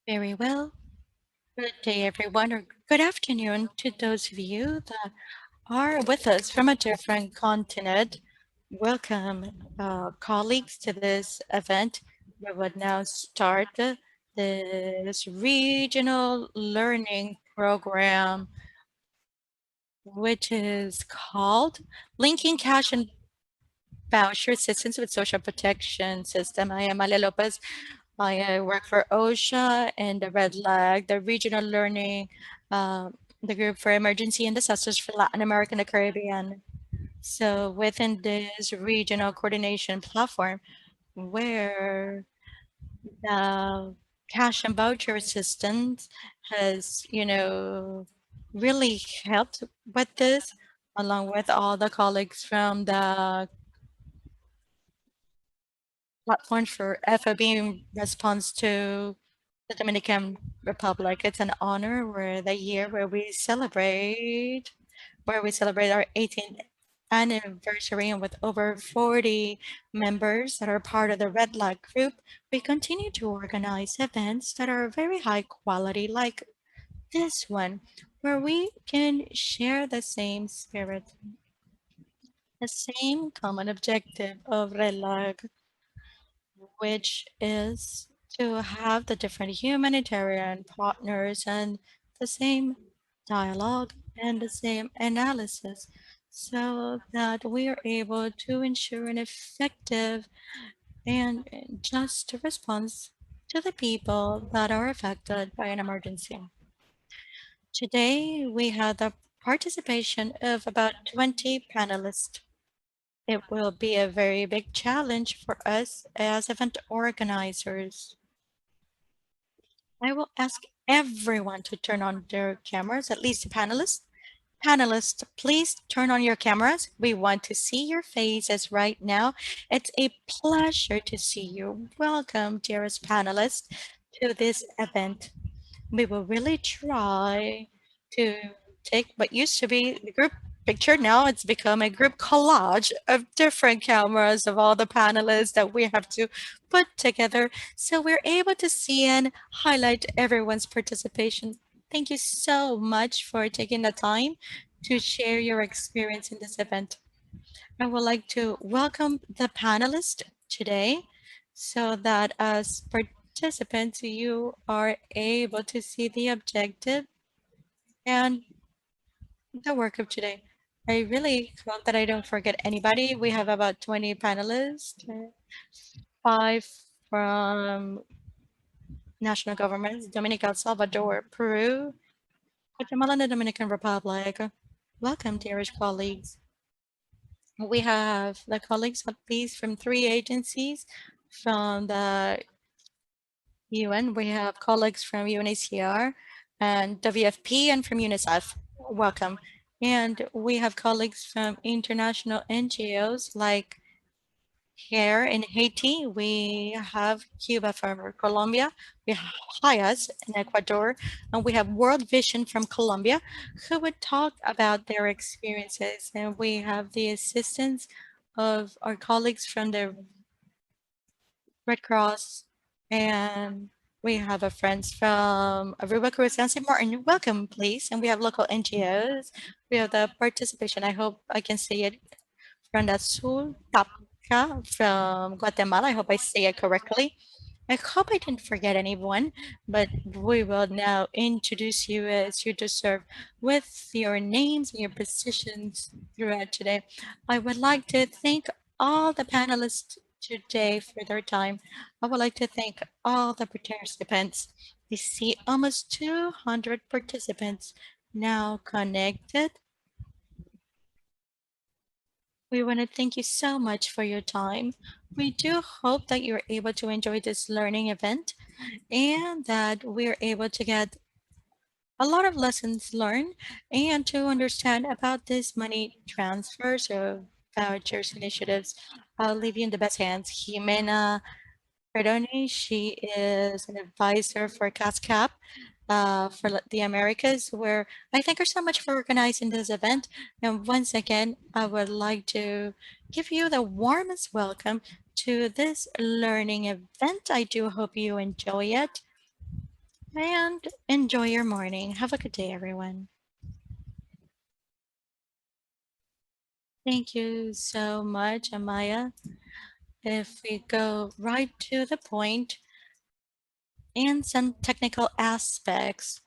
Very well. Good day, everyone, or good afternoon to those of you that are with us from a different continent. Welcome, colleagues, to this event. We would now start this regional learning program, which is called Linking Cash and Voucher Assistance with Social Protection System. I am Ale Lopez. I work for OCHA and the Red Lag, the regional learning, uh, the group for emergency and disasters for Latin America and the Caribbean. So within this regional coordination platform, where the cash and voucher assistance has, really helped with this, along with all the colleagues from the platform for FOB in response to the Dominican Republic. It's an honor where the year where we celebrate our 18th anniversary, and with over 40 members that are part of the Red Light Group, we continue to organize events that are very high quality, like this one, where we can share the same spirit, the same common objective of Red Light, which is to have the different humanitarian partners and the same dialogue and the same analysis so that we are able to ensure an effective and just response to the people that are affected by an emergency. Today, we have the participation of about 20 panelists. It will be a very big challenge for us as event organizers. I will ask everyone to turn on their cameras, at least the panelists. Panelists, please turn on your cameras. We want to see your faces right now. It's a pleasure to see you. Welcome, dearest panelists, to this event. We will really try to take what used to be the group picture. Now it's become a group collage of different cameras of all the panelists that we have to put together so we're able to see and highlight everyone's participation. Thank you so much for taking the time to share your experience in this event. I would like to welcome the panelists today so that as participants, you are able to see the objective and the work of today. I really hope that I don't forget anybody. We have about 20 panelists, five from national governments, Dominican, El Salvador, Peru, Guatemala, and the Dominican Republic. Welcome, dearest colleagues. We have the colleagues at least from 3 agencies from the UN. We have colleagues from UNHCR and WFP and from UNICEF. Welcome. And we have colleagues from international NGOs like here in Haiti. We have Cuba from Colombia. We have HIAS in Ecuador. And we have World Vision from Colombia, who would talk about their experiences. And we have the assistance of our colleagues from the Red Cross, and we have a friends from Aruba, Cruz, and St. Martin. Welcome, please. And we have local NGOs. We have the participation. I hope I can say it from the Sul Tapca from Guatemala. I hope I say it correctly. I hope I didn't forget anyone, but we will now introduce you as you deserve with your names and your positions throughout today. I would like to thank all the panelists today for their time. I would like to thank all the participants. We see almost 200 participants now connected. We want to thank you so much for your time. We do hope that you're able to enjoy this learning event and that we're able to get a lot of lessons learned and to understand about this money transfers or vouchers initiatives. I'll leave you in the best hands. Jimena Perdoni, she is an advisor for CashCap for the Americas, where I thank her so much for organizing this event. And once again, I would like to give you the warmest welcome to this learning event. I do hope you enjoy it. and enjoy your morning. Have a good day, everyone. Thank you so much, Amaya. If we go right to the point and some technical aspects,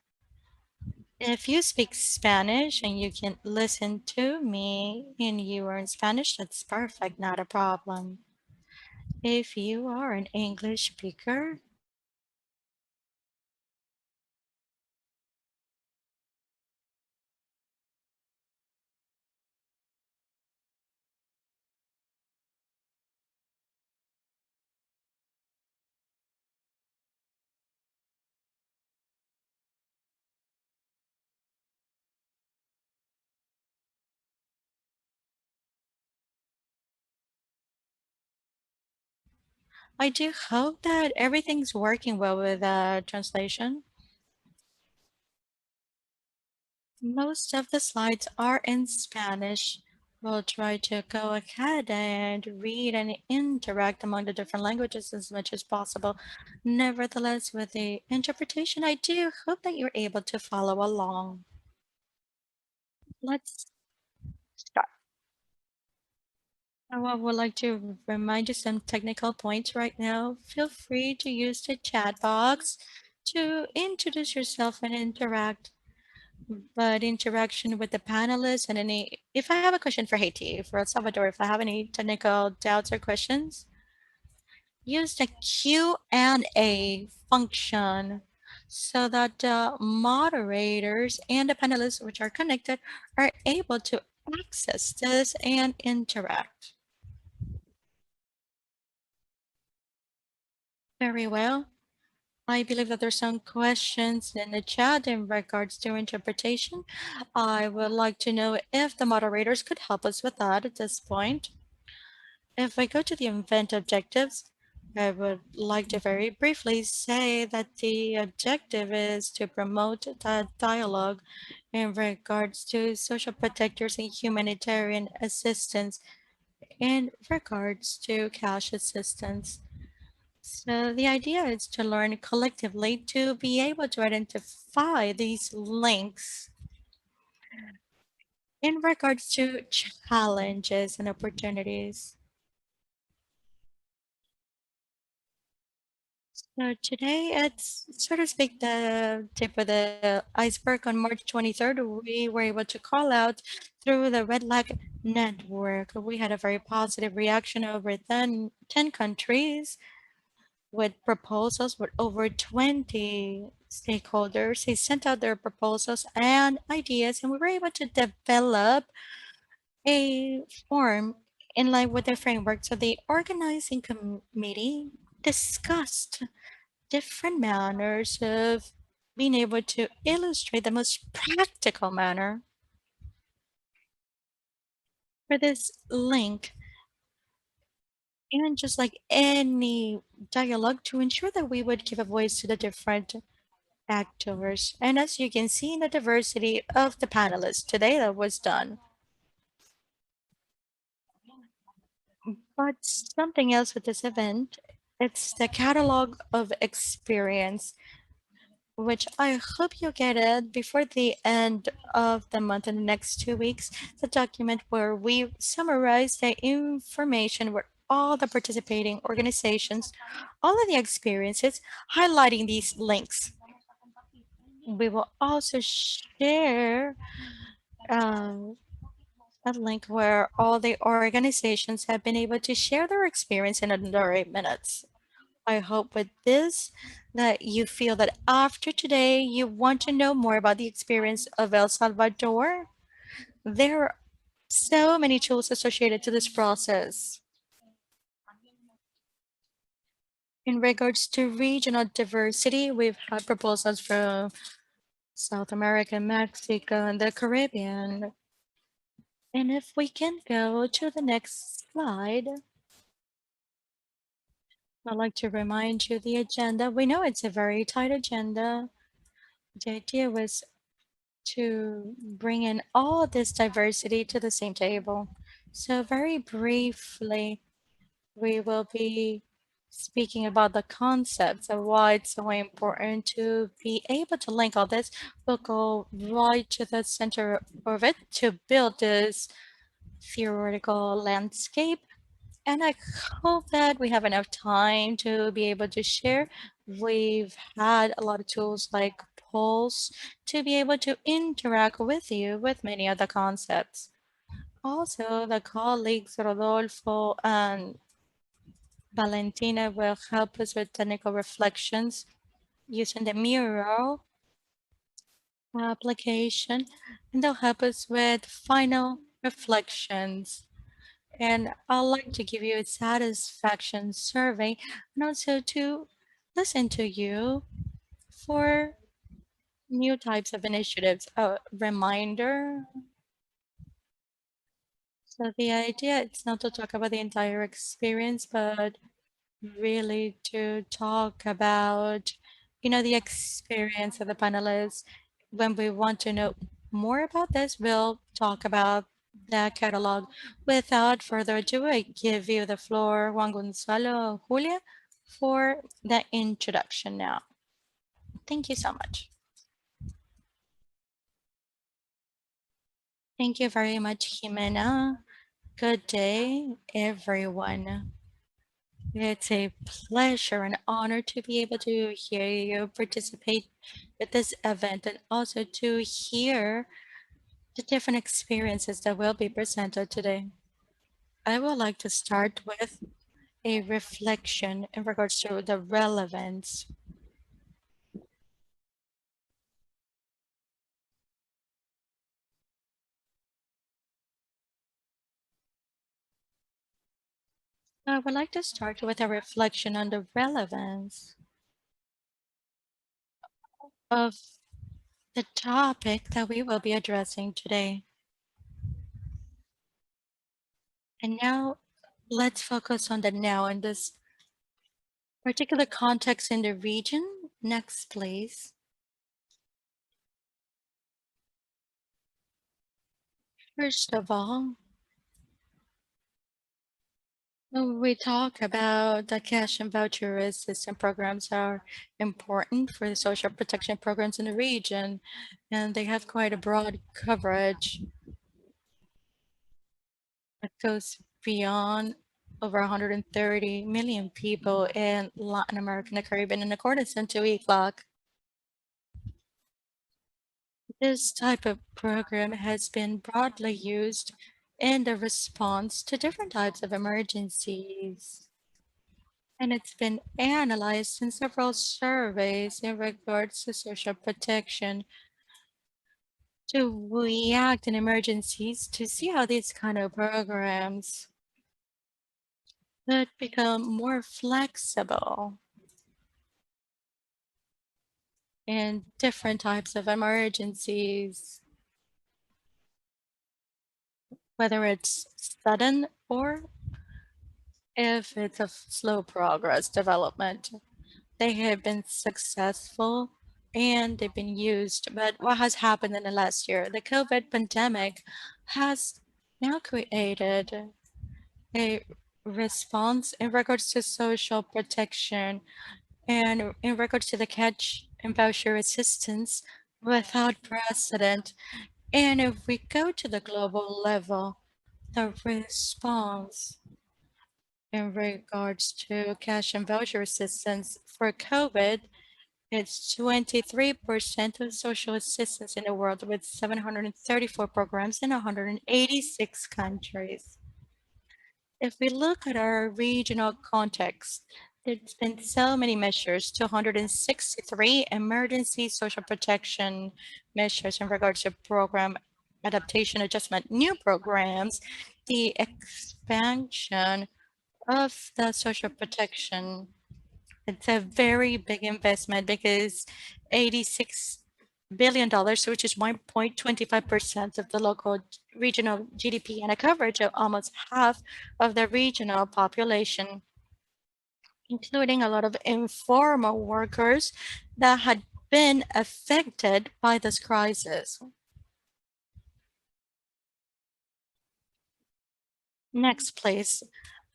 if you speak Spanish and you can listen to me and you are in Spanish, that's perfect, not a problem. If you are an English speaker, I do hope that everything's working well with translation. Most of the slides are in Spanish. We'll try to go ahead and read and interact among the different languages as much as possible. Nevertheless, with the interpretation, I do hope that you're able to follow along. Let's start. Now, I would like to remind you some technical points right now. Feel free to use the chat box to introduce yourself and interact. But interaction with the panelists and any, if I have a question for Haiti, for El Salvador, if I have any technical doubts or questions, use the Q&A function so that the moderators and the panelists which are connected are able to access this and interact. Very well. I believe that there's some questions in the chat in regards to interpretation. I would like to know if the moderators could help us with that at this point. If I go to the event objectives, I would like to very briefly say that the objective is to promote the dialogue in regards to social protectors and humanitarian assistance in regards to cash assistance. So the idea is to learn collectively to be able to identify these links in regards to challenges and opportunities. So today, it's so to speak the tip of the iceberg. On March 23rd, we were able to call out through the Red Flag Network. We had a very positive reaction over 10 countries with proposals with over 20 stakeholders. They sent out their proposals and ideas, and we were able to develop a form in line with the framework. So the organizing committee discussed different manners of being able to illustrate the most practical manner for this link, and just like any dialogue, to ensure that we would give a voice to the different actors. And as you can see in the diversity of the panelists today, that was done. But something else with this event, it's the catalog of experience, which I hope you get it before the end of the month in the next 2 weeks. The document where we summarize the information with all the participating organizations, all of the experiences, highlighting these links. We will also share um, a link where all the organizations have been able to share their experience in under 8 minutes. I hope with this that you feel that after today you want to know more about the experience of El Salvador. There are so many tools associated to this process. In regards to regional diversity, we've had proposals from South America, Mexico, and the Caribbean. And if we can go to the next slide, I'd like to remind you the agenda. We know it's a very tight agenda. The idea was to bring in all this diversity to the same table. So very briefly, we will be Speaking about the concepts of why it's so important to be able to link all this, we'll go right to the center of it to build this theoretical landscape. And I hope that we have enough time to be able to share. We've had a lot of tools like polls to be able to interact with you with many of the concepts. Also, the colleagues Rodolfo and Valentina will help us with technical reflections using the mural application, and they'll help us with final reflections. And I'd like to give you a satisfaction survey and also to listen to you for new types of initiatives. A reminder. So the idea it's not to talk about the entire experience, but really to talk about, the experience of the panelists. When we want to know more about this, we'll talk about the catalog. Without further ado, I give you the floor, Juan Gonzalo, Julia, for the introduction now. Thank you so much. Thank you very much, Jimena. Good day, everyone. It's a pleasure and honor to be able to hear you participate with this event and also to hear the different experiences that will be presented today. I would like to start with a reflection in regards to the relevance. I would like to start with a reflection on the relevance of the topic that we will be addressing today. And now let's focus on the now in this particular context in the region. Next, please. First of all, when we talk about the cash and voucher assistance programs are important for the social protection programs in the region, and they have quite a broad coverage that goes beyond over 130 million people in Latin America and the Caribbean in accordance to ECLOC. This type of program has been broadly used in the response to different types of emergencies. And it's been analyzed in several surveys in regards to social protection to react in emergencies to see how these kind of programs could become more flexible in different types of emergencies, whether it's sudden or if it's a slow progress development. They have been successful and they've been used. But what has happened in the last year? The COVID pandemic has now created a response in regards to social protection and in regards to the catch and voucher assistance without precedent. And if we go to the global level, the response in regards to cash and voucher assistance for COVID, it's 23% of social assistance in the world with 734 programs in 186 countries. If we look at our regional context, there's been so many measures, 263 emergency social protection measures in regards to program adaptation, adjustment, new programs, the expansion of the social protection. It's a very big investment because $86 billion, which is 1.25% of the local regional GDP and a coverage of almost half of the regional population, including a lot of informal workers that had been affected by this crisis. Next, please.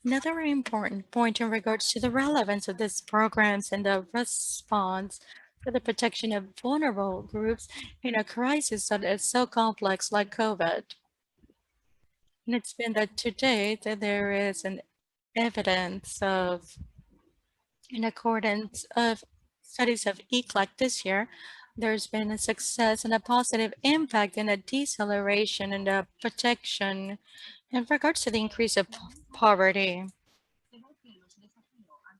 Another very important point in regards to the relevance of these programs and the response to the protection of vulnerable groups in a crisis that is so complex like COVID. And it's been that to date that there is an evidence of, in accordance of studies of ECLAC this year, there's been a success and a positive impact in a deceleration and a protection in regards to the increase of poverty.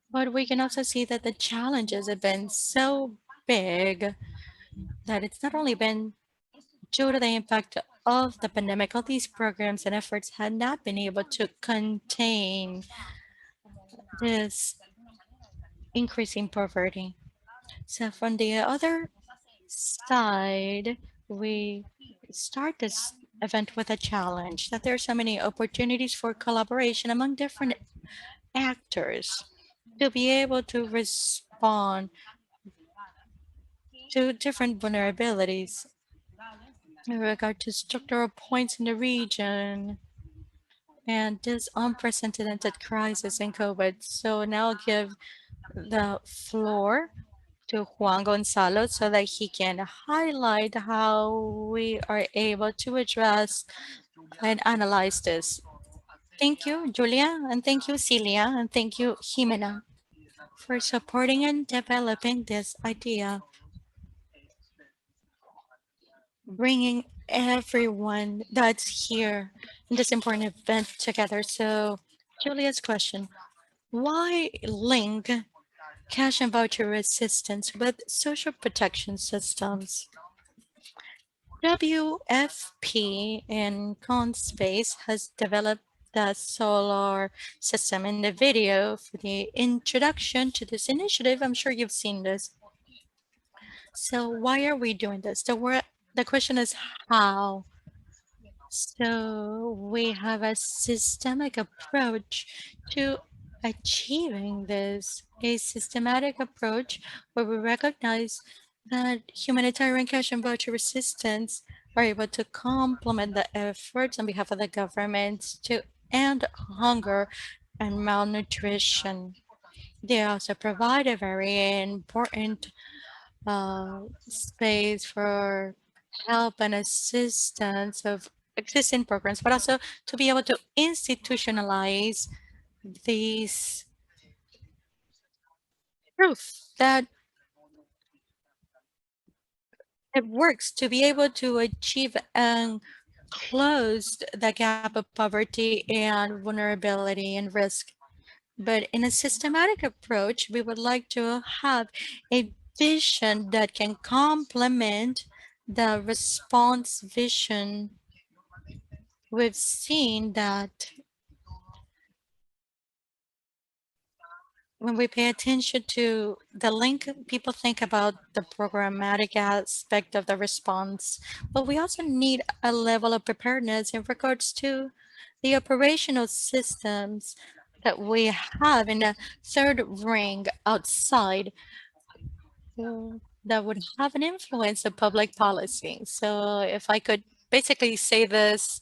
But we can also see that the challenges have been so big that it's not only been due to the impact of the pandemic, all these programs and efforts had not been able to contain this increasing poverty. So from the other side, we start this event with a challenge that there are so many opportunities for collaboration among different actors to be able to respond to different vulnerabilities in regard to structural points in the region and this unprecedented crisis in COVID. So now I'll give the floor to Juan Gonzalo so that he can highlight how we are able to address and analyze this. Thank you, Julia, and thank you, Celia, and thank you, Jimena, for supporting and developing this idea, bringing everyone that's here in this important event together. So, Julia's question, why link cash and voucher assistance with social protection systems? WFP in Conspace has developed the solar system in the video for the introduction to this initiative. I'm sure you've seen this. So why are we doing this? The question is how. So we have a systemic approach to achieving this, a systematic approach where we recognize that humanitarian cash and voucher assistance are able to complement the efforts on behalf of the governments to end hunger and malnutrition. They also provide a very important space for help and assistance of existing programs, but also to be able to institutionalize these proof that it works to be able to achieve and close the gap of poverty and vulnerability and risk. But in a systematic approach, we would like to have a vision that can complement the response vision. We've seen that when we pay attention to the link, people think about the programmatic aspect of the response, but we also need a level of preparedness in regards to the operational systems that we have in the third ring outside that would have an influence of public policy. So if I could basically say this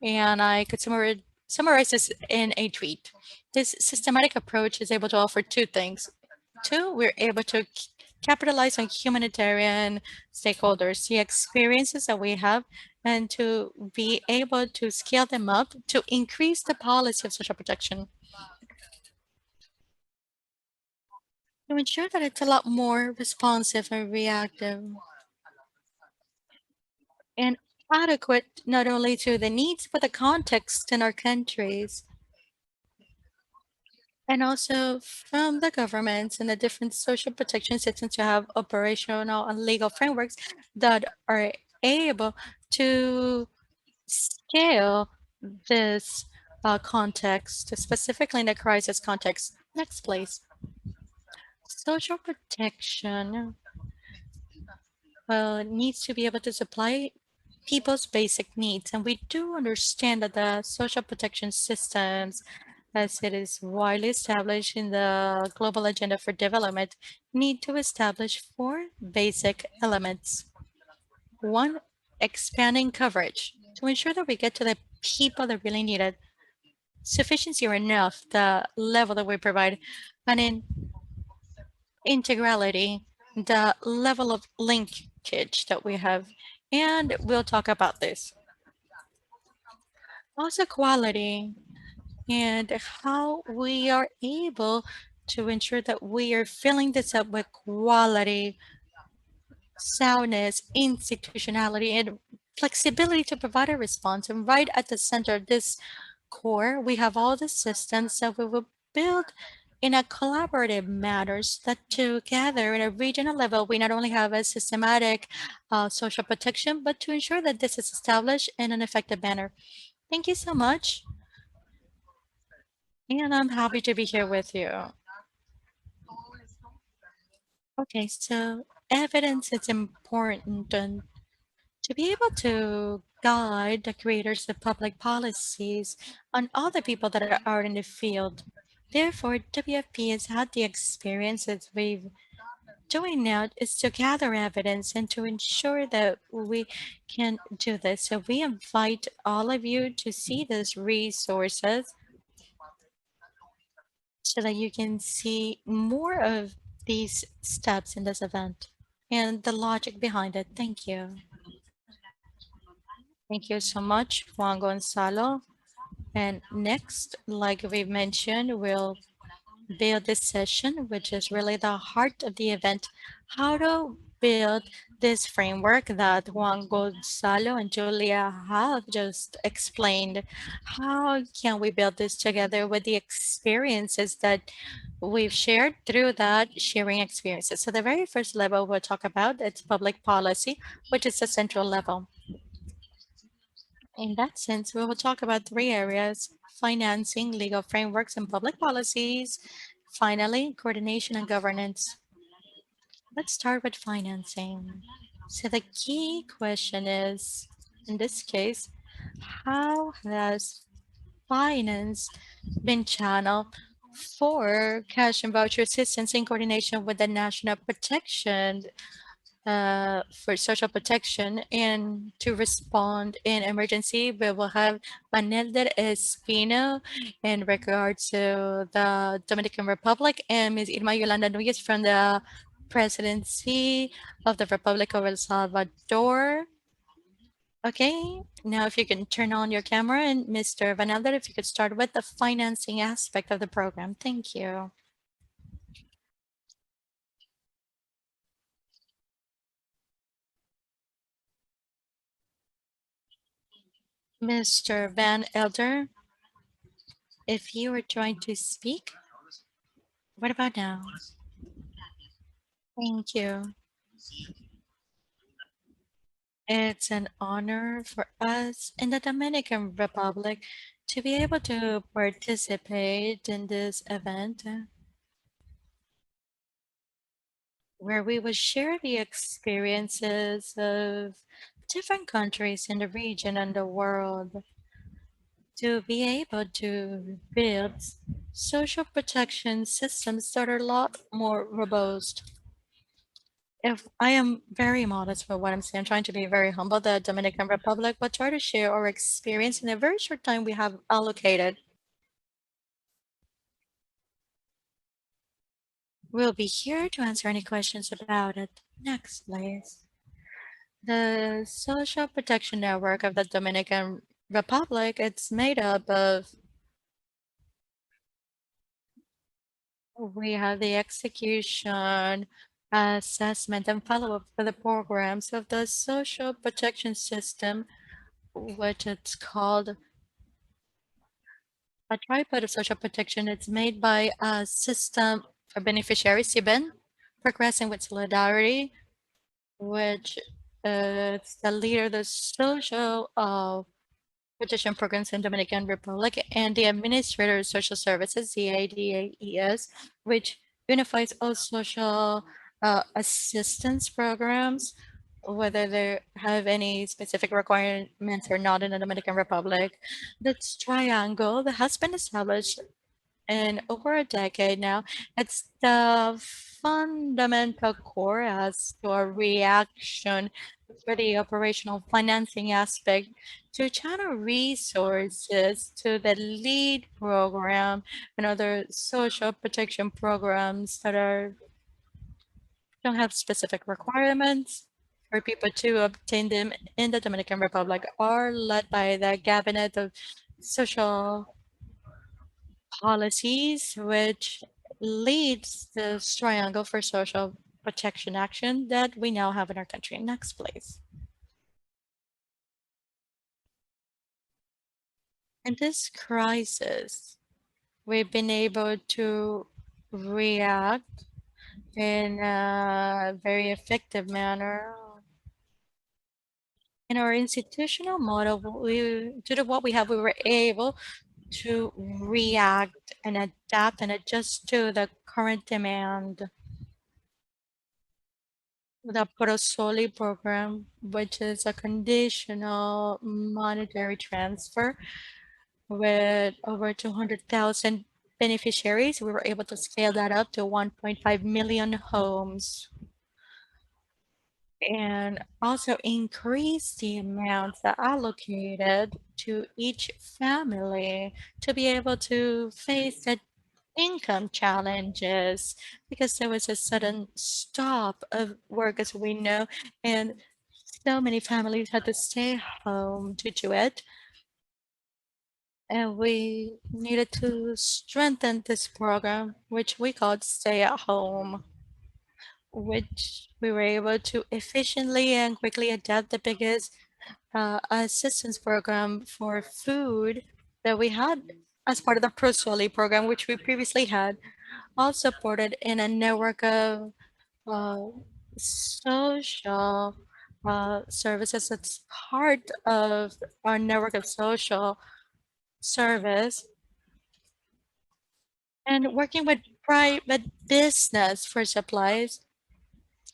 and I could summarize this in a tweet. This systematic approach is able to offer two things. Two, we're able to capitalize on humanitarian stakeholders, the experiences that we have, and to be able to scale them up to increase the policy of social protection. To ensure that it's a lot more responsive and reactive and adequate not only to the needs but the context in our countries and also from the governments and the different social protection systems to have operational and legal frameworks that are able to scale this context, specifically in the crisis context. Next, please. Social protection needs to be able to supply people's basic needs. And we do understand that the social protection systems, as it is widely established in the global agenda for development, need to establish four basic elements. One, expanding coverage to ensure that we get to the people that really need it. sufficiency or enough, the level that we provide, and in integrality, the level of linkage that we have. And we'll talk about this. Also quality and how we are able to ensure that we are filling this up with quality, soundness, institutionality, and flexibility to provide a response. And right at the center of this core, we have all the systems that we will build in a collaborative manner so that together in a regional level, we not only have a systematic social protection, but to ensure that this is established in an effective manner. Thank you so much. And I'm happy to be here with you. Okay, so evidence is important and to be able to guide the creators of public policies on other people that are out in the field. Therefore, WFP has had the experiences we've doing now is to gather evidence and to ensure that we can do this. So we invite all of you to see these resources so that you can see more of these steps in this event and the logic behind it. Thank you. Thank you so much, Juan Gonzalo. And next, like we mentioned, we'll build this session, which is really the heart of the event, how to build this framework that Juan Gonzalo and Julia have just explained. How can we build this together with the experiences that we've shared through that sharing experiences? So the very first level we'll talk about is public policy, which is the central level. In that sense, we will talk about three areas: financing, legal frameworks, and public policies. Finally, coordination and governance. Let's start with financing. So the key question is, in this case, how has finance been channeled for cash and voucher assistance in coordination with the national protection for social protection and to respond in emergency. We will have Panelder Espino in regard to the Dominican Republic and Ms. Irma Yolanda Núñez from the Presidency of the Republic of El Salvador. Okay, now if you can turn on your camera and Mr. Vanelder, if you could start with the financing aspect of the program. Thank you. Mr. Van Elder, if you are trying to speak, what about now? Thank you. It's an honor for us in the Dominican Republic to be able to participate in this event where we will share the experiences of different countries in the region and the world to be able to build social protection systems that are a lot more robust. If I am very modest for what I'm saying, I'm trying to be very humble, the Dominican Republic, but try to share our experience in a very short time we have allocated. We'll be here to answer any questions about it. Next, please. The Social Protection Network of the Dominican Republic, it's made up of, we have the execution, assessment, and follow-up for the programs of the social protection system, which it's called a tripod of social protection. It's made by a system for beneficiaries, CBEN, progressing with solidarity, which is the leader of the social protection programs in Dominican Republic, and the administrator of social services, the ADAES, which unifies all social assistance programs, whether they have any specific requirements or not in the Dominican Republic. This triangle that has been established in over a decade now, it's the fundamental core as to a reaction for the operational financing aspect to channel resources to the LEAD program and other social protection programs that don't have specific requirements for people to obtain them in the Dominican Republic are led by the Cabinet of Social Policies, which leads the triangle for social protection action that we now have in our country. Next, please. In this crisis, we've been able to react in a very effective manner. In our institutional model, due to what we have, we were able to react and adapt and adjust to the current demand. The Prosoli program, which is a conditional monetary transfer with over 200,000 beneficiaries, we were able to scale that up to 1.5 million homes and also increase the amounts that allocated to each family to be able to face the income challenges because there was a sudden stop of work, as we know, and so many families had to stay home due to it. And we needed to strengthen this program, which we called Stay at Home, which we were able to efficiently and quickly adapt the biggest assistance program for food that we had as part of the ProSoli program, which we previously had, all supported in a network of uh, social services that's part of our network of social service and working with private business for supplies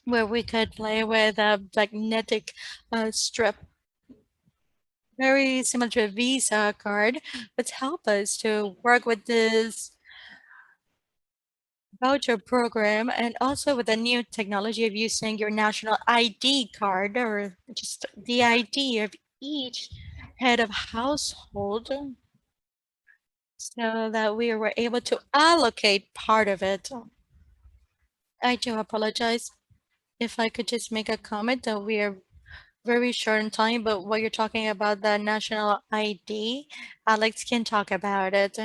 where we could play with a magnetic strip very similar to a Visa card, but help us to work with this voucher program and also with the new technology of using your national ID card or just the ID of each head of household so that we were able to allocate part of it. I do apologize if I could just make a comment that we are very short in time, but what you're talking about, the national ID, Alex can talk about it.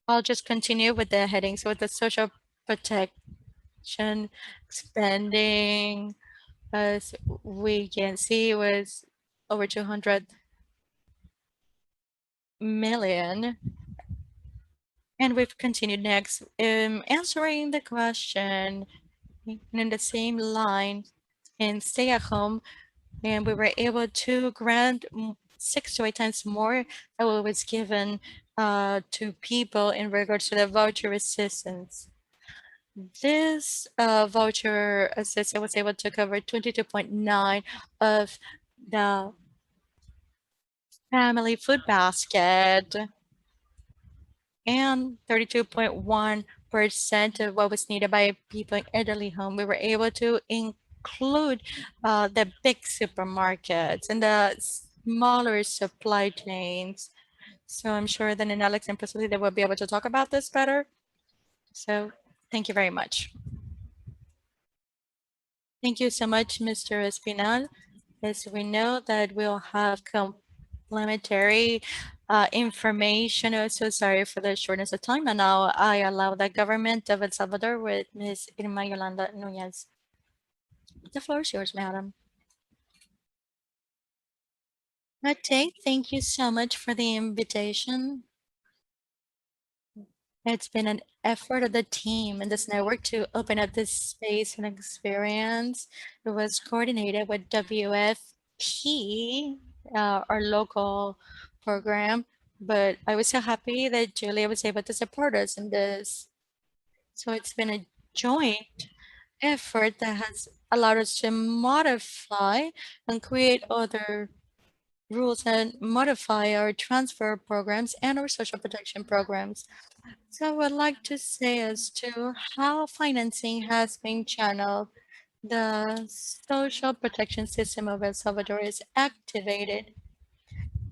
I'll just continue with the headings with the social protection spending, as we can see was over 200 million. And we've continued next, answering the question in the same line and stay at home. And we were able to grant 6 to 8 times more than what was given to people in regards to the voucher assistance. This voucher assistance was able to cover 22.9 of the family food basket and 32.1% of what was needed by people in elderly home. We were able to include the big supermarkets and the smaller supply chains. So I'm sure that in Alex and Priscilla, they will be able to talk about this better. So thank you very much. Thank you so much, Mr. Espinal. As we know that we'll have complementary information. I'm so sorry for the shortness of time. And now I allow the government of El Salvador with Ms. Irma Yolanda Nunez. The floor is yours, madam. Okay, thank you so much for the invitation. It's been an effort of the team and this network to open up this space and experience. It was coordinated with WFP, our local program, but I was so happy that Julia was able to support us in this. So it's been a joint effort that has allowed us to modify and create other rules and modify our transfer programs and our social protection programs. So I would like to say as to how financing has been channeled The social protection system of El Salvador is activated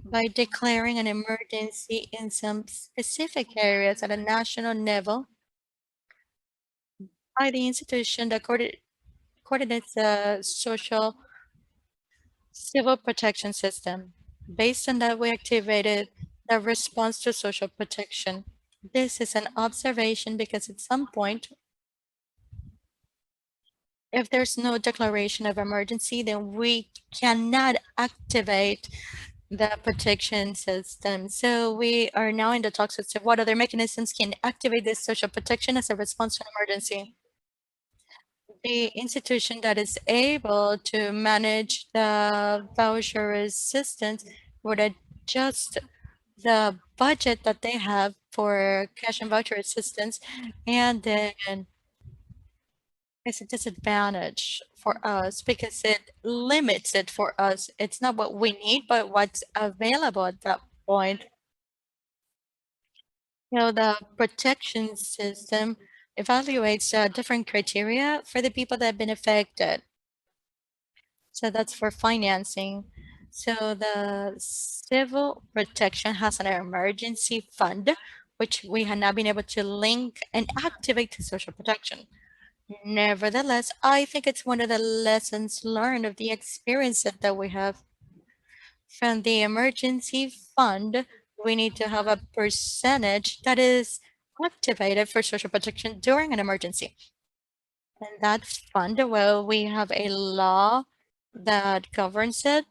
by declaring an emergency in some specific areas at a national level by the institution that coordinates the social civil protection system. Based on that, we activated the response to social protection. This is an observation because at some point, if there's no declaration of emergency, then we cannot activate the protection system. So we are now in the talks as to what other mechanisms can activate this social protection as a response to an emergency. The institution that is able to manage the voucher assistance would adjust the budget that they have for cash and voucher assistance, and then it's a disadvantage for us because it limits it for us. It's not what we need, but what's available at that point. The protection system evaluates different criteria for the people that have been affected. So that's for financing. So the civil protection has an emergency fund, which we have not been able to link and activate to social protection. Nevertheless, I think it's one of the lessons learned of the experience that we have from the emergency fund. We need to have a percentage that is activated for social protection during an emergency. And that fund, well, we have a law that governs it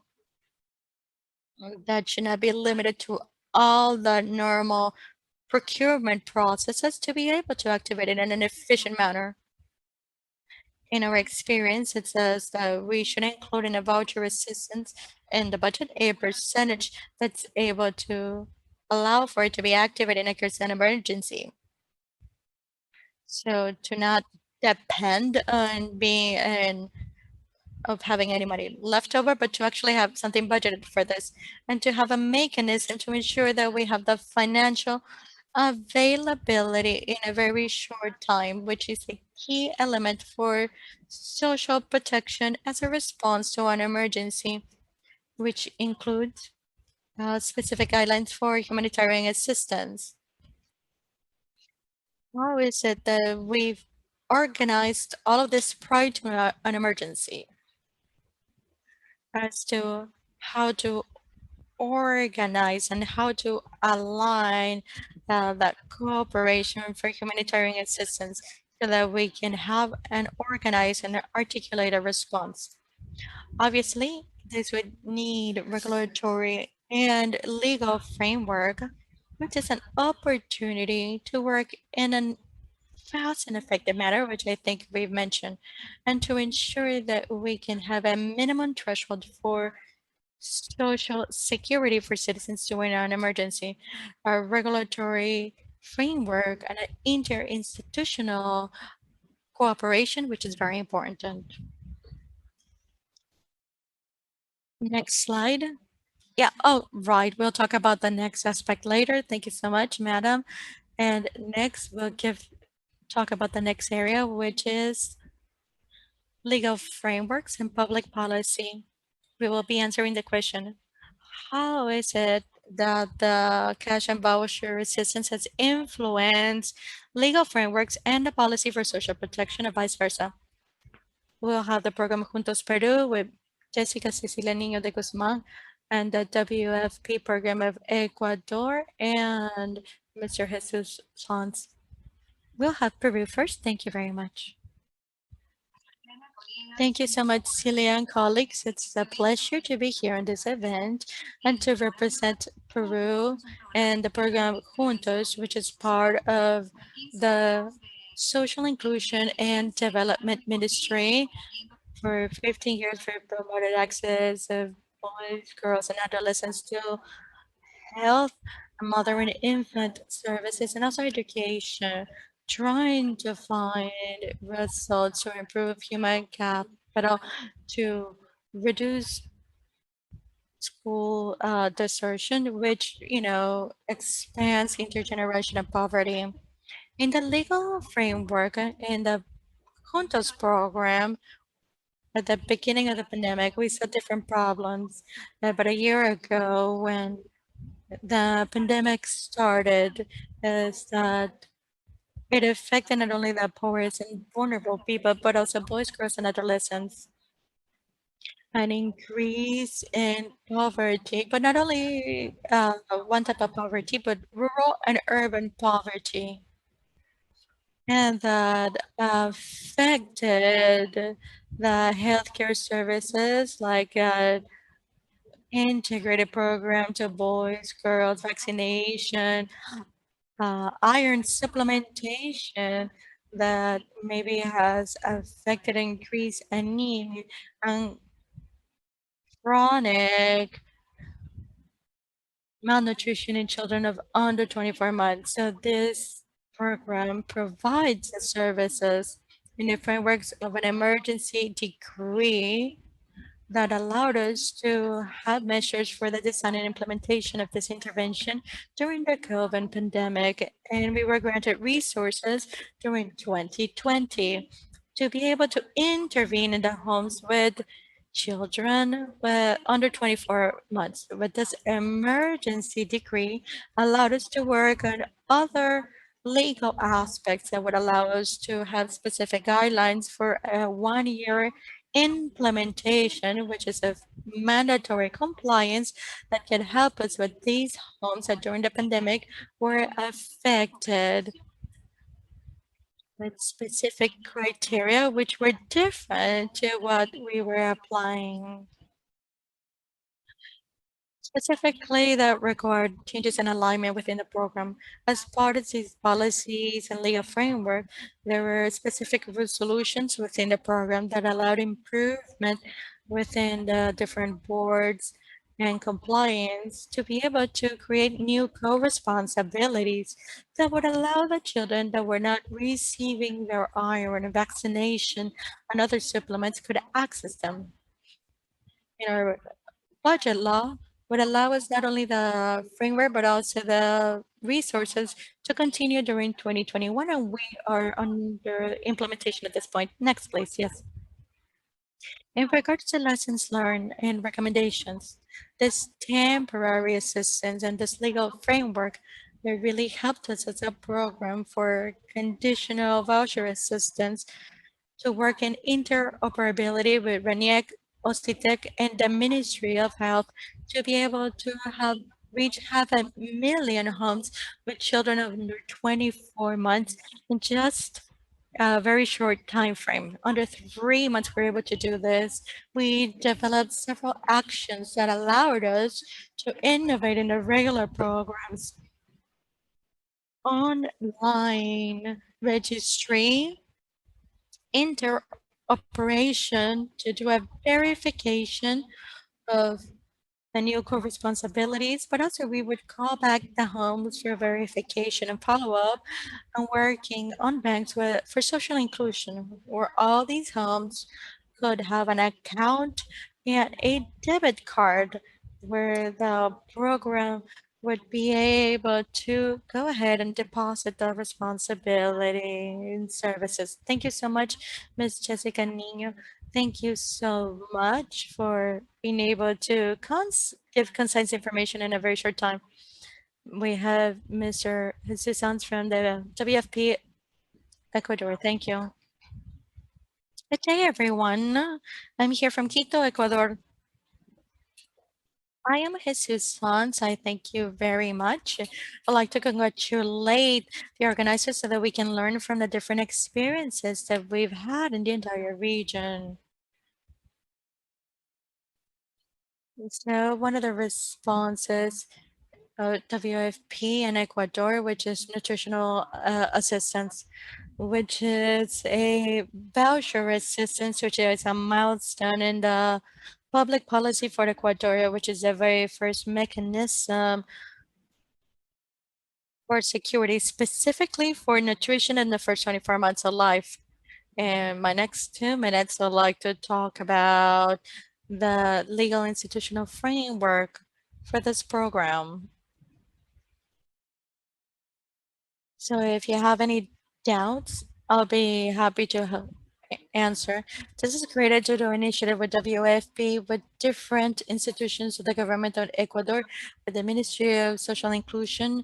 that should not be limited to all the normal procurement processes to be able to activate it in an efficient manner. In our experience, it says that we should include in a voucher assistance in the budget a percentage that's able to allow for it to be activated in a case of an emergency. So to not depend on being of having any money left over, but to actually have something budgeted for this and to have a mechanism to ensure that we have the financial availability in a very short time, which is a key element for social protection as a response to an emergency, which includes specific guidelines for humanitarian assistance. How is it that we've organized all of this prior to an emergency as to how to organize and how to align that cooperation for humanitarian assistance so that we can have an organized and articulated response. Obviously, this would need regulatory and legal framework, which is an opportunity to work in a fast and effective manner, which I think we've mentioned, and to ensure that we can have a minimum threshold for social security for citizens during an emergency, a regulatory framework, and an interinstitutional cooperation, which is very important. Next slide. Yeah, oh, right. We'll talk about the next aspect later. Thank you so much, madam. And next, we'll talk about the next area, which is legal frameworks and public policy. We will be answering the question, how is it that the cash and voucher assistance has influenced legal frameworks and the policy for social protection and vice versa? We'll have the program Juntos Peru with Jessica Cecilia Niño de Guzman and the WFP program of Ecuador and Mr. Jesus Sanz. We'll have Peru first. Thank you very much. Thank you so much, Celia and colleagues. It's a pleasure to be here on this event and to represent Peru and the program Juntos, which is part of the Social Inclusion and Development Ministry. For 15 years, we promoted access of boys, girls, and adolescents to health, mother and infant services, and also education, trying to find results to improve human capital, to reduce school desertion, which, expands intergenerational poverty. In the legal framework in the Juntos program, At the beginning of the pandemic, we saw different problems. But a year ago, when the pandemic started, is that it affected not only the poorest and vulnerable people, but also boys, girls, and adolescents. An increase in poverty, but not only one type of poverty, but rural and urban poverty. And that affected the healthcare services like integrated program to boys, girls, vaccination, iron supplementation that maybe has affected increased anemia and chronic malnutrition in children of under 24 months. So this program provides the services in the frameworks of an emergency decree that allowed us to have measures for the design and implementation of this intervention during the COVID pandemic. And we were granted resources during 2020 to be able to intervene in the homes with children under 24 months. But this emergency decree allowed us to work on other legal aspects that would allow us to have specific guidelines for a 1 year implementation, which is a mandatory compliance that can help us with these homes that during the pandemic were affected with specific criteria which were different to what we were applying. Specifically, that required changes in alignment within the program. As part of these policies and legal framework, there were specific resolutions within the program that allowed improvement within the different boards and compliance to be able to create new co-responsibilities that would allow the children that were not receiving their iron and vaccination and other supplements could access them. In our budget law would allow us not only the framework, but also the resources to continue during 2021, and we are under implementation at this point. Next, please. Yes. In regards to lessons learned and recommendations, this temporary assistance and this legal framework, they really helped us as a program for conditional voucher assistance to work in interoperability with RENIEC, OCTEC, and the Ministry of Health to be able to have reach 500,000 homes with children under 24 months in just a very short time frame. Under 3 months, we were able to do this. We developed several actions that allowed us to innovate in the regular programs. Online registry interoperation to do a verification of the new co-responsibilities, but also we would call back the homes for verification and follow-up and working on banks for social inclusion, where all these homes could have an account and a debit card where the program would be able to go ahead and deposit the responsibility in services. Thank you so much, Ms. Jessica Nino. Thank you so much for being able to give concise information in a very short time. We have Mr. Jesus Sanz from the WFP Ecuador. Thank you. Good day, everyone. I'm here from Quito, Ecuador. I am Jesus Sanz. I thank you very much. I'd like to congratulate the organizers so that we can learn from the different experiences that we've had in the entire region. So one of the responses WFP in Ecuador, which is nutritional assistance, which is a voucher assistance, which is a milestone in the public policy for Ecuador, which is the very first mechanism for security, specifically for nutrition in the first 24 months of life. In my next 2 minutes, I'd like to talk about the legal institutional framework for this program. So if you have any doubts, I'll be happy to answer. This is created due to initiative with WFP with different institutions of the government of Ecuador, with the Ministry of Social Inclusion,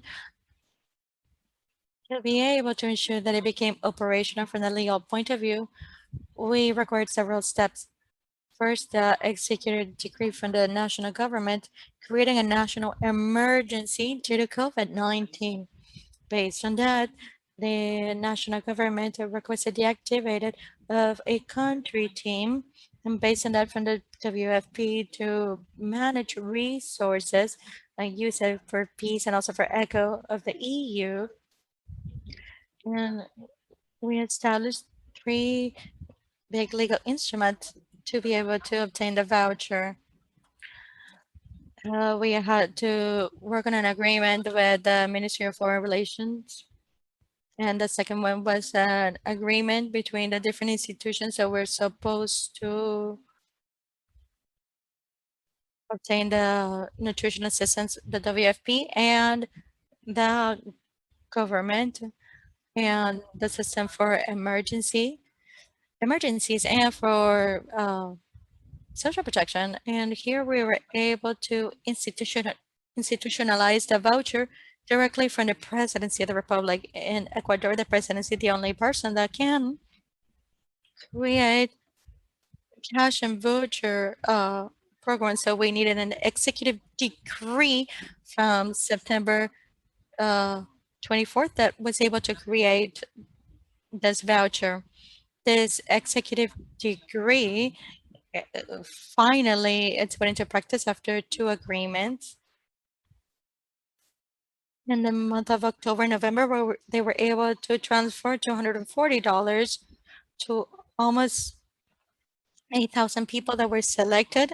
to be able to ensure that it became operational from the legal point of view. We required several steps. First, the executive decree from the national government creating a national emergency due to COVID-19. Based on that, the national government requested the activated of a country team, and based on that from the WFP to manage resources like USAID for peace and also for ECHO of the EU. And we established three big legal instruments to be able to obtain the voucher. We had to work on an agreement with the Ministry of Foreign Relations. And the second one was an agreement between the different institutions that were supposed to obtain the nutrition assistance, the WFP, and the government, and the system for emergencies and for social protection. And here we were able to institutionalize the voucher directly from the presidency of the Republic. In Ecuador, the presidency is the only person that can create cash and voucher program. So we needed an executive decree from September 24th that was able to create this voucher. This executive decree finally it's put into practice after two agreements. In the month of October, November, where they were able to transfer $240 to almost 8,000 people that were selected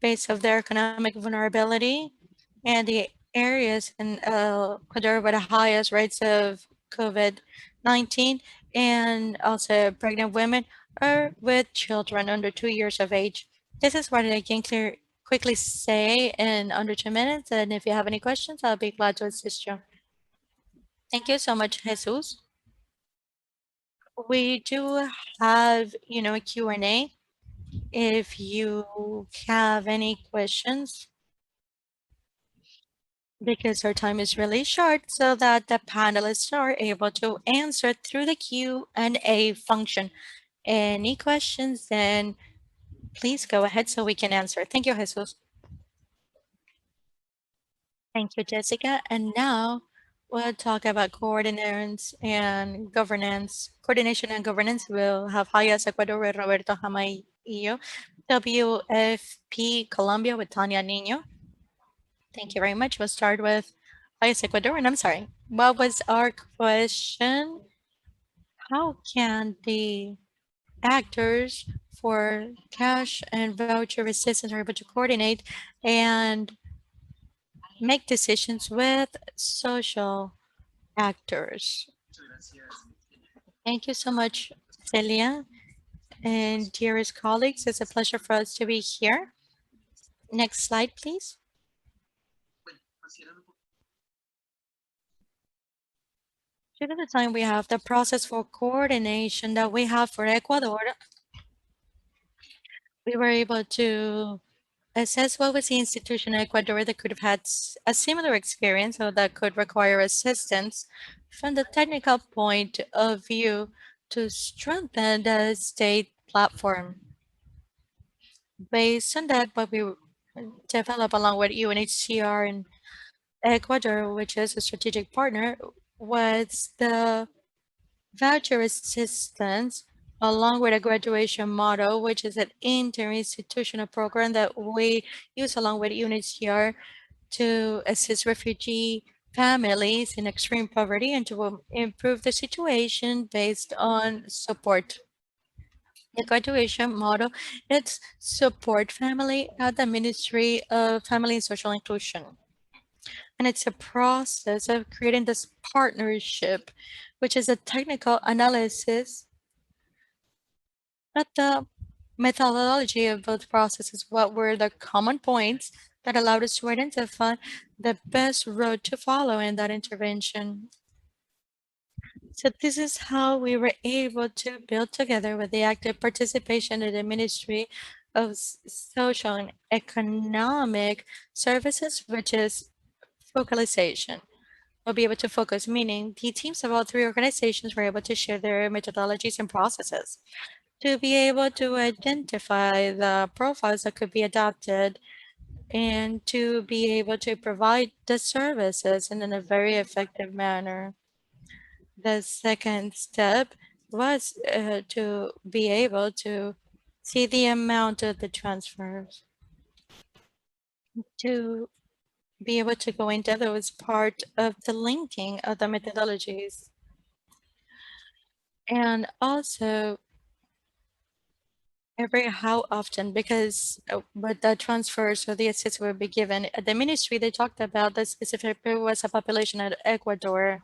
based of their economic vulnerability and the areas in Ecuador with the highest rates of COVID-19, and also pregnant women or with children under 2 years of age. This is what I can quickly say in under 2 minutes. And if you have any questions, I'll be glad to assist you. Thank you so much, Jesus. We do have, a Q&A. If you have any questions, because our time is really short, so that the panelists are able to answer through the Q&A function. Any questions, then please go ahead so we can answer. Thank you, Jesus. Thank you, Jessica. And now we'll talk about coordinations and governance. Coordination and governance will have Hayas Ecuador with Roberto Jaramillo, WFP Colombia with Tania Niño. Thank you very much. We'll start with Hayas Ecuador. And I'm sorry, what was our question? How can the actors for cash and voucher assistance are able to coordinate and make decisions with social actors? Thank you so much, Celia. And dearest colleagues, it's a pleasure for us to be here. Next slide, please. Due to the time we have, the process for coordination that we have for Ecuador, we were able to assess what was the institution in Ecuador that could have had a similar experience or that could require assistance from the technical point of view to strengthen the state platform. Based on that, what we develop along with UNHCR in Ecuador, which is a strategic partner, was the voucher assistance along with a graduation model, which is an interinstitutional program that we use along with UNHCR to assist refugee families in extreme poverty and to improve the situation based on support. The graduation model, it's support family at the Ministry of Family and Social Inclusion. And it's a process of creating this partnership, which is a technical analysis. But the methodology of both processes, what were the common points that allowed us to identify the best road to follow in that intervention. So this is how we were able to build together with the active participation of the Ministry of Social and Economic Services, which is focalization. We'll be able to focus, meaning the teams of all three organizations were able to share their methodologies and processes to be able to identify the profiles that could be adopted and to be able to provide the services in a very effective manner. The second step was to be able to see the amount of the transfers, to be able to go into those part of the linking of the methodologies. And also every how often, because with the transfers or the assist will be given at the ministry, they talked about the specific was a population at Ecuador.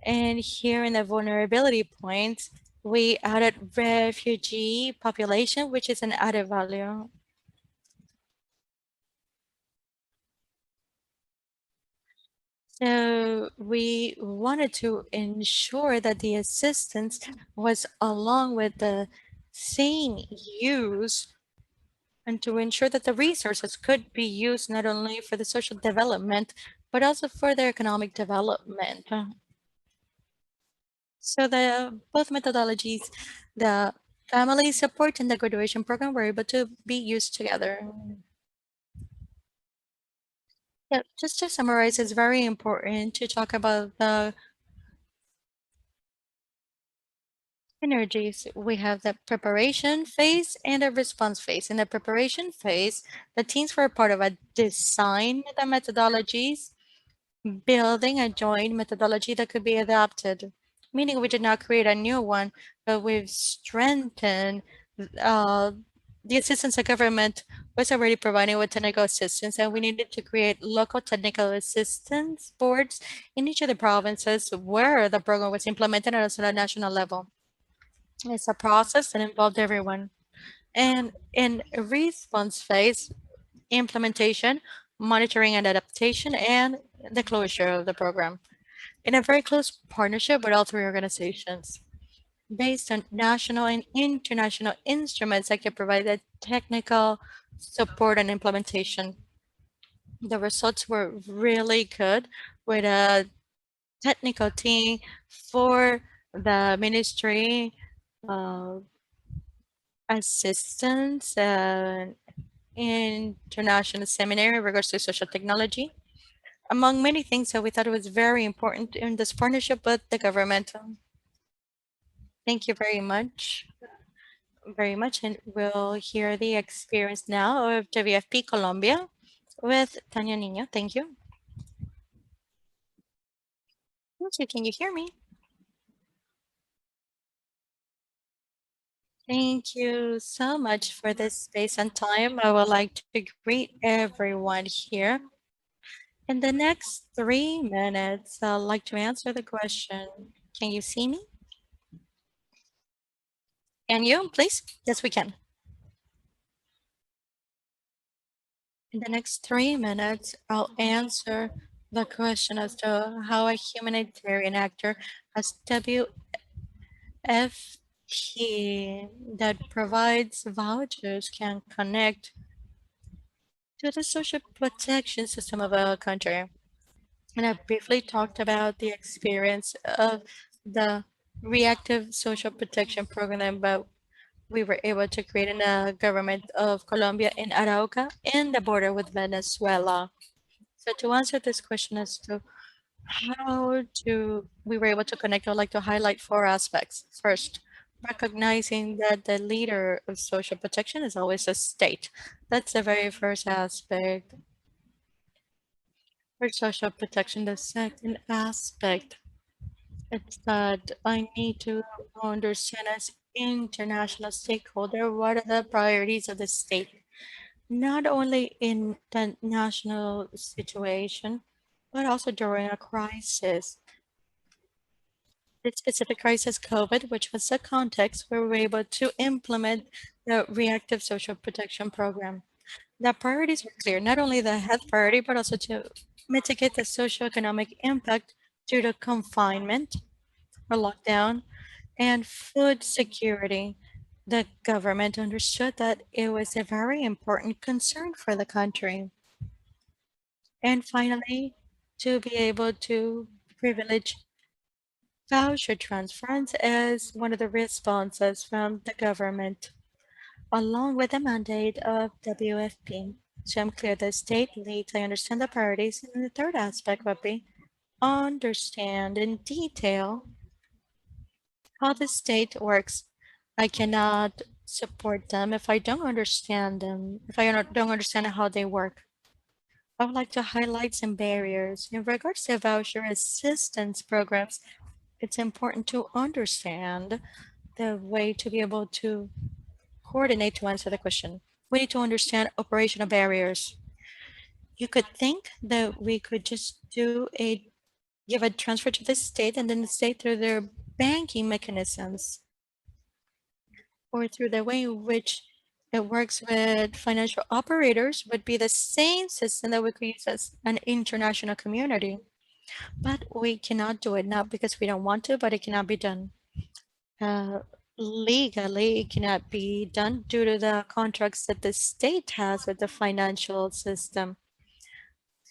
And here in the vulnerability points, we added refugee population, which is an added value. So we wanted to ensure that the assistance was along with the same use and to ensure that the resources could be used not only for the social development, but also for their economic development. So the both methodologies, the family support and the graduation program were able to be used together. Yeah, just to summarize, it's very important to talk about the synergies. We have the preparation phase and a response phase. In the preparation phase, the teams were part of a design the methodologies, building a joint methodology that could be adapted, meaning we did not create a new one, but we've strengthened uh, the assistance the government was already providing with technical assistance, and we needed to create local technical assistance boards in each of the provinces where the program was implemented and also at a national level. It's a process that involved everyone. And in response phase, implementation, monitoring and adaptation, and the closure of the program in a very close partnership with all three organizations based on national and international instruments that can provide the technical support and implementation. The results were really good with a technical team for the ministry, uh, assistance, international seminary in regards to social technology, among many things. So we thought it was very important in this partnership with the government. Thank you very much, and we'll hear the experience now of WFP Colombia with Tanya Nino. Thank you. Thank you. Can you hear me? Thank you so much for this space and time. I would like to greet everyone here. In the next 3 minutes, I'd like to answer the question. Can you see me? Can you, please? Yes, we can. In the next 3 minutes, I'll answer the question as to how a humanitarian actor as WFP that provides vouchers can connect to the social protection system of a country. And I briefly talked about the experience of the reactive social protection program, but we were able to create in the government of Colombia in Arauca in the border with Venezuela. So to answer this question as to how to we were able to connect, I'd like to highlight 4 aspects. First, recognizing that the leader of social protection is always a state. That's the very first aspect for social protection. The second aspect is that I need to understand as international stakeholder what are the priorities of the state, not only in the national situation, but also during a crisis. The specific crisis, COVID, which was the context where we were able to implement the reactive social protection program. The priorities were clear, not only the health priority, but also to mitigate the socioeconomic impact due to confinement, or lockdown, and food security. The government understood that it was a very important concern for the country. And finally, to be able to privilege voucher transference as one of the responses from the government, along with the mandate of WFP. So I'm clear the state leads, I understand the priorities, and the third aspect would be understand in detail how the state works. I cannot support them if I don't understand them, if I don't understand how they work. I would like to highlight some barriers. In regards to voucher assistance programs, it's important to understand the way to be able to coordinate to answer the question. We need to understand operational barriers. You could think that we could just give a transfer to the state and then the state through their banking mechanisms or through the way in which it works with financial operators would be the same system that we could use as an international community. But we cannot do it, not because we don't want to, but it cannot be done. Uh, Legally, it cannot be done due to the contracts that the state has with the financial system.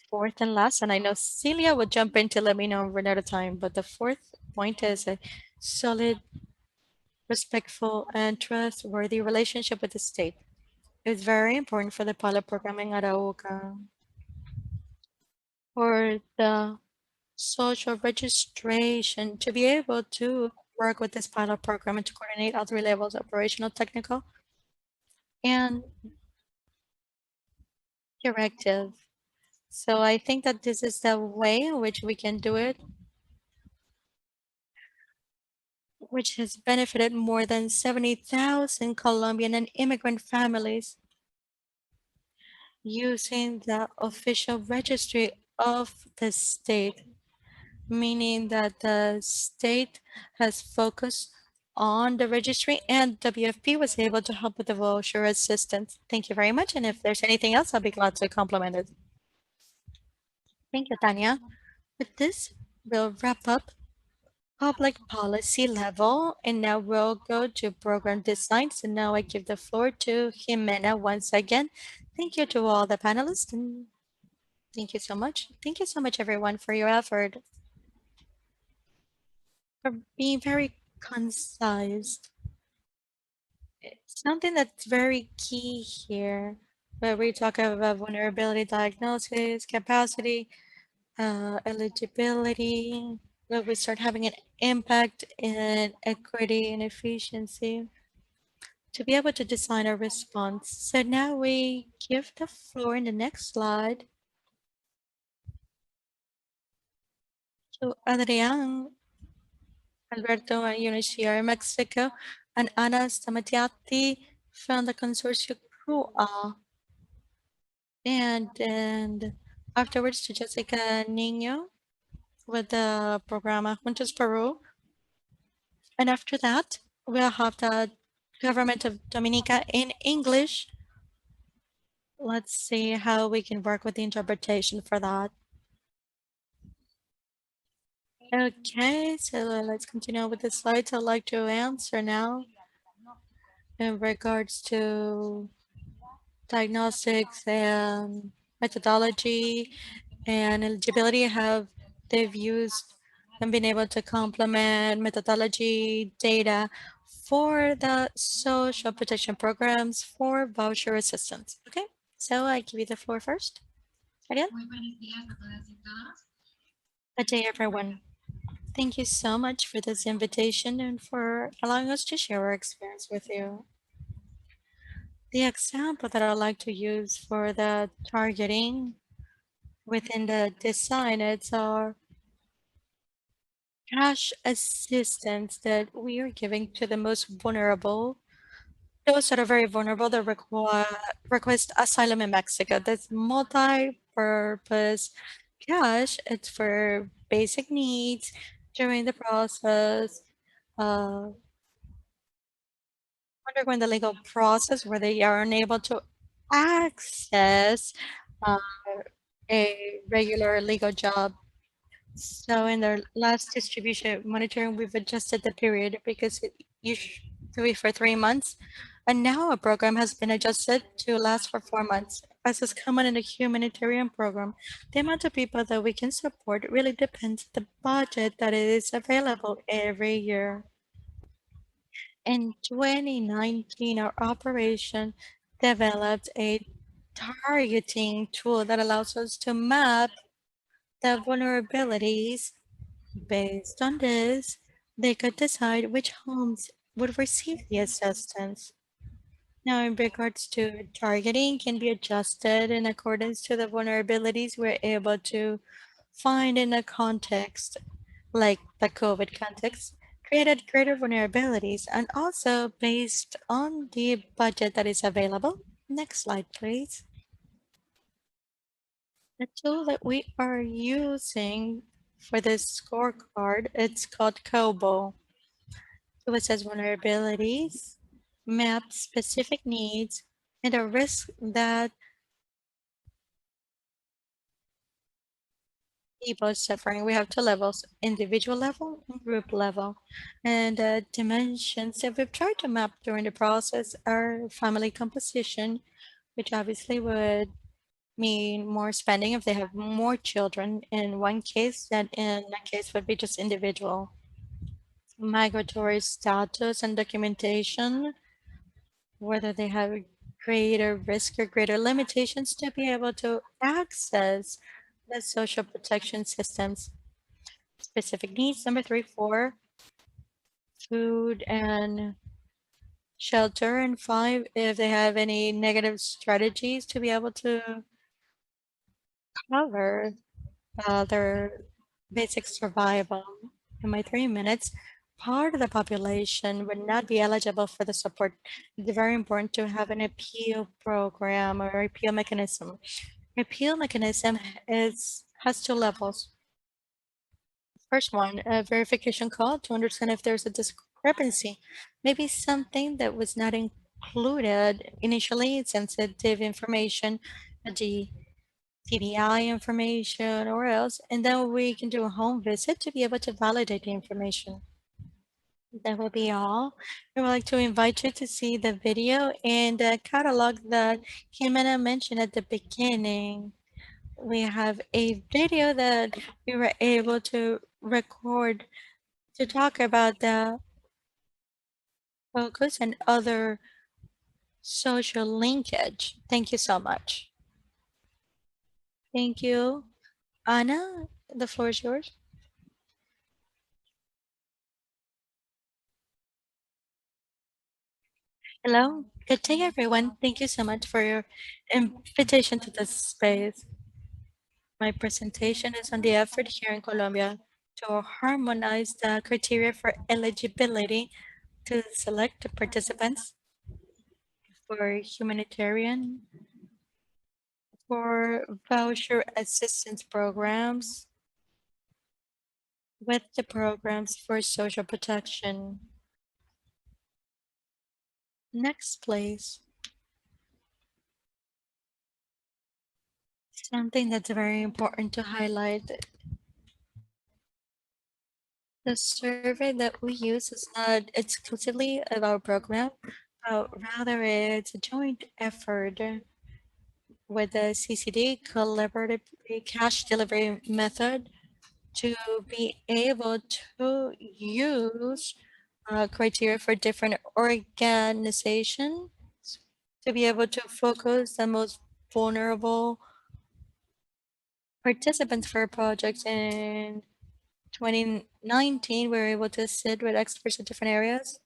Fourth and last, and I know Celia will jump in to let me know if we're out of time, but the fourth point is a solid, respectful, and trustworthy relationship with the state. It's very important for the pilot program in Arauca, for the social registration to be able to work with this pilot program and to coordinate all three levels, operational, technical, and directive. So I think that this is the way in which we can do it, which has benefited more than 70,000 Colombian and immigrant families using the official registry of the state, meaning that the state has focused on the registry and WFP was able to help with the voucher assistance. Thank you very much. And if there's anything else, I'll be glad to complement it. Thank you, Tanya. With this, we'll wrap up public policy level, and now we'll go to program design. So now I give the floor to Jimena once again. Thank you to all the panelists, and thank you so much. Thank you so much, everyone, for your effort, for being very concise. It's something that's very key here, where we talk about vulnerability diagnosis, capacity, eligibility, where we start having an impact in equity and efficiency to be able to design a response. So now we give the floor in the next slide to Adrian Alberto at UNHCR Mexico and Ana Stamatiati from the consortium CRUA. And afterwards to Jessica Nino with the Programa Juntos Peru. And after that, we'll have the government of Dominica in English. Let's see how we can work with the interpretation for that. Okay, so let's continue with the slides. I'd like to answer now in regards to diagnostics and methodology and eligibility, how they've used and been able to complement methodology data for the social protection programs for voucher assistance. Okay, so I give you the floor first. Ariel? Good day, everyone. Thank you so much for this invitation and for allowing us to share our experience with you. The example that I'd like to use for the targeting within the design, it's our cash assistance that we are giving to the most vulnerable, those that are very vulnerable that request asylum in Mexico. That's multi-purpose cash. It's for basic needs during the process, uh, undergoing the legal process where they are unable to access uh, a regular legal job. So in the last distribution monitoring, we've adjusted the period because it used to be for 3 months. And now a program has been adjusted to last for 4 months. As is common in the humanitarian program, the amount of people that we can support really depends on the budget that is available every year. In 2019, our operation developed a targeting tool that allows us to map the vulnerabilities. Based on this, they could decide which homes would receive the assistance. Now, in regards to targeting, can be adjusted in accordance to the vulnerabilities we're able to find in a context, like the COVID context, created greater vulnerabilities, and also based on the budget that is available. Next slide, please. The tool that we are using for this scorecard, it's called Kobo. To assess vulnerabilities, map specific needs, and a risk that people suffering. We have two levels, individual level and group level. And dimensions that we've tried to map during the process are family composition, which obviously would mean more spending if they have more children in one case than in a case would be just individual. Migratory status and documentation, whether they have greater risk or greater limitations to be able to access the social protection systems. Specific needs, number three, four, food and shelter, and five, if they have any negative strategies to be able to cover their basic survival. In my 3 minutes, part of the population would not be eligible for the support. It's very important to have an appeal program or appeal mechanism. Appeal mechanism has two levels. First one, a verification call to understand if there's a discrepancy, maybe something that was not included initially, sensitive information, the CVA information or else, and then we can do a home visit to be able to validate the information. That will be all. We would like to invite you to see the video and the catalog that Jimena mentioned at the beginning. We have a video that we were able to record to talk about the focus and other social linkage. Thank you so much. Thank you. Anna, the floor is yours. Hello, good day everyone. Thank you so much for your invitation to this space. My presentation is on the effort here in Colombia to harmonize the criteria for eligibility to select the participants for humanitarian, for voucher assistance programs, with the programs for social protection. Next, please. Something that's very important to highlight. The survey that we use is not exclusively of our program, but rather it's a joint effort with the CCD collaborative cash delivery method to be able to use criteria for different organizations to be able to focus the most vulnerable participants for projects. In 2019, we were able to sit with experts in different areas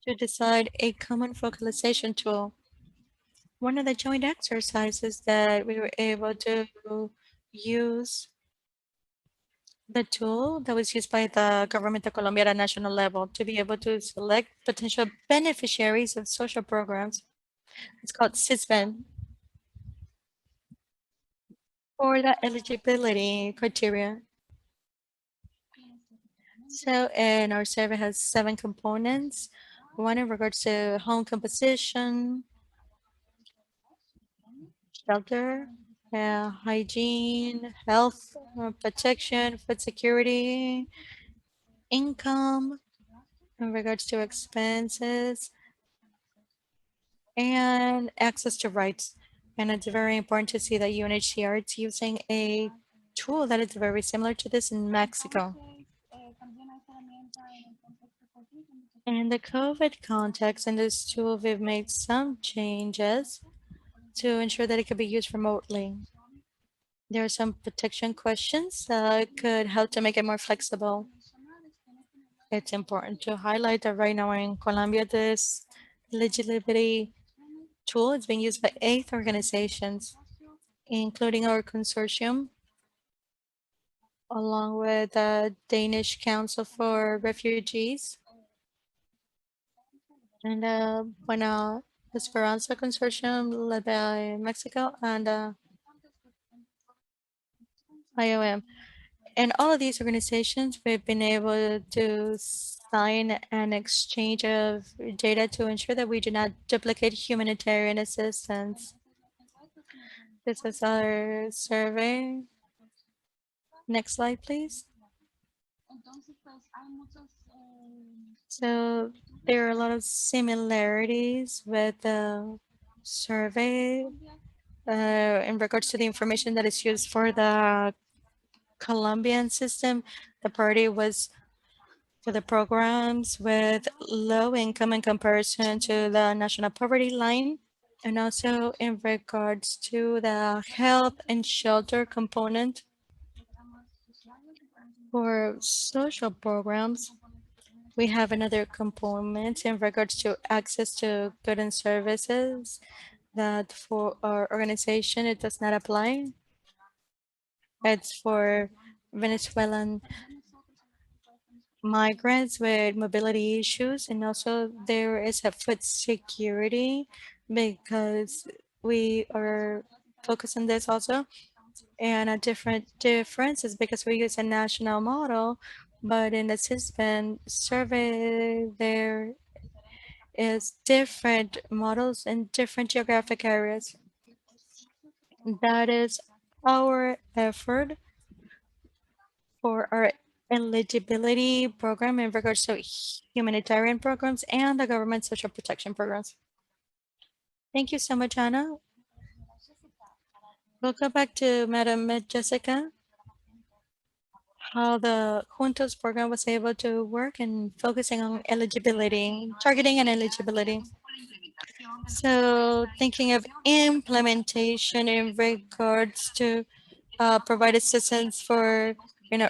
to decide a common focalization tool. One of the joint exercises that we were able to use the tool that was used by the government of Colombia at a national level to be able to select potential beneficiaries of social programs. It's called CISBEN for the eligibility criteria. So, and our survey has 7 components. One in regards to home composition, shelter, hygiene, health, protection, food security, income in regards to expenses, and access to rights. And it's very important to see that UNHCR is using a tool that is very similar to this in Mexico. In the COVID context, in this tool, we've made some changes to ensure that it could be used remotely. There are some protection questions that could help to make it more flexible. It's important to highlight that right now in Colombia, this eligibility tool is being used by 8 organizations, including our consortium, along with the Danish Council for Refugees and Buena Esperanza Consortium led by Mexico and IOM. And all of these organizations, we've been able to sign an exchange of data to ensure that we do not duplicate humanitarian assistance. This is our survey. Next slide, please. So there are a lot of similarities with the survey in regards to the information that is used for the Colombian system. The priority was for the programs with low income in comparison to the national poverty line, and also in regards to the health and shelter component for social programs. We have another component in regards to access to goods and services that for our organization, it does not apply. It's for Venezuelan migrants with mobility issues, and also there is a food security because we are focused on this also. And a different difference is because we use a national model, but in the CISBEN survey, there is different models in different geographic areas. That is our effort for our eligibility program in regards to humanitarian programs and the government social protection programs. Thank you so much, Anna. We'll go back to Madam Jessica, how the Juntos program was able to work and focusing on eligibility, targeting and eligibility. So thinking of implementation in regards to provide assistance for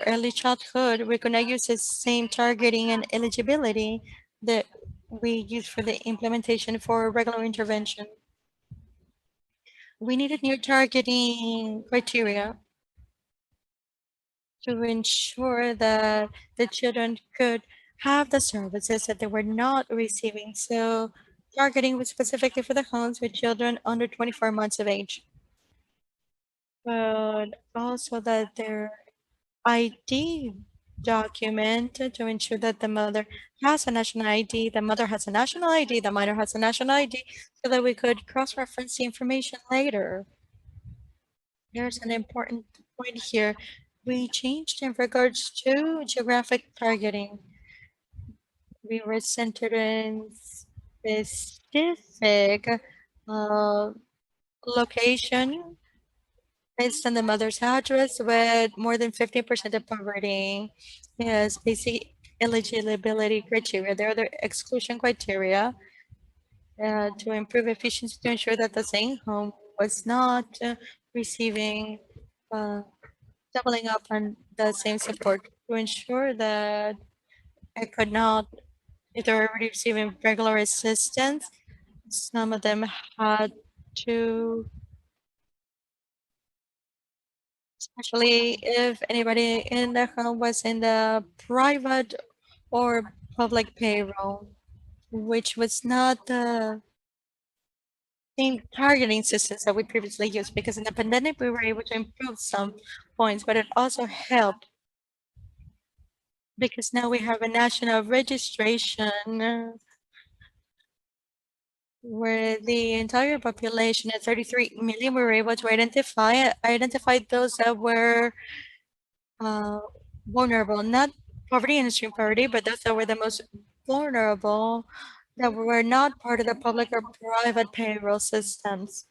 early childhood, we're gonna use the same targeting and eligibility that we use for the implementation for regular intervention. We needed new targeting criteria to ensure that the children could have the services that they were not receiving. So targeting was specifically for the homes with children under 24 months of age, but also that their ID documented to ensure that the mother has a national ID, the mother has a national ID, the minor has a national ID, so that we could cross-reference the information later. There's an important point here. We changed in regards to geographic targeting. We were centered in specific uh, location based on the mother's address with more than 50% of poverty. Yes, basic eligibility criteria. There are the exclusion criteria to improve efficiency to ensure that the same home was not receiving uh, doubling up on the same support to ensure that it could not, if they're already receiving regular assistance, some of them had to, especially if anybody in the home was in the private or public payroll, which was not the same targeting systems that we previously used, because in the pandemic we were able to improve some points, but it also helped because now we have a national registration where the entire population at 33 million, we were able to identify those that were uh, vulnerable, not poverty and extreme poverty, but those that were the most vulnerable, that were not part of the public or private payroll systems.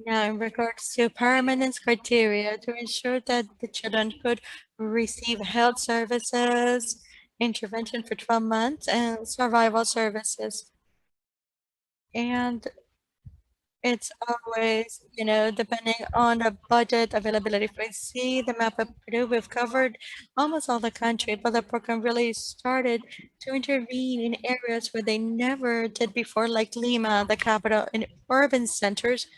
Now, in regards to permanence criteria, to ensure that the children could receive health services, intervention for 12 months, and survival services. And it's always, depending on the budget availability. If we see the map of Peru, we've covered almost all the country, but the program really started to intervene in areas where they never did before, like Lima, the capital, in urban centers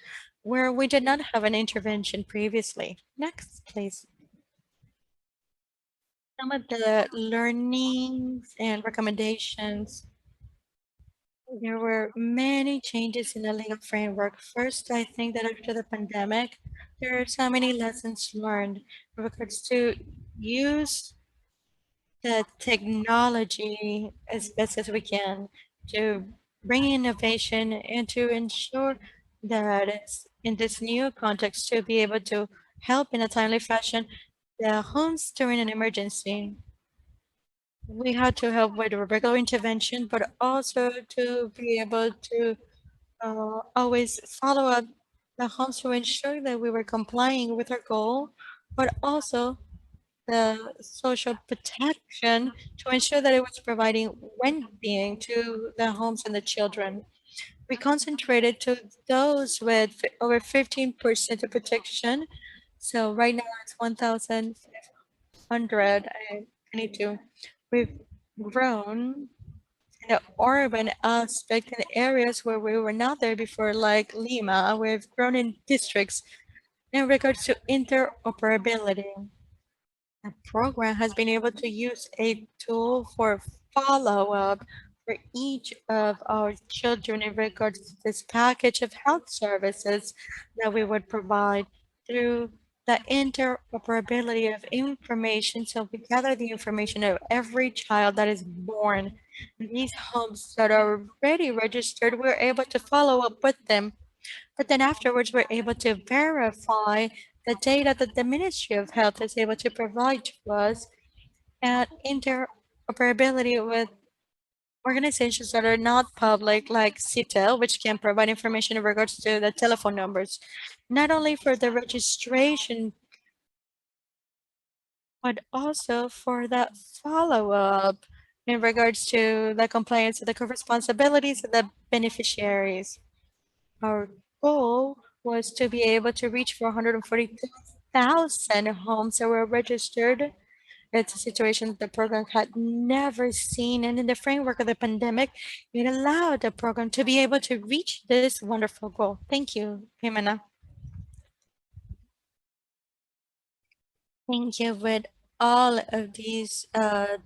where we did not have an intervention previously. Next, please. Some of the learnings and recommendations. There were many changes in the legal framework. First, I think that after the pandemic, there are so many lessons learned in regards to use the technology as best as we can to bring innovation and to ensure that in this new context to be able to help in a timely fashion the homes during an emergency. We had to help with regular intervention, but also to be able to always follow up the homes to ensure that we were complying with our goal, but also the social protection to ensure that it was providing well-being to the homes and the children. We concentrated to those with over 15% of protection. So right now it's 1,122. We've grown the urban aspect in areas where we were not there before, like Lima. We've grown in districts in regards to interoperability. The program has been able to use a tool for follow-up for each of our children in regards to this package of health services that we would provide through the interoperability of information. So we gather the information of every child that is born. These homes that are already registered, we're able to follow up with them, but then afterwards, we're able to verify the data that the Ministry of Health is able to provide to us and interoperability with organizations that are not public, like CITEL, which can provide information in regards to the telephone numbers, not only for the registration, but also for the follow-up in regards to the compliance with the co-responsibilities of the beneficiaries. Our goal was to be able to reach 442,000 homes that were registered. It's a situation that the program had never seen, and in the framework of the pandemic, it allowed the program to be able to reach this wonderful goal. Thank you, Jimena. Thank you. With all of these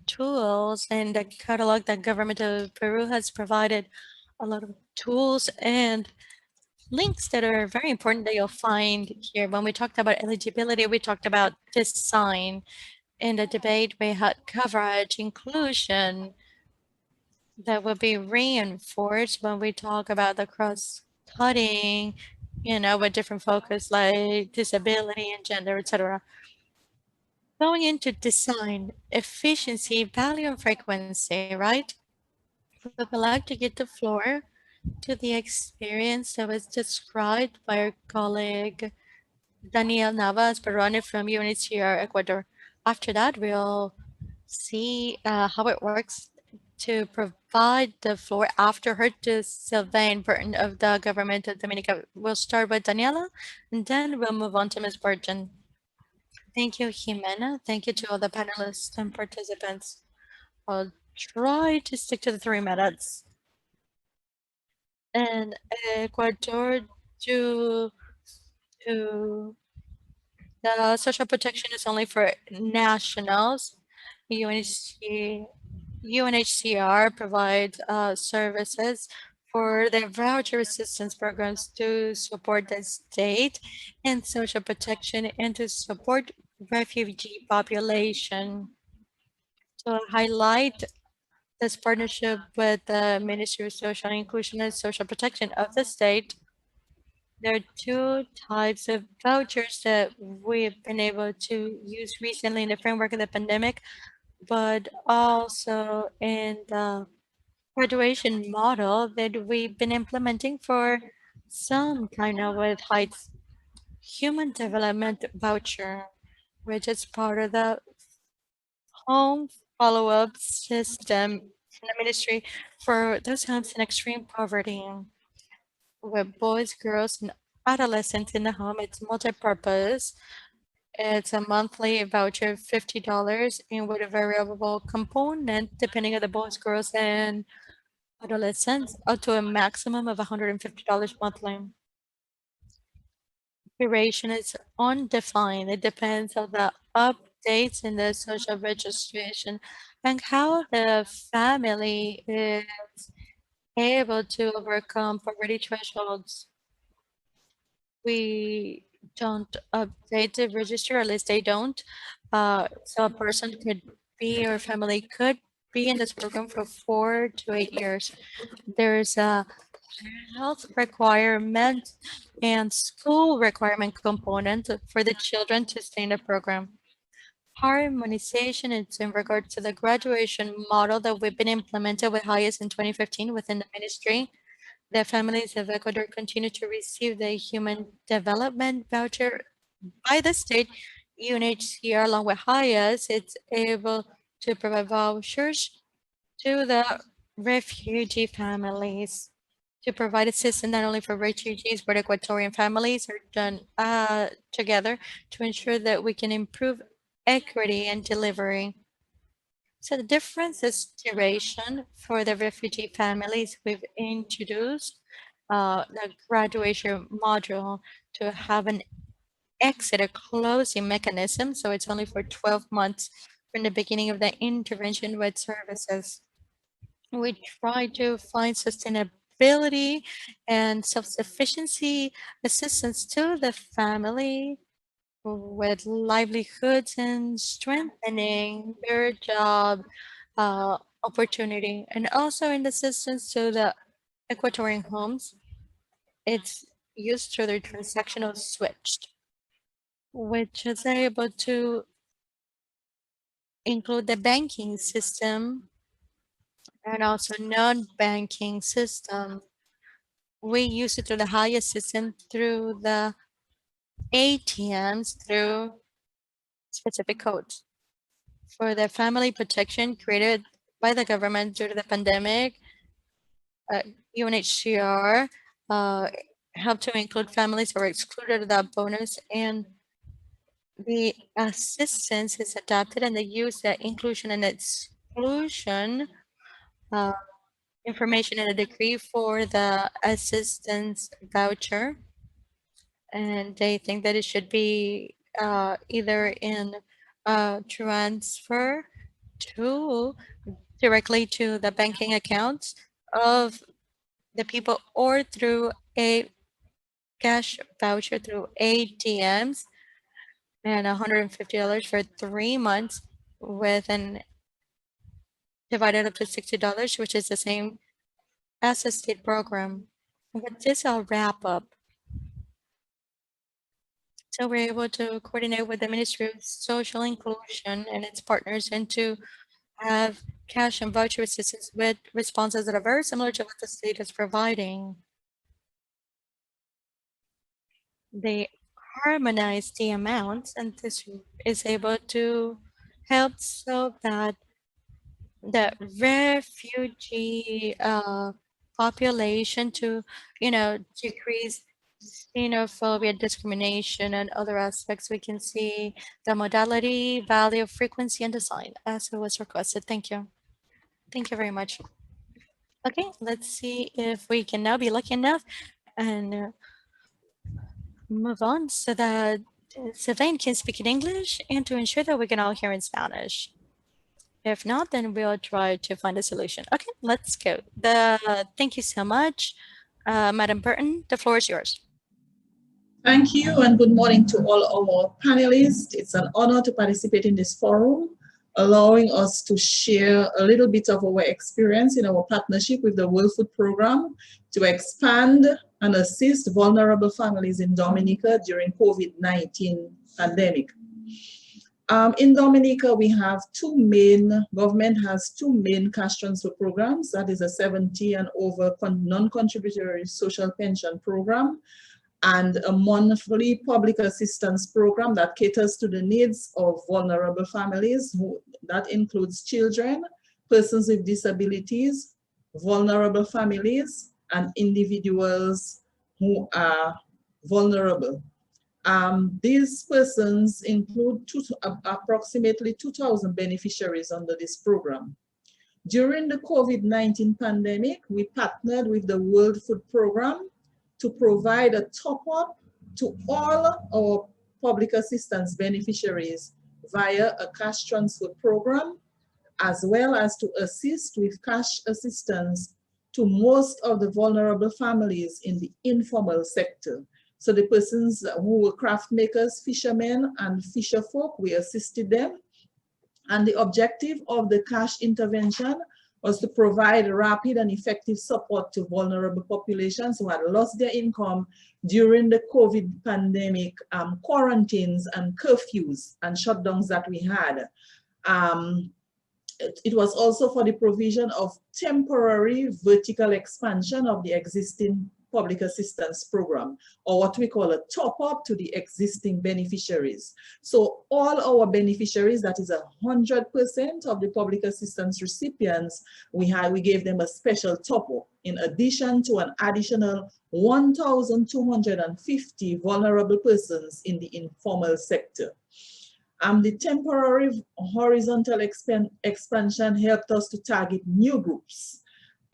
tools and the catalog that government of Peru has provided, a lot of tools and links that are very important that you'll find here. When we talked about eligibility, we talked about design. In the debate, we had coverage, inclusion that will be reinforced when we talk about the cross-cutting, with different focus like disability and gender, etc. Going into design, efficiency, value, and frequency, right? We would like to get the floor to the experience that was described by our colleague Daniel Navas Barone from UNHCR Ecuador. After that, we'll see how it works to provide the floor after her to Sylvain Burton of the government of Dominica. We'll start with Daniela and then we'll move on to Ms. Burton. Thank you, Jimena. Thank you to all the panelists and participants. I'll try to stick to the 3 minutes. And Ecuador to to the social protection is only for nationals. UNHCR provides services for their voucher assistance programs to support the state and social protection and to support refugee population. To highlight this partnership with the Ministry of Social Inclusion and Social Protection of the state, there are two types of vouchers that we've been able to use recently in the framework of the pandemic, but also in the graduation model that we've been implementing for some kind of with heights. Human Development Voucher, which is part of the home follow-up system in the ministry for those homes in extreme poverty, with boys, girls, and adolescents in the home. It's multi-purpose. It's a monthly voucher of $50 and with a variable component depending on the boys, girls, and adolescents up to a maximum of $150 monthly. Duration is undefined. It depends on the updates in the social registration and how the family is able to overcome poverty thresholds. We don't update the register, or at least they don't. So a person could be or family could be in this program for 4 to 8 years. There's a health requirement and school requirement component for the children to stay in the program. Harmonization is in regard to the graduation model that we've been implemented with highest in 2015 within the ministry. The families of Ecuador continue to receive the Human Development Voucher by the state. UNHCR, along with HIAS, it's able to provide vouchers to the refugee families to provide assistance not only for refugees but Ecuadorian families are done together to ensure that we can improve equity and delivery. So the difference is duration for the refugee families. We've introduced the graduation module to have an exit or closing mechanism. So it's only for 12 months from the beginning of the intervention with services. We try to find sustainability and self-sufficiency assistance to the family with livelihoods and strengthening their job opportunity, and also in assistance to the Equatorian homes. It's used through their transactional switch, which is able to include the banking system and also non-banking system. We use it through the highest system through the ATMs through specific codes. For the family protection created by the government due to the pandemic, UNHCR helped to include families that were excluded of that bonus, and the assistance is adapted and they use the inclusion and exclusion uh, information in a decree for the assistance voucher, and they think that it should be either in transfer to directly to the banking accounts of the people or through a cash voucher through ATMs, and $150 for 3 months with an divided up to $60, which is the same as a state program. With this, I'll wrap up. So we're able to coordinate with the Ministry of Social Inclusion and its partners and to have cash and voucher assistance with responses that are very similar to what the state is providing. They harmonize the amounts, and this is able to help so that the refugee population to, decrease xenophobia, discrimination, and other aspects. We can see the modality, value, frequency, and design as it was requested. Thank you. Thank you very much. Okay, let's see if we can now be lucky enough and move on so that Sylvain can speak in English and to ensure that we can all hear in Spanish. If not, then we'll try to find a solution. Okay, let's go. Thank you so much, Madam Burton. The floor is yours. Thank you and good morning to all our panelists. It's an honor to participate in this forum allowing us to share a little bit of our experience in our partnership with the World Food Program to expand and assist vulnerable families in Dominica during COVID-19 pandemic. In Dominica, we have government has two main cash transfer programs. That is a 70 and over non-contributory social pension program and a monthly public assistance program that caters to the needs of vulnerable families. That includes children, persons with disabilities, vulnerable families, and individuals who are vulnerable. These persons include approximately 2,000 beneficiaries under this program. During the COVID-19 pandemic, we partnered with the World Food Program to provide a top-up to all our public assistance beneficiaries via a cash transfer program, as well as to assist with cash assistance to most of the vulnerable families in the informal sector. So the persons who were craft makers, fishermen, and fisher folk, we assisted them. And the objective of the cash intervention was to provide rapid and effective support to vulnerable populations who had lost their income during the COVID pandemic quarantines and curfews and shutdowns that we had. It was also for the provision of temporary vertical expansion of the existing public assistance program, or what we call a top-up to the existing beneficiaries. So all our beneficiaries, that is 100% of the public assistance recipients, we gave them a special top-up in addition to an additional 1,250 vulnerable persons in the informal sector. The temporary horizontal expansion helped us to target new groups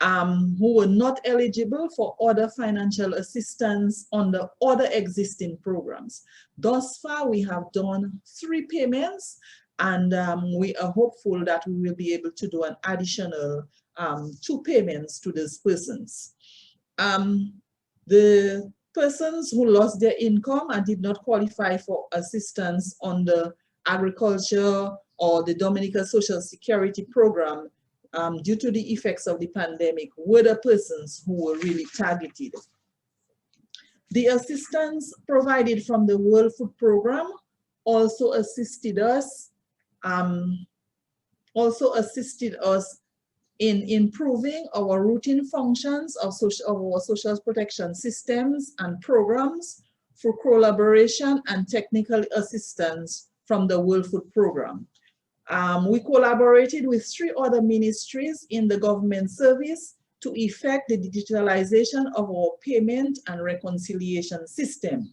who were not eligible for other financial assistance under other existing programs. Thus far, we have done 3 payments, and we are hopeful that we will be able to do an additional 2 payments to these persons. The persons who lost their income and did not qualify for assistance under agriculture or the Dominican Social Security Program due to the effects of the pandemic were the persons who were really targeted. The assistance provided from the World Food Program also assisted us in improving our routine functions of our social protection systems and programs through collaboration and technical assistance from the World Food Program. We collaborated with 3 other ministries in the government service to effect the digitalization of our payment and reconciliation system.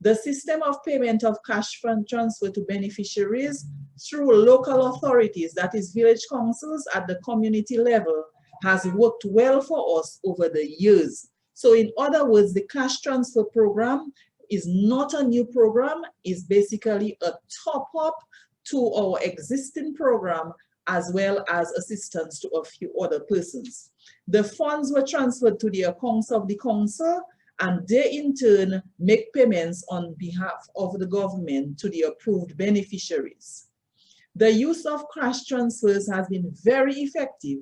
The system of payment of cash fund transfer to beneficiaries through local authorities, that is village councils at the community level, has worked well for us over the years. So in other words, the cash transfer program is not a new program, it's basically a top-up to our existing program, as well as assistance to a few other persons. The funds were transferred to the accounts of the council, and they in turn make payments on behalf of the government to the approved beneficiaries. The use of cash transfers has been very effective,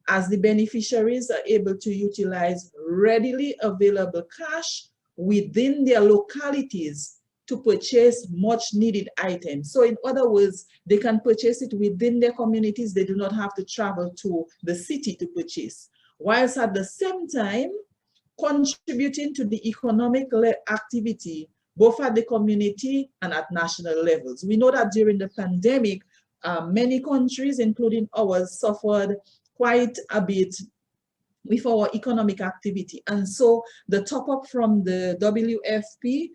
as the beneficiaries are able to utilize readily available cash within their localities to purchase much needed items. So in other words, they can purchase it within their communities. They do not have to travel to the city to purchase, whilst at the same time contributing to the economic activity, both at the community and at national levels. We know that during the pandemic, many countries, including ours, suffered quite a bit with our economic activity. And so the top-up from the WFP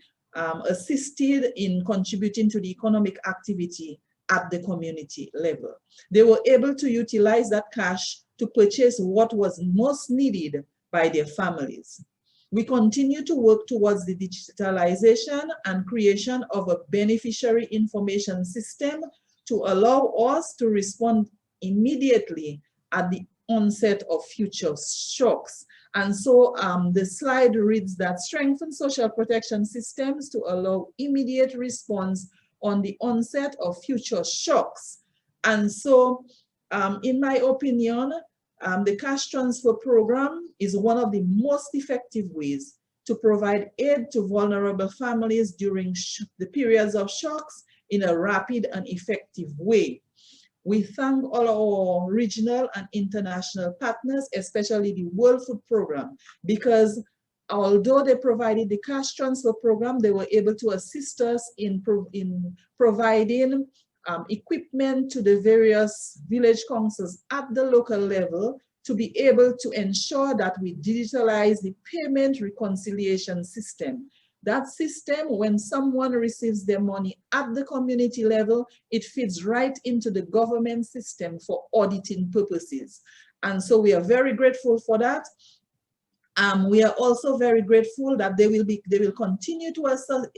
assisted in contributing to the economic activity at the community level. They were able to utilize that cash to purchase what was most needed by their families. We continue to work towards the digitalization and creation of a beneficiary information system to allow us to respond immediately at the onset of future shocks. And so the slide reads that strengthen social protection systems to allow immediate response on the onset of future shocks. And so, in my opinion, the cash transfer program is one of the most effective ways to provide aid to vulnerable families during the periods of shocks in a rapid and effective way. We thank all our regional and international partners, especially the World Food Program, because although they provided the cash transfer program, they were able to assist us in providing equipment to the various village councils at the local level to be able to ensure that we digitalize the payment reconciliation system. That system, when someone receives their money at the community level, it feeds right into the government system for auditing purposes. And so we are very grateful for that. We are also very grateful that they will continue to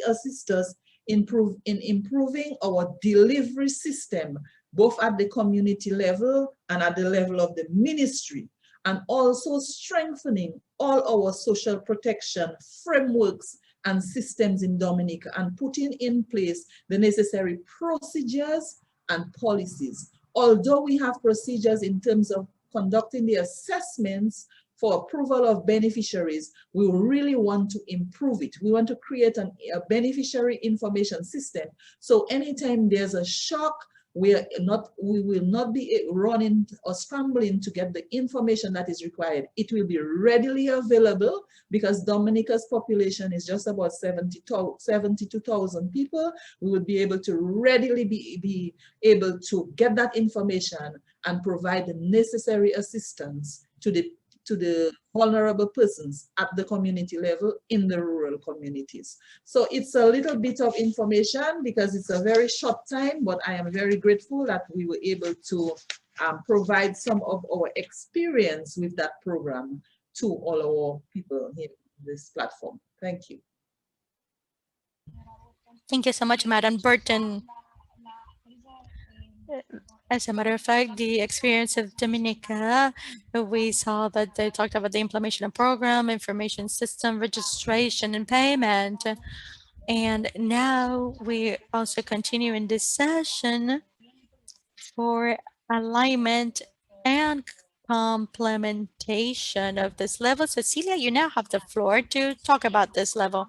assist us in improving our delivery system, both at the community level and at the level of the ministry, and also strengthening all our social protection frameworks and systems in Dominica, and putting in place the necessary procedures and policies. Although we have procedures in terms of conducting the assessments for approval of beneficiaries, we really want to improve it. We want to create a beneficiary information system. So anytime there's a shock, we will not be running or scrambling to get the information that is required. It will be readily available because Dominica's population is just about 72,000 people. We will be able to readily be able to get that information and provide the necessary assistance to the vulnerable persons at the community level in the rural communities. So it's a little bit of information because it's a very short time, but I am very grateful that we were able to provide some of our experience with that program to all our people in this platform. Thank you. Thank you so much, Madam Burton. As a matter of fact, the experience of Dominica, we saw that they talked about the implementation of program, information system, registration, and payment. And now we also continue in this session for alignment and complementation of this level. Cecilia, you now have the floor to talk about this level.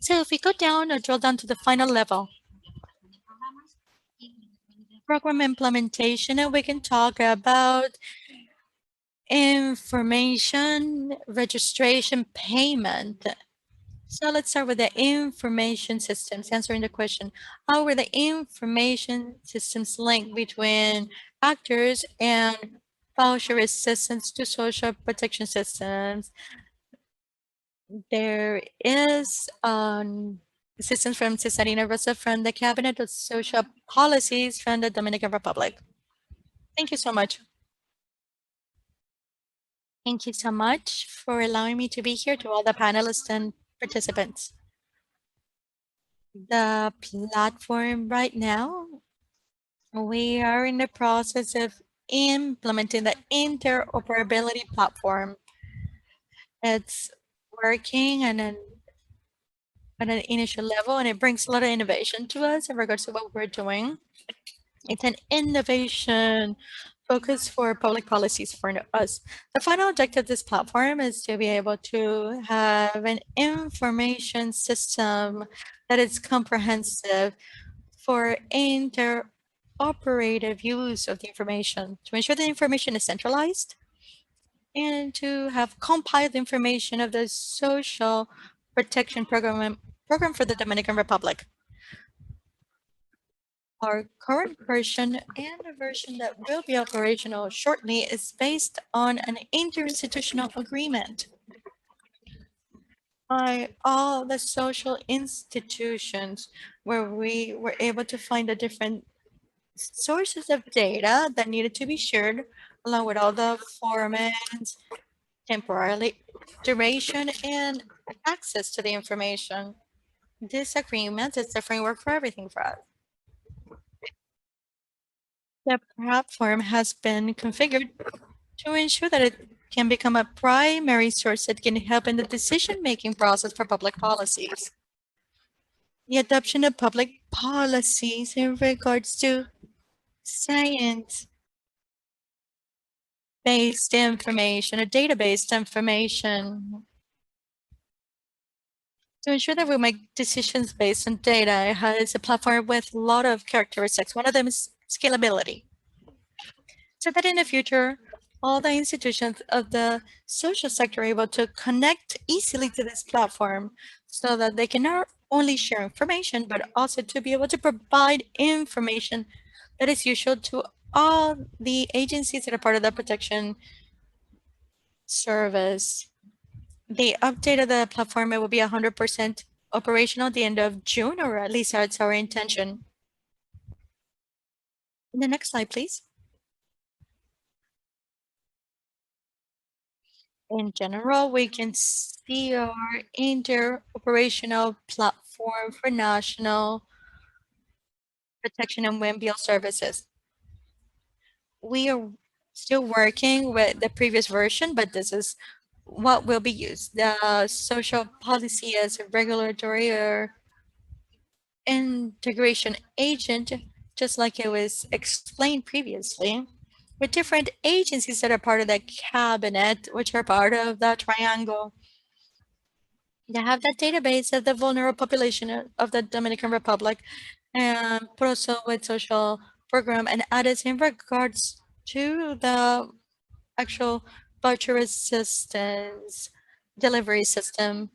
So if we go down or drill down to the final level, program implementation, and we can talk about information, registration, payment. So let's start with the information systems, answering the question, how were the information systems linked between actors and voucher assistance to social protection systems? There is assistance from Cesarina Rosa from the Cabinet of Social Policies from the Dominican Republic. Thank you so much. Thank you so much for allowing me to be here, to all the panelists and participants. The platform right now, we are in the process of implementing the interoperability platform. It's working on an initial level, and it brings a lot of innovation to us in regards to what we're doing. It's an innovation focus for public policies for us. The final objective of this platform is to be able to have an information system that is comprehensive for interoperative use of the information, to ensure the information is centralized and to have compiled information of the social protection program for the Dominican Republic. Our current version and the version that will be operational shortly is based on an interinstitutional agreement by all the social institutions, where we were able to find the different sources of data that needed to be shared, along with all the formats, temporarily duration, and access to the information. This agreement is the framework for everything for us. The platform has been configured to ensure that it can become a primary source that can help in the decision-making process for public policies. The adoption of public policies in regards to science-based information, a database information to ensure that we make decisions based on data. It has a platform with a lot of characteristics. One of them is scalability. So that in the future, all the institutions of the social sector are able to connect easily to this platform so that they can not only share information, but also to be able to provide information that is useful to all the agencies that are part of the protection service. The update of the platform, it will be 100% operational at the end of June, or at least that's our intention. The next slide, please. In general, we can see our interoperational platform for national protection and WMBL services. We are still working with the previous version, but this is what will be used. The social policy as a regulatory or integration agent, just like it was explained previously, with different agencies that are part of the cabinet, which are part of the triangle. They have that database of the vulnerable population of the Dominican Republic, and but also with social program and others in regards to the actual voucher assistance delivery system.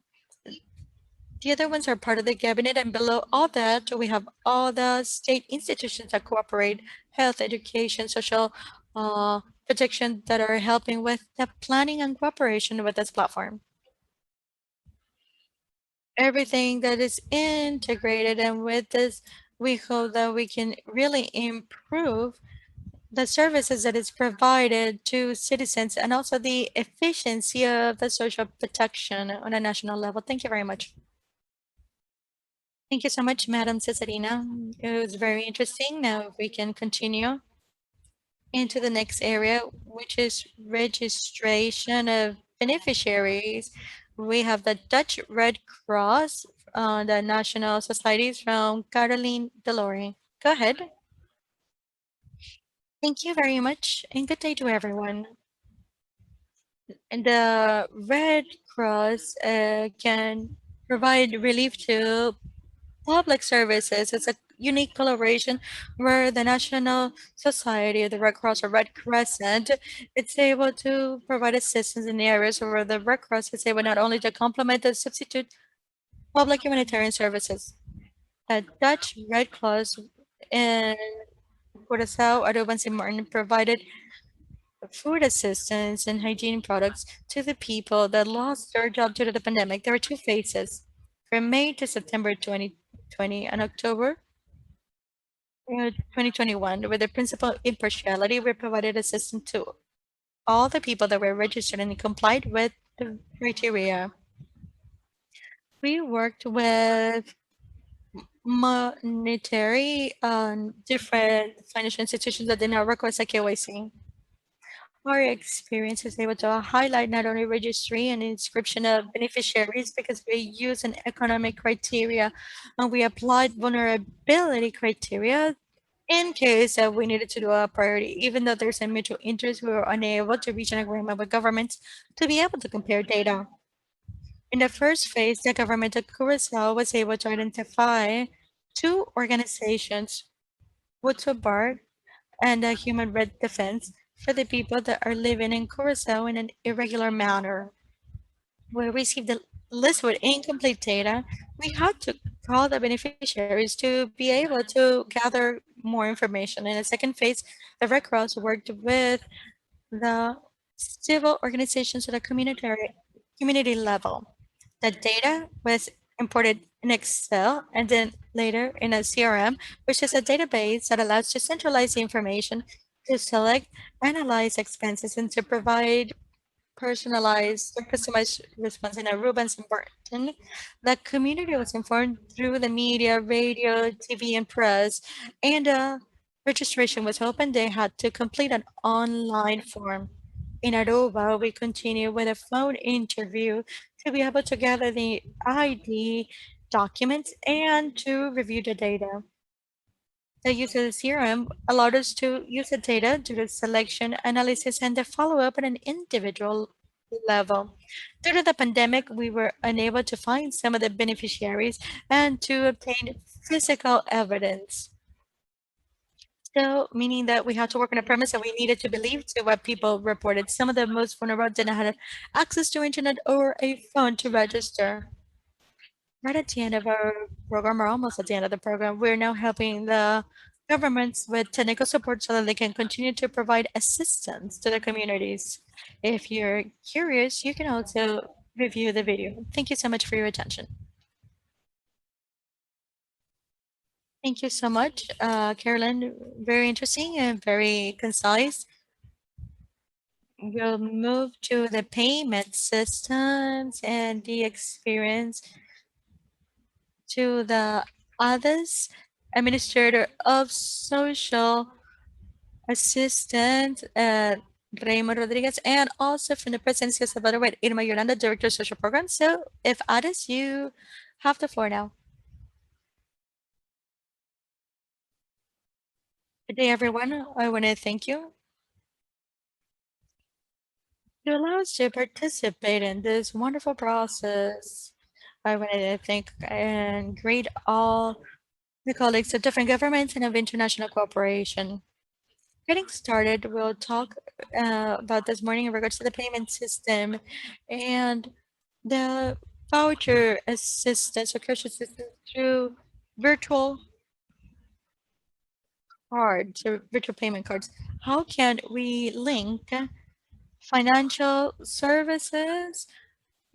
The other ones are part of the cabinet, and below all that, we have all the state institutions that cooperate, health, education, social protection that are helping with the planning and cooperation with this platform. Everything that is integrated, and with this, we hope that we can really improve the services that is provided to citizens and also the efficiency of the social protection on a national level. Thank you very much. Thank you so much, Madam Cesarina. It was very interesting. Now if we can continue into the next area, which is registration of beneficiaries. We have the Dutch Red Cross, the national societies from Caroline Delory. Go ahead. Thank you very much, and good day to everyone. And the Red Cross can provide relief to public services. It's a unique collaboration where the National Society of the Red Cross or Red Crescent, it's able to provide assistance in areas where the Red Cross is able not only to complement and substitute public humanitarian services. The Dutch Red Cross in Curaçao, Aruba, and St. Martin provided food assistance and hygiene products to the people that lost their job due to the pandemic. There were two phases, from May to September 2020 and October 2021. With the principle of impartiality, we provided assistance to all the people that were registered and complied with the criteria. We worked with monetary different financial institutions that did not request a KYC. Our experience is able to highlight not only registry and inscription of beneficiaries because we use an economic criteria and we applied vulnerability criteria in case that we needed to do a priority. Even though there's a mutual interest, we were unable to reach an agreement with governments to be able to compare data. In the first phase, the government of Curacao was able to identify two organizations, Woodsubar and a Human Rights Defense, for the people that are living in Curacao in an irregular manner. We received a list with incomplete data. We had to call the beneficiaries to be able to gather more information. In the second phase, the Red Cross worked with the civil organizations at a community level. The data was imported in Excel and then later in a CRM, which is a database that allows to centralize the information to select, analyze expenses, and to provide personalized or customized response. In Aruba and St. Martin, the community was informed through the media, radio, TV, and press, and registration was open. They had to complete an online form. In Aruba, we continue with a phone interview to be able to gather the ID documents and to review the data. The use of the CRM allowed us to use the data to the selection, analysis, and the follow-up at an individual level. Due to the pandemic, we were unable to find some of the beneficiaries and to obtain physical evidence. So, meaning that we had to work on a premise and we needed to believe to what people reported. Some of the most vulnerable didn't have access to internet or a phone to register. Right at the end of our program, or almost at the end of the program, we're now helping the governments with technical support so that they can continue to provide assistance to the communities. If you're curious, you can also review the video. Thank you so much for your attention. Thank you so much, Carolyn. Very interesting and very concise. We'll move to the payment systems and the experience to the others administrator of social assistant, Raymond Rodriguez, and also from the presidency of Salvador with Irma Yolanda, director of social programs. So if Addis, you have the floor now. Good day, everyone. I want to thank you to allow us to participate in this wonderful process. I want to thank and greet all the colleagues of different governments and of international cooperation. Getting started, we'll talk about this morning in regards to the payment system and the voucher assistance or cash assistance through virtual cards or virtual payment cards. How can we link financial services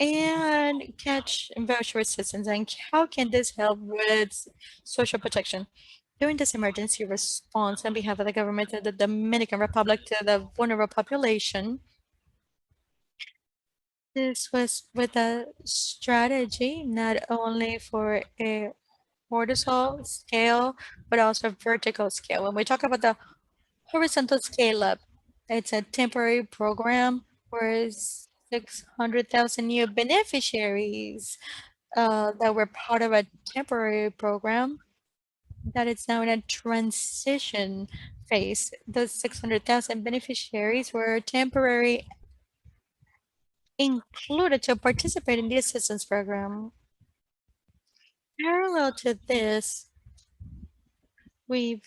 and catch voucher assistance, and how can this help with social protection? During this emergency response on behalf of the government of the Dominican Republic to the vulnerable population, this was with a strategy not only for a horizontal scale, but also vertical scale. When we talk about the horizontal scale up, it's a temporary program where 600,000 new beneficiaries that were part of a temporary program that is now in a transition phase. Those 600,000 beneficiaries were temporary included to participate in the assistance program. Parallel to this, we've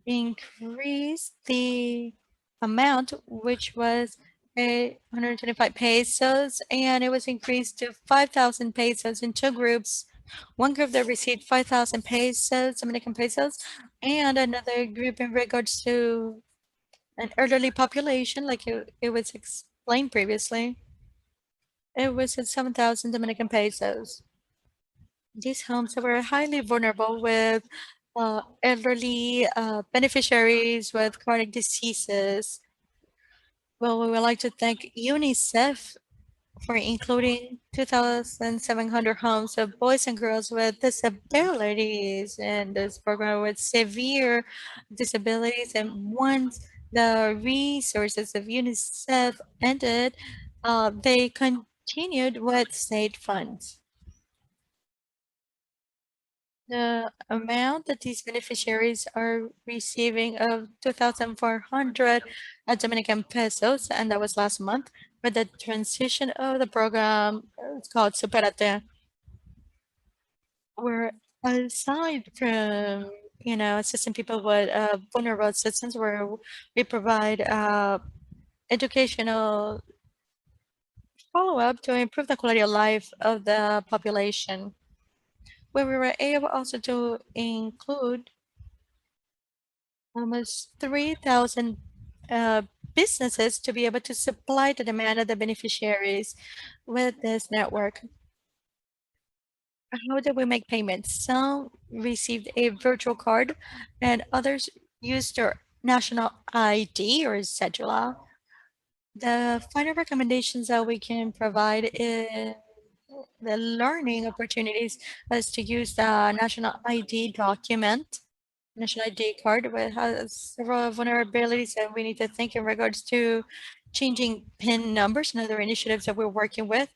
increased the amount, which was 125 pesos, and it was increased to 5,000 pesos in two groups. One group that received 5,000 pesos, Dominican pesos, and another group in regards to an elderly population, like it was explained previously. It was at 7,000 Dominican pesos. These homes were highly vulnerable with elderly beneficiaries with chronic diseases. Well, we would like to thank UNICEF for including 2,700 homes of boys and girls with disabilities in this program with severe disabilities. And once the resources of UNICEF ended, they continued with state funds. The amount that these beneficiaries are receiving of 2,400 Dominican pesos, and that was last month. But the transition of the program, it's called Superate, where aside from, assisting people with vulnerable assistance, where we provide educational follow-up to improve the quality of life of the population, where we were able also to include almost 3,000 uh, businesses to be able to supply the demand of the beneficiaries with this network. How did we make payments? Some received a virtual card and others used their national ID or cedula. The final recommendations that we can provide is the learning opportunities is to use the national ID document, national ID card, but has several vulnerabilities that we need to think in regards to changing PIN numbers and other initiatives that we're working with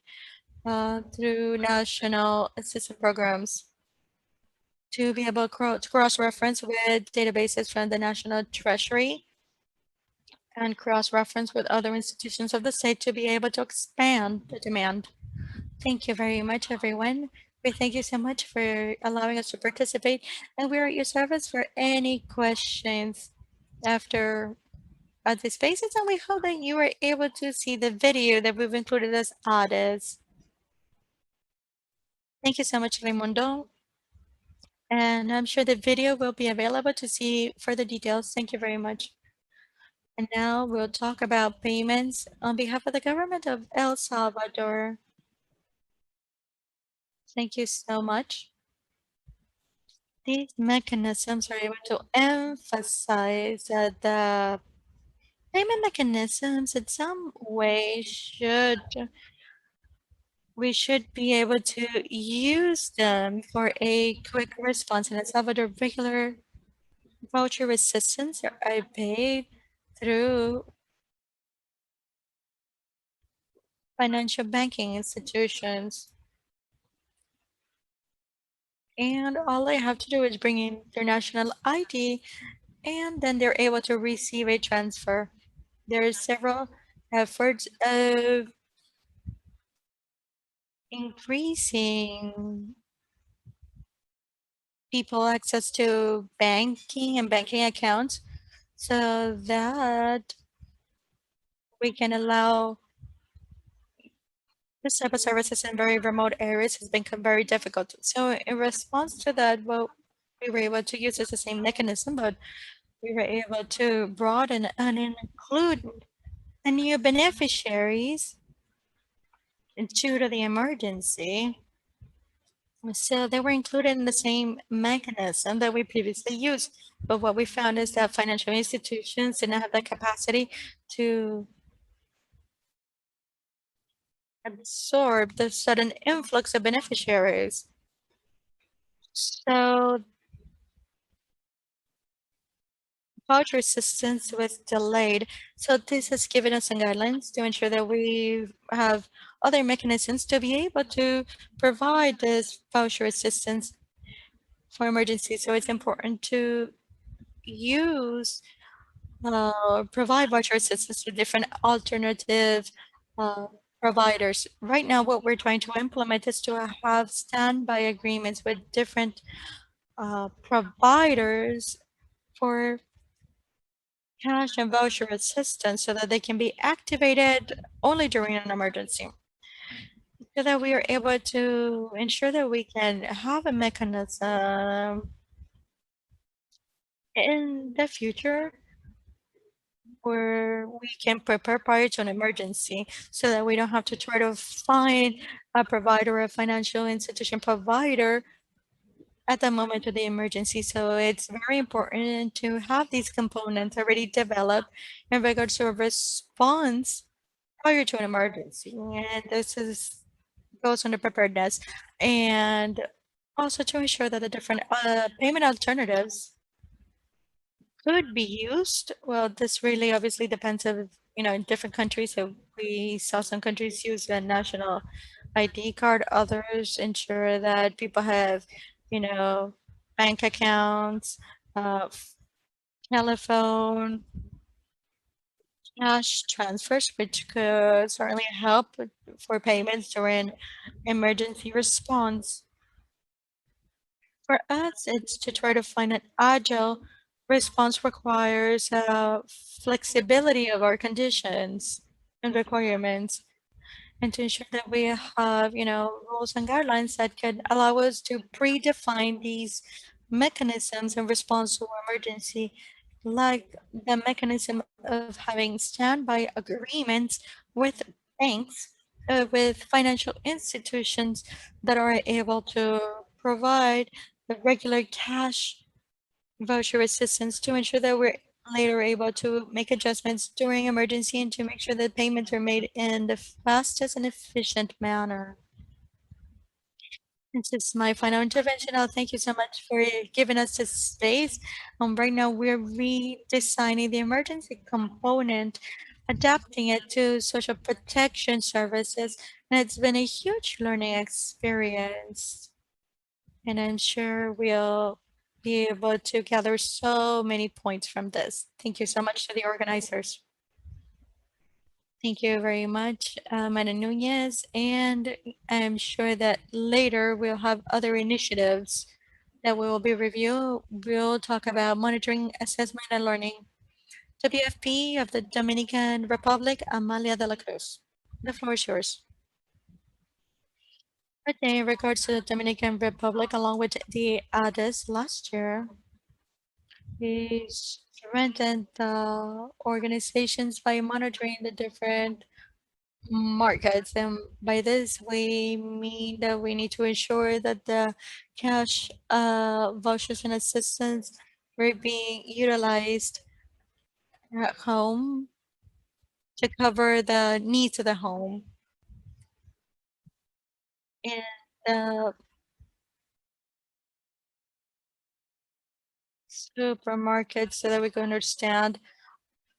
through national assistance programs. to be able to cross-reference with databases from the National Treasury and cross-reference with other institutions of the state to be able to expand the demand. Thank you very much, everyone. We thank you so much for allowing us to participate, and we're at your service for any questions after these spaces, and we hope that you were able to see the video that we've included as artists. Thank you so much, Raimundo. And I'm sure the video will be available to see further details. Thank you very much. And now we'll talk about payments on behalf of the government of El Salvador. Thank you so much. These mechanisms are able to emphasize that the payment mechanisms in some way we should be able to use them for a quick response. In El Salvador, regular voucher assistance are paid through financial banking institutions. And all they have to do is bring in their national ID, and then they're able to receive a transfer. There are several efforts of increasing people access to banking and banking accounts so that we can allow this type of services in very remote areas has become very difficult. So in response to that, well, we were able to use the same mechanism, but we were able to broaden and include the new beneficiaries due to the emergency. So they were included in the same mechanism that we previously used. But what we found is that financial institutions did not have the capacity to absorb the sudden influx of beneficiaries. So voucher assistance was delayed. So this has given us some guidelines to ensure that we have other mechanisms to be able to provide this voucher assistance for emergencies. So it's important to use provide voucher assistance to different alternative uh, providers. Right now, what we're trying to implement is to have standby agreements with different providers for cash and voucher assistance so that they can be activated only during an emergency. So that we are able to ensure that we can have a mechanism in the future where we can prepare prior to an emergency so that we don't have to try to find a provider, a financial institution provider at the moment of the emergency. So it's very important to have these components already developed in regards to a response prior to an emergency. And this is goes under preparedness and also to ensure that the different payment alternatives could be used. Well, this really obviously depends of, in different countries. So we saw some countries use a national ID card, others ensure that people have, you know, bank accounts, telephone, cash transfers, which could certainly help for payments during emergency response. For us, it's to try to find an agile response requires flexibility of our conditions and requirements, and to ensure that we have, rules and guidelines that could allow us to predefine these mechanisms in response to emergency, like the mechanism of having standby agreements with banks, with financial institutions that are able to provide the regular cash voucher assistance to ensure that we're later able to make adjustments during emergency and to make sure that payments are made in the fastest and efficient manner. This is my final intervention. I'll thank you so much for giving us this space. Right now, we're redesigning the emergency component, adapting it to social protection services, and it's been a huge learning experience. And I'm sure we'll be able to gather so many points from this. Thank you so much to the organizers. Thank you very much, Mana Nunez. And I'm sure that later we'll have other initiatives that we will be review. We'll talk about monitoring, assessment, and learning. WFP of the Dominican Republic, Amalia de la Cruz. The floor is yours. Okay, in regards to the Dominican Republic, along with the others last year, we strengthened the organizations by monitoring the different markets. And by this, we mean that we need to ensure that the cash vouchers and assistance were being utilized at home to cover the needs of the home. And the supermarkets so that we can understand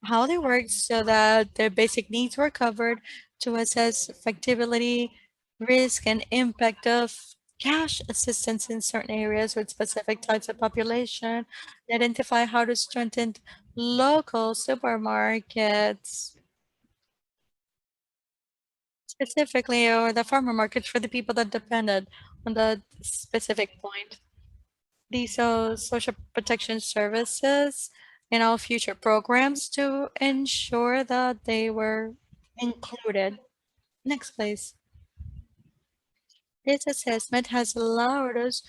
how they work so that their basic needs were covered to assess effectivity, risk, and impact of cash assistance in certain areas with specific types of population, identify how to strengthen local supermarkets specifically or the farmer markets for the people that depended on that specific point. These are social protection services in all future programs to ensure that they were included. Next, please. This assessment has allowed us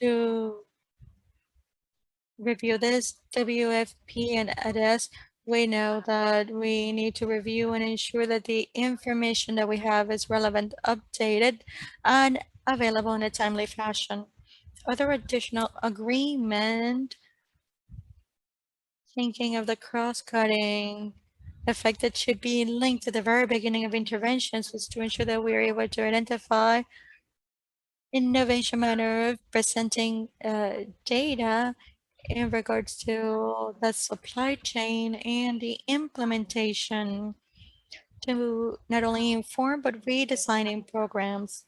to review this WFP and ADS. We know that we need to review and ensure that the information that we have is relevant, updated, and available in a timely fashion. Other additional agreement thinking of the cross-cutting effect that should be linked to the very beginning of interventions was to ensure that we are able to identify innovation manner of presenting data in regards to the supply chain and the implementation to not only inform but redesigning programs,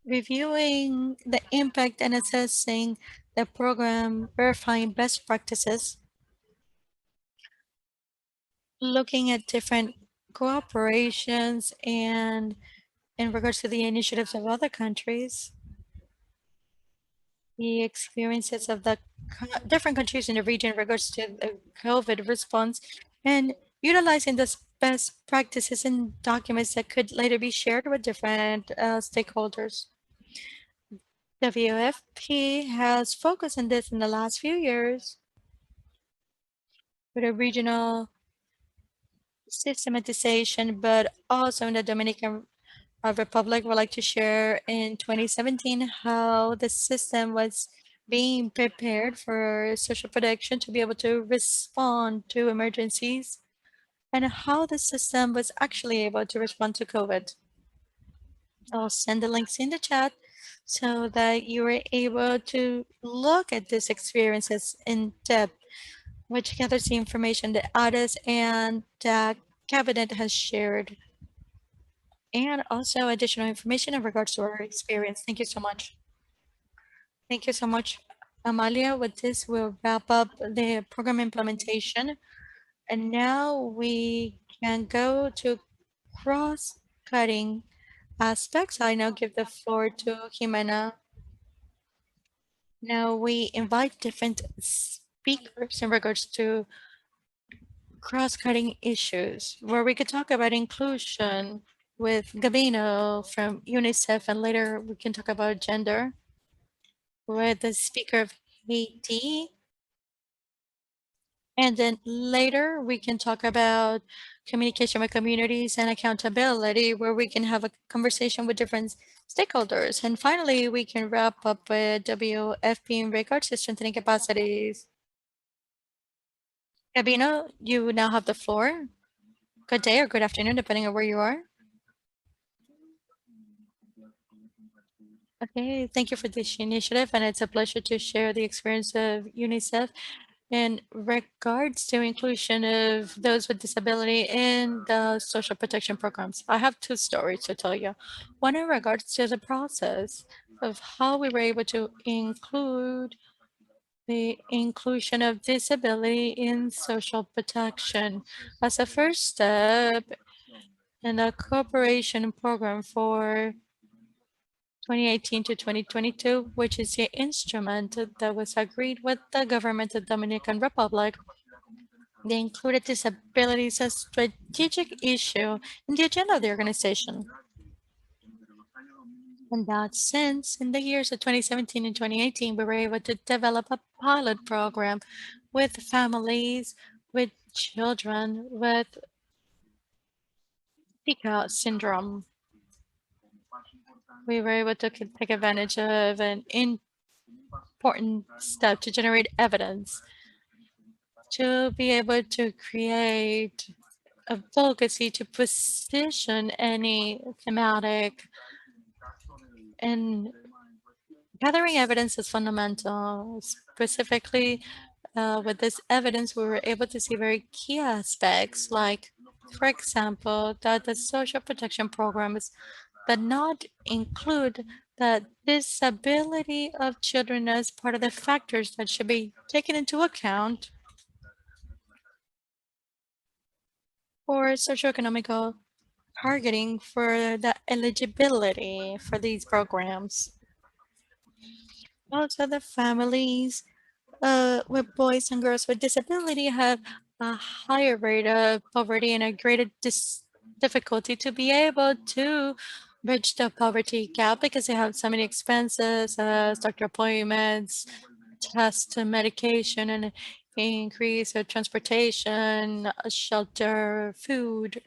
reviewing the impact and assessing the program, verifying best practices, looking at different cooperations and in regards to the initiatives of other countries, the experiences of the different countries in the region in regards to the COVID response, and utilizing the best practices and documents that could later be shared with different stakeholders. WFP has focused on this in the last few years with a regional systematization, but also in the Dominican Republic would like to share in 2017 how the system was being prepared for social protection to be able to respond to emergencies and how the system was actually able to respond to COVID. I'll send the links in the chat so that you were able to look at these experiences in depth, which gathers the information that others and the cabinet has shared and also additional information in regards to our experience. Thank you so much. Thank you so much, Amalia. With this, we'll wrap up the program implementation. And now we can go to cross-cutting aspects. I now give the floor to Jimena. Now we invite different speakers in regards to cross-cutting issues, where we could talk about inclusion with Gabino from UNICEF, and later we can talk about gender with the speaker of Haiti. And then later we can talk about communication with communities and accountability, where we can have a conversation with different stakeholders. And finally, we can wrap up with WFP in regards to strengthening capacities. Gabino, you now have the floor. Good day or good afternoon, depending on where you are. Okay, thank you for this initiative, and it's a pleasure to share the experience of UNICEF in regards to inclusion of those with disability in the social protection programs. I have two stories to tell you. One in regards to the process of how we were able to include the inclusion of disability in social protection as a first step in a cooperation program for 2018 to 2022, which is the instrument that was agreed with the government of the Dominican Republic. They included disability as a strategic issue in the agenda of the organization. In that sense, in the years of 2017 and 2018, we were able to develop a pilot program with families, with children with Zika syndrome. We were able to take advantage of an important step to generate evidence, to be able to create advocacy to position any thematic, and gathering evidence is fundamental. Specifically, with this evidence, we were able to see very key aspects, like, for example, that the social protection programs that not include the disability of children as part of the factors that should be taken into account for socioeconomic targeting for the eligibility for these programs. Also, the families with boys and girls with disability have a higher rate of poverty and a greater difficulty to be able to bridge the poverty gap because they have so many expenses, doctor appointments, tests and medication, and increase of transportation, shelter, food.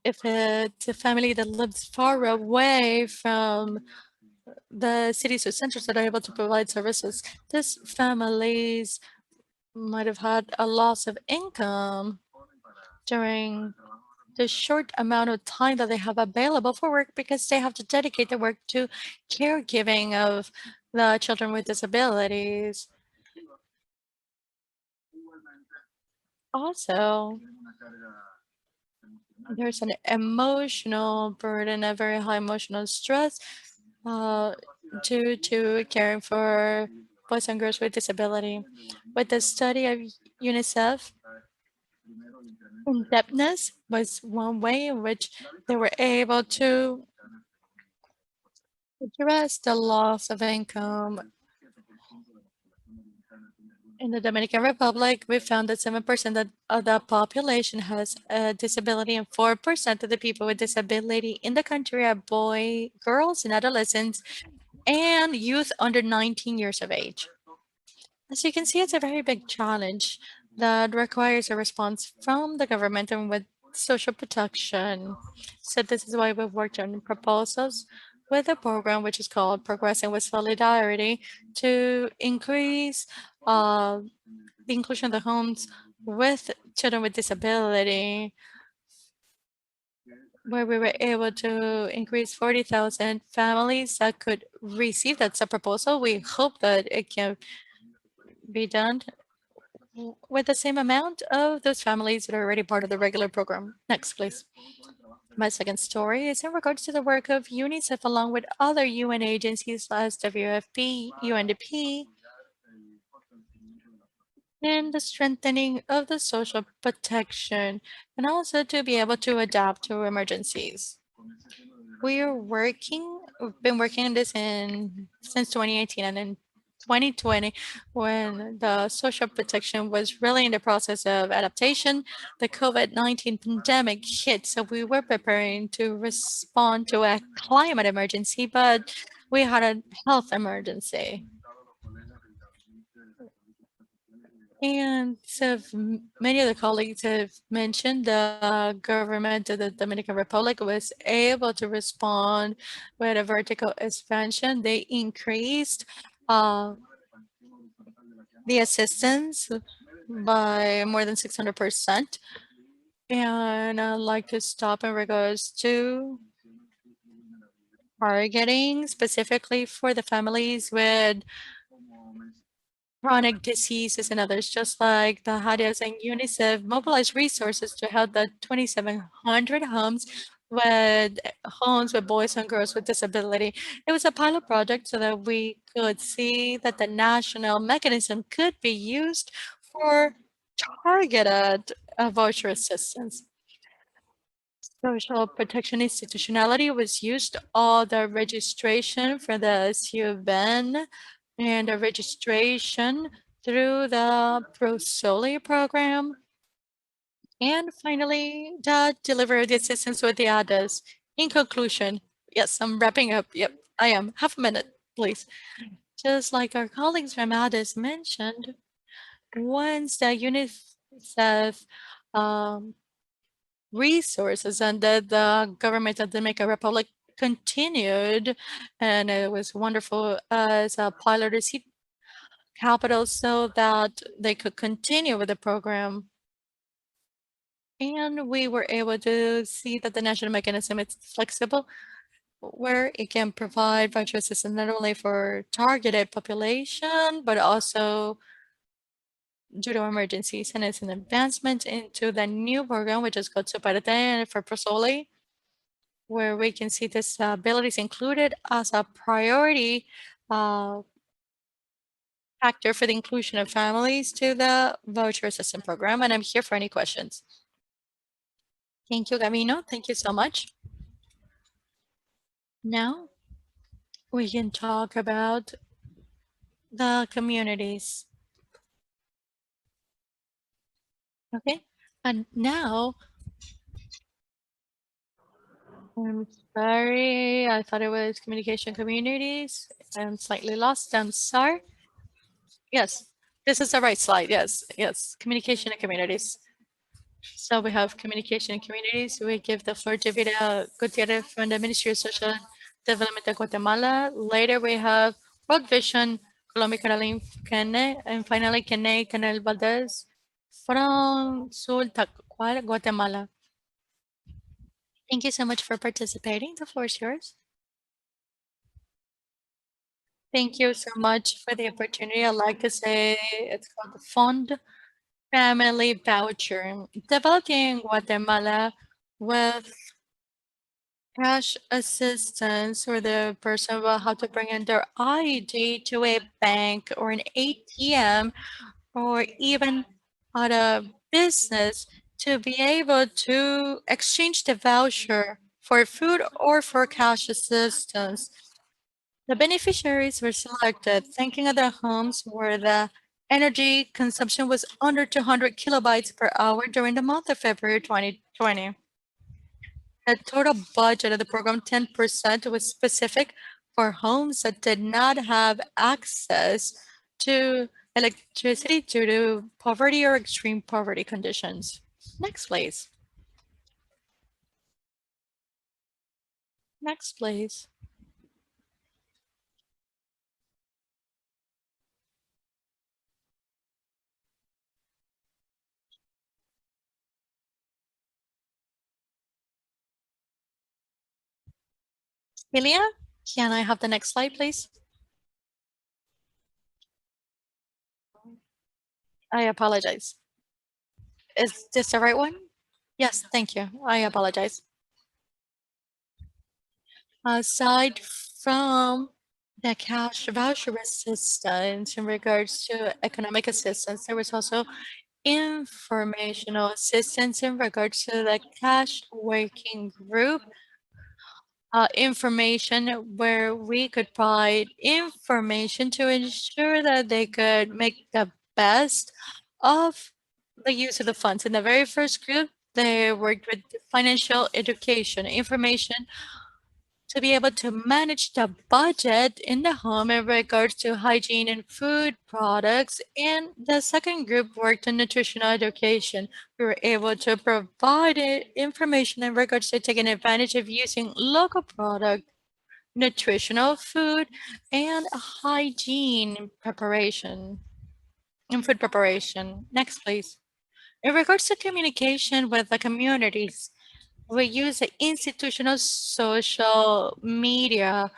If it's a family that lives far away from the cities or centers that are able to provide services, these families might have had a loss of income during the short amount of time that they have available for work because they have to dedicate their work to caregiving of the children with disabilities. Also, there's an emotional burden, a very high emotional stress uh, due to caring for boys and girls with disability. With the study of UNICEF, in-depthness was one way in which they were able to address the loss of income. In the Dominican Republic, we found that 7% of the population has a disability, and 4% of the people with disability in the country are girls, and adolescents, and youth under 19 years of age. As you can see, it's a very big challenge that requires a response from the government and with social protection. So this is why we've worked on proposals with a program which is called Progressing with Solidarity to increase the inclusion of the homes with children with disability, where we were able to increase 40,000 families that could receive. That's a proposal. We hope that it can be done with the same amount of those families that are already part of the regular program. Next, please. My second story is in regards to the work of UNICEF along with other UN agencies as WFP, UNDP, and the strengthening of the social protection, and also to be able to adapt to emergencies. We've been working on this since 2018, and in 2020, when the social protection was really in the process of adaptation, the COVID-19 pandemic hit. So we were preparing to respond to a climate emergency, but we had a health emergency. And so many of the colleagues have mentioned the government of the Dominican Republic was able to respond with a vertical expansion. They increased uh, the assistance by more than 600%. And I'd like to stop in regards to targeting specifically for the families with chronic diseases and others, just like the Hadias and UNICEF mobilized resources to help the 2,700 homes with homes with boys and girls with disability. It was a pilot project so that we could see that the national mechanism could be used for targeted voucher assistance. Social protection institutionality was used. All the registration for the SUVN and the registration through the ProSoli program. And finally, the delivery of the assistance with the others. In conclusion, yes, I'm wrapping up. Yep, I am. Half a minute, please. Just like our colleagues from others mentioned, once the UNICEF um, resources under the government of the Dominican Republic continued, and it was wonderful as a pilot receipt capital so that they could continue with the program. And we were able to see that the national mechanism is flexible, where it can provide voucher assistance not only for targeted population, but also due to emergencies. And it's an advancement into the new program, which is called Superate for Prosoli, where we can see disabilities included as a priority uh, factor for the inclusion of families to the voucher assistance program. And I'm here for any questions. Thank you, Gavino. Thank you so much. Now we can talk about the communities. Okay. And now, I'm sorry, I thought it was communication communities. I'm slightly lost. I'm sorry. Yes, this is the right slide. Yes, yes, communication and communities. So we have communication and communities. We give the floor to Vida Gutierrez from the Ministry of Social Development of Guatemala. Later we have World Vision, Colombia, Caroline Kene, and finally Kene Canel Valdez from Sul Tacuar, Guatemala. Thank you so much for participating. The floor is yours. Thank you so much for the opportunity. I'd like to say it's called the Fund Family Voucher, developed in Guatemala with cash assistance for the person will have to bring in their ID to a bank or an ATM or even at a business to be able to exchange the voucher for food or for cash assistance. The beneficiaries were selected thinking of their homes where the energy consumption was under 200 kilobytes per hour during the month of February 2020. The total budget of the program, 10%, was specific for homes that did not have access to electricity due to poverty or extreme poverty conditions. Next, please. Next, please. Ilya, can I have the next slide, please? I apologize. Is this the right one? Yes, thank you. I apologize. Aside from the cash voucher assistance in regards to economic assistance, there was also informational assistance in regards to the cash working group information where we could provide information to ensure that they could make the best of the use of the funds. In the very first group, they worked with financial education information to be able to manage the budget in the home in regards to hygiene and food products. And the second group worked on nutritional education. We were able to provide information in regards to taking advantage of using local product, nutritional food, and hygiene preparation and food preparation. Next, please. In regards to communication with the communities, we use the institutional social media,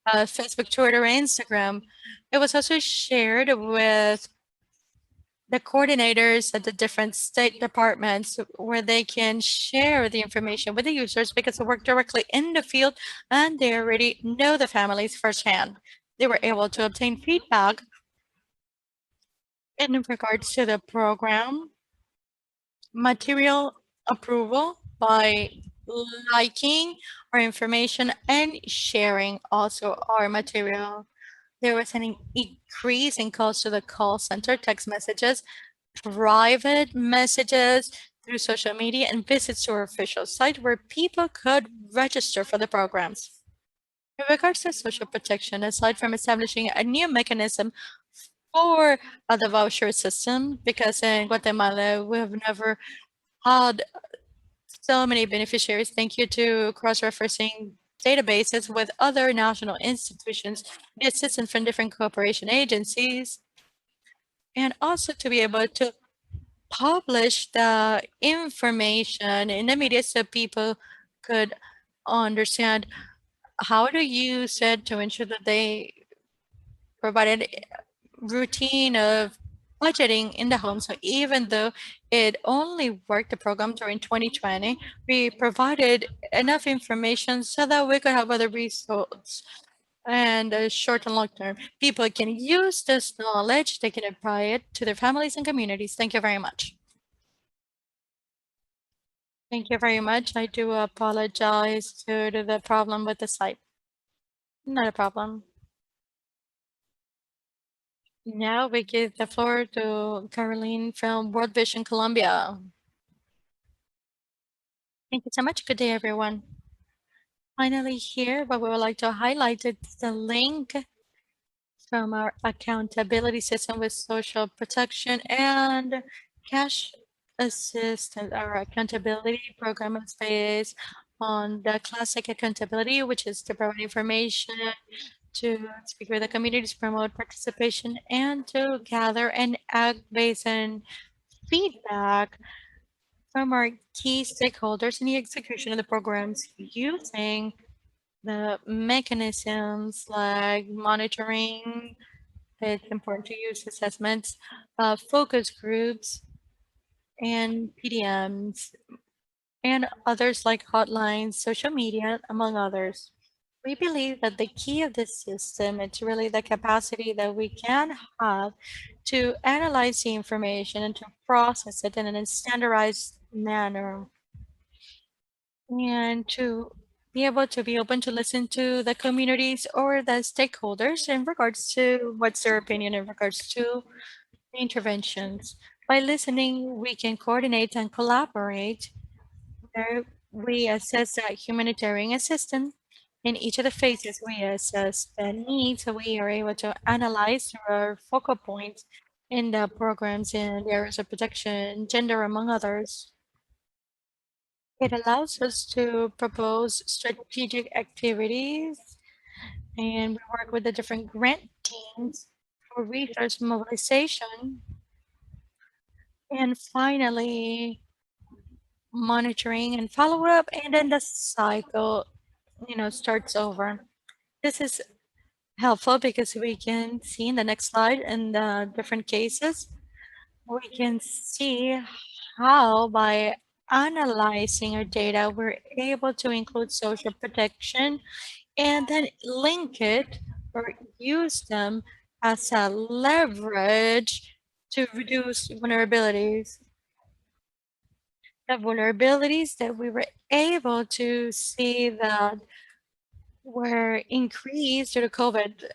Facebook, Twitter, Instagram. It was also shared with the coordinators at the different state departments where they can share the information with the users because they work directly in the field and they already know the families firsthand. They were able to obtain feedback in regards to the program, material approval by liking our information and sharing also our material. There was an increase in calls to the call center, text messages, private messages through social media, and visits to our official site where people could register for the programs. In regards to social protection, aside from establishing a new mechanism for the voucher system, because in Guatemala we have never had so many beneficiaries, thank you to cross-referencing databases with other national institutions, the assistance from different cooperation agencies, and also to be able to publish the information in the media so people could understand how to use it to ensure that they provided a routine of budgeting in the home. So even though it only worked the program during 2020, we provided enough information so that we could have other results and short and long term. People can use this knowledge, they can apply it to their families and communities. Thank you very much. Thank you very much. I do apologize to the problem with the site. Not a problem. Now we give the floor to Caroline from World Vision Colombia. Thank you so much. Good day, everyone. Finally here, what we would like to highlight is the link from our accountability system with social protection and cash assistance. Our accountability program is based on the classic accountability, which is to provide information, to speak with the communities, promote participation, and to gather and act based on feedback from our key stakeholders in the execution of the programs using the mechanisms like monitoring. It's important to use assessments, focus groups, and PDMs, and others like hotlines, social media, among others. We believe that the key of this system is really the capacity that we can have to analyze the information and to process it in a standardized manner and to be able to be open to listen to the communities or the stakeholders in regards to what's their opinion in regards to the interventions. By listening, we can coordinate and collaborate where we assess the humanitarian assistance. In each of the phases, we assess the needs, so we are able to analyze our focal points in the programs in the areas of protection, gender, among others. It allows us to propose strategic activities, and we work with the different grant teams for resource mobilization. And finally, monitoring and follow up, and then the cycle, starts over. This is helpful because we can see in the next slide in the different cases, we can see how by analyzing our data, we're able to include social protection and then link it or use them as a leverage to reduce vulnerabilities. The vulnerabilities that we were able to see that were increased due to COVID,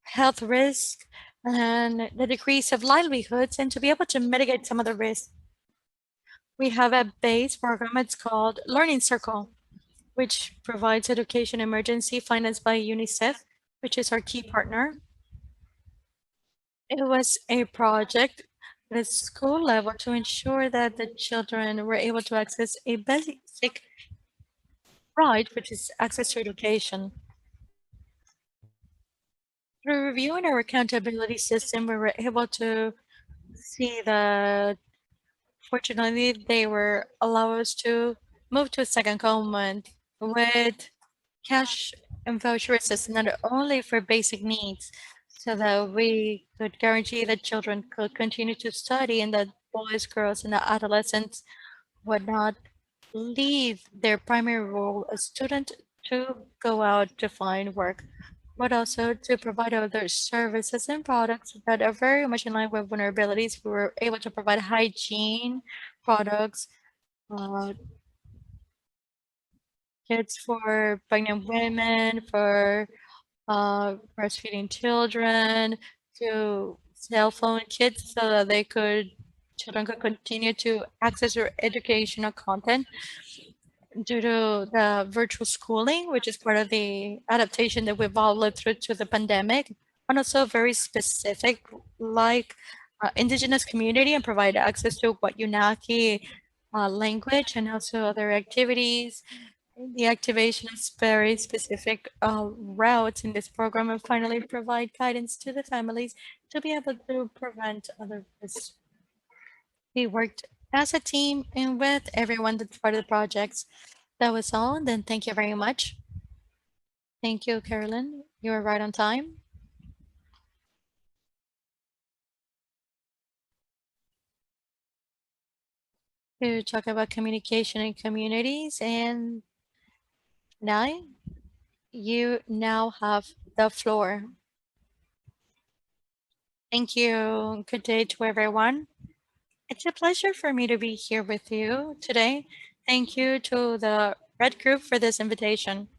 health risk, and the decrease of livelihoods, and to be able to mitigate some of the risks. We have a base program, it's called Learning Circle, which provides education emergency financed by UNICEF, which is our key partner. It was a project at a school level to ensure that the children were able to access a basic right, which is access to education. Through reviewing our accountability system, we were able to see that fortunately they were allow us to move to a second comment with cash and voucher assistance not only for basic needs, so that we could guarantee that children could continue to study and that boys, girls, and adolescents would not leave their primary role as student to go out to find work, but also to provide other services and products that are very much in line with vulnerabilities. We were able to provide hygiene products, uh, kits for pregnant women, for breastfeeding children, to cell phone kits so that children could continue to access their educational content due to the virtual schooling, which is part of the adaptation that we've all lived through to the pandemic, and also very specific, like indigenous community, and provide access to what Unaki language and also other activities. The activation is very specific routes in this program, and finally provide guidance to the families to be able to prevent other risks. We worked as a team and with everyone that's part of the projects. That was all. Then thank you very much. Thank you, Carolyn. You were right on time to talk about communication in communities. And now you now have the floor. Thank you. Good day to everyone. It's a pleasure for me to be here with you today. Thank you to the Red Group for this invitation.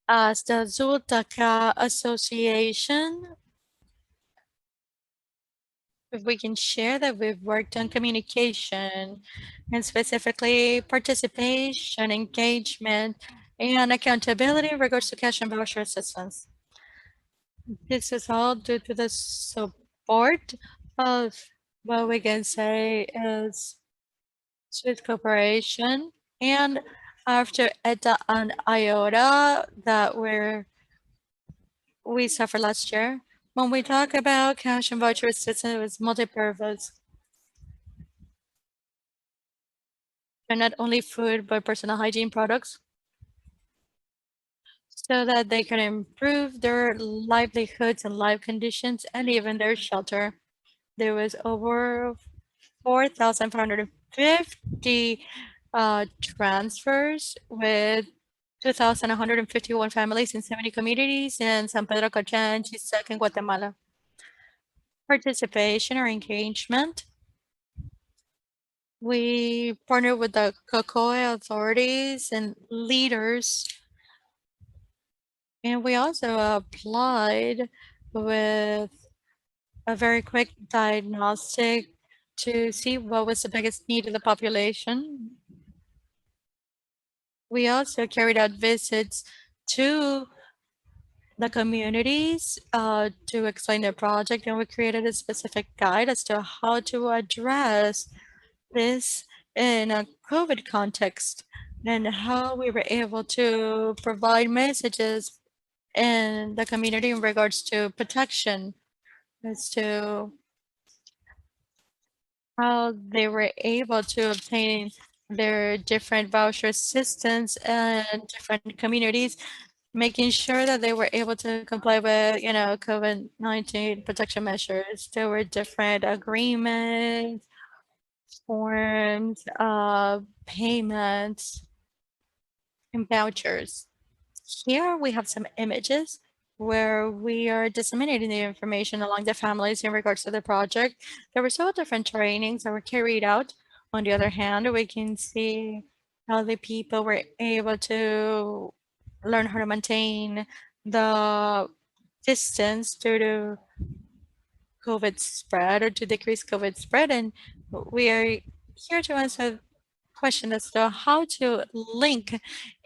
As the Zultaka Association, if we can share that we've worked on communication and specifically participation, engagement, and accountability in regards to cash and voucher assistance. This is all due to the support of what we can say is Swiss Corporation and after ETA and IOTA that we suffered last year. When we talk about cash and voucher assistance, it was multi-purpose. They're not only food, but personal hygiene products so that they can improve their livelihoods and life conditions and even their shelter. There was over 4,550 transfers with 2,151 families in 70 communities in San Pedro Cochan, Chisac, and Guatemala. Participation or engagement. We partnered with the COCOA authorities and leaders, and we also applied with a very quick diagnostic to see what was the biggest need of the population. We also carried out visits to the communities to explain their project, and we created a specific guide as to how to address this in a COVID context and how we were able to provide messages in the community in regards to protection, as to how they were able to obtain their different voucher assistance and different communities, making sure that they were able to comply with, COVID-19 protection measures. There were different agreements, forms, payments, and vouchers. Here we have some images where we are disseminating the information along the families in regards to the project. There were several different trainings that were carried out. On the other hand, we can see how the people were able to learn how to maintain the distance due to COVID spread or to decrease COVID spread. And we are here to answer question as to how to link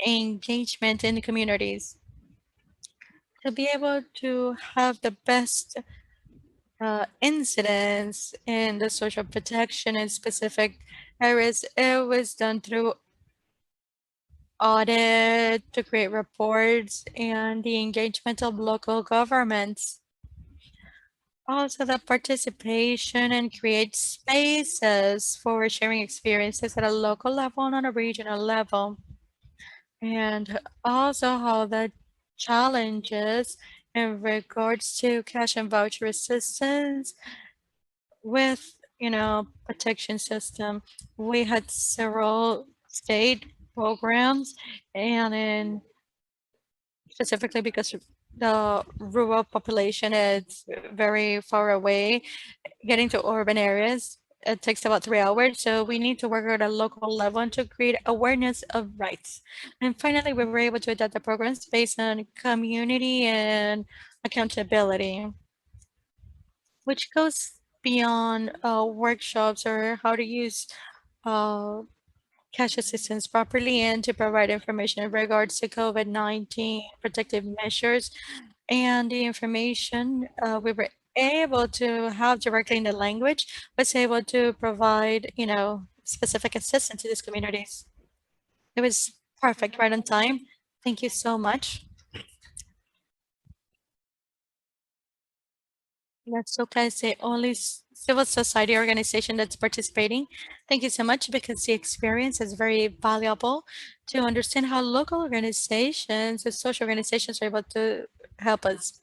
engagement in the communities to be able to have the best incidents in the social protection in specific areas. It was done through audit to create reports and the engagement of local governments. Also the participation and create spaces for sharing experiences at a local level and on a regional level. And also how the challenges in regards to cash and voucher assistance with, protection system, we had several state programs, and in specifically because the rural population is very far away, getting to urban areas, it takes about 3 hours. So we need to work at a local level and to create awareness of rights. And finally, we were able to adapt the programs based on community and accountability, which goes beyond workshops or how to use uh, cash assistance properly and to provide information in regards to COVID-19 protective measures and the information we were able to have directly in the language was able to provide, specific assistance to these communities. It was perfect, right on time. Thank you so much. That's okay. Say only civil society organization that's participating. Thank you so much because the experience is very valuable to understand how local organizations and social organizations are able to help us.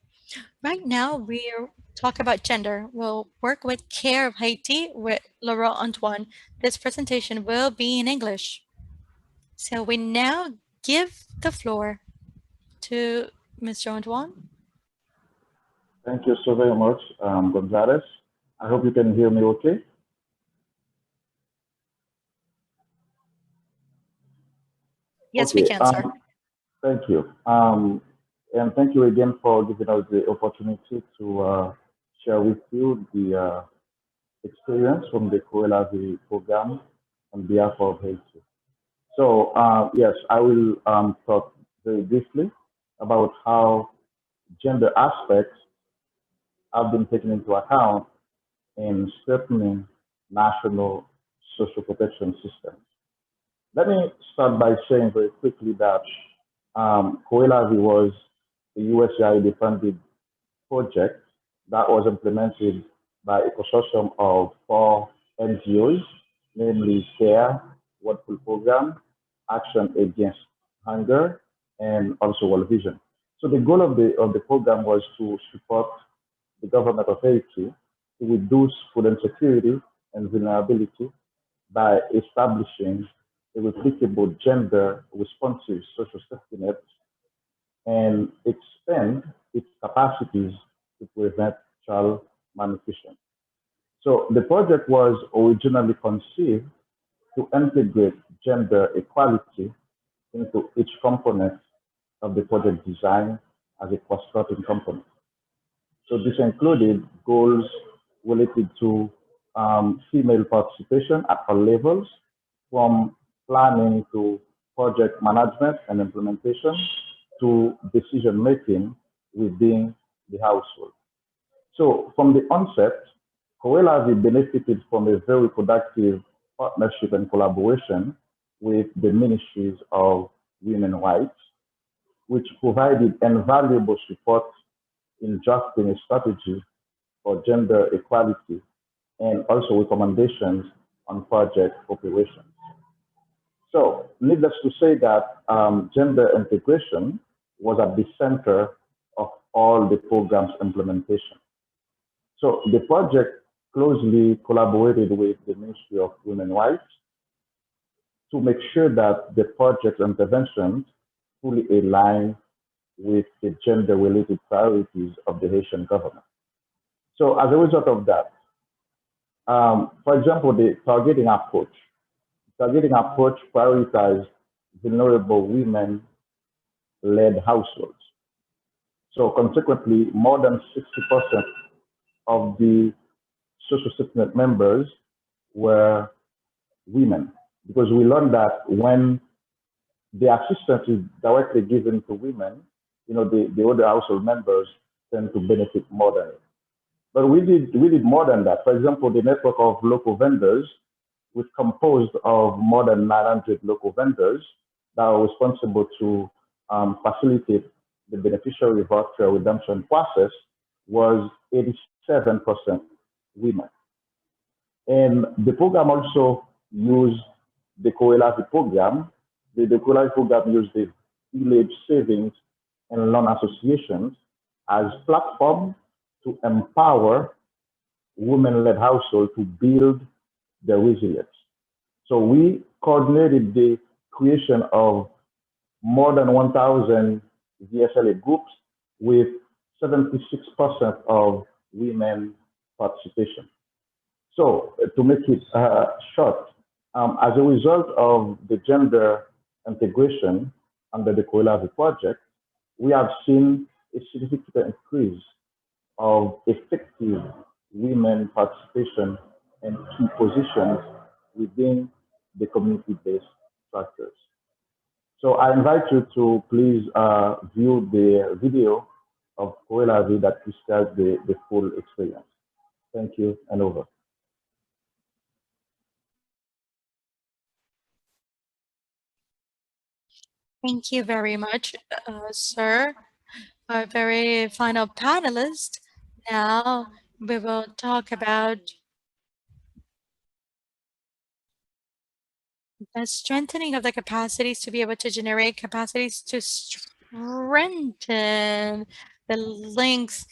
Right now, we're talk about gender. We'll work with Care of Haiti with Laurent Antoine. This presentation will be in English. So we now give the floor to Mr. Antoine. Thank you so very much, Gonzalez. I hope you can hear me okay. Yes, we Okay, can, sir. thank you. And thank you again for giving us the opportunity to share with you the experience from the Coelavi program on behalf of Haiti. So, yes, I will talk very briefly about how gender aspects have been taken into account in strengthening national social protection systems. Let me start by saying very quickly that COELAVI was a USAID funded project that was implemented by a consortium of 4 NGOs, namely CARE, World Food Program, Action Against Hunger, and also World Vision. So the goal of the program was to support the government of Haiti to reduce food insecurity and vulnerability by establishing a replicable gender responsive social safety net and expand its capacities to prevent child malnutrition. So the project was originally conceived to integrate gender equality into each component of the project design as a cross-cutting component. So this included goals related to female participation at all levels, from planning to project management and implementation to decision making within the household. So from the onset, Coelavi benefited from a very productive partnership and collaboration with the ministries of women's rights, which provided invaluable support in drafting a strategy for gender equality and also recommendations on project operations. So, needless to say that gender integration was at the center of all the program's implementation. So, the project closely collaborated with the Ministry of Women's Rights to make sure that the project interventions fully align with the gender-related priorities of the Haitian government. So as a result of that, for example, the targeting approach prioritized vulnerable women-led households. So consequently, more than 60% of the social safety net members were women, because we learned that when the assistance is directly given to women, the other household members tend to benefit more than it. But we did more than that. For example, the network of local vendors, which composed of more than 900 local vendors that are responsible to facilitate the beneficiary voucher redemption process, was 87% women. And the program also used the COELAVI program. The COELAVI program used the village savings and loan associations as platform to empower women-led households to build their resilience. So we coordinated the creation of more than 1,000 VSLA groups with 76% of women participation. So to make it short, as a result of the gender integration under the COELAVI project, we have seen a significant increase of effective women participation in key positions within the community-based structures. So I invite you to please view the video of COELAVI that describes the full experience. Thank you, and over. Thank you very much, sir. Our very final panelist. Now we will talk about the strengthening of the capacities to be able to generate capacities to strengthen the links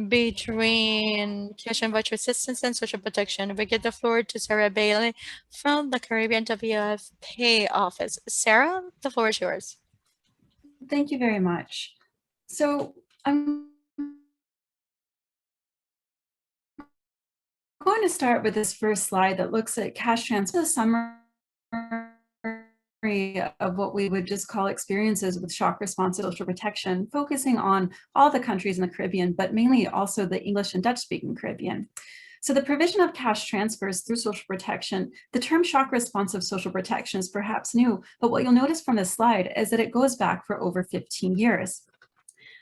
between cash and voucher assistance and social protection. We give the floor to Sarah Bailey from the Caribbean WFP office. Sarah, the floor is yours. Thank you very much. So I'm going to start with this first slide that looks at cash transfer, a summary of what we would just call experiences with shock response social protection, focusing on all the countries in the Caribbean, but mainly also the English and Dutch-speaking Caribbean. So the provision of cash transfers through social protection, the term shock responsive social protection is perhaps new, but what you'll notice from this slide is that it goes back for over 15 years.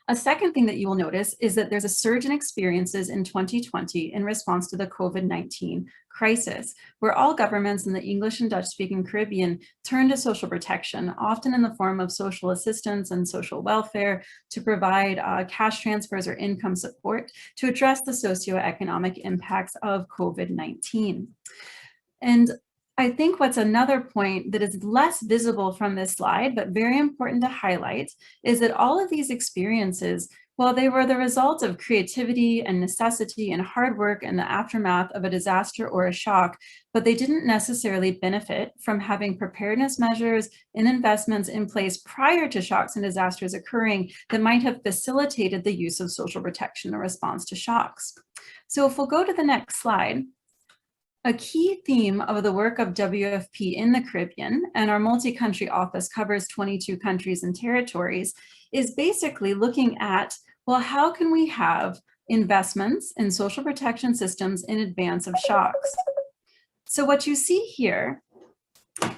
A second thing that you will notice is that there's a surge in experiences in 2020 in response to the COVID-19 crisis, where all governments in the English and Dutch-speaking Caribbean turned to social protection, often in the form of social assistance and social welfare, to provide cash transfers or income support to address the socioeconomic impacts of COVID-19. And I think what's another point that is less visible from this slide, but very important to highlight, is that all of these experiences, while they were the result of creativity and necessity and hard work in the aftermath of a disaster or a shock, but they didn't necessarily benefit from having preparedness measures and investments in place prior to shocks and disasters occurring that might have facilitated the use of social protection in response to shocks. So if we'll go to the next slide, a key theme of the work of WFP in the Caribbean, and our multi-country office covers 22 countries and territories, is basically looking at, well, how can we have investments in social protection systems in advance of shocks? So what you see here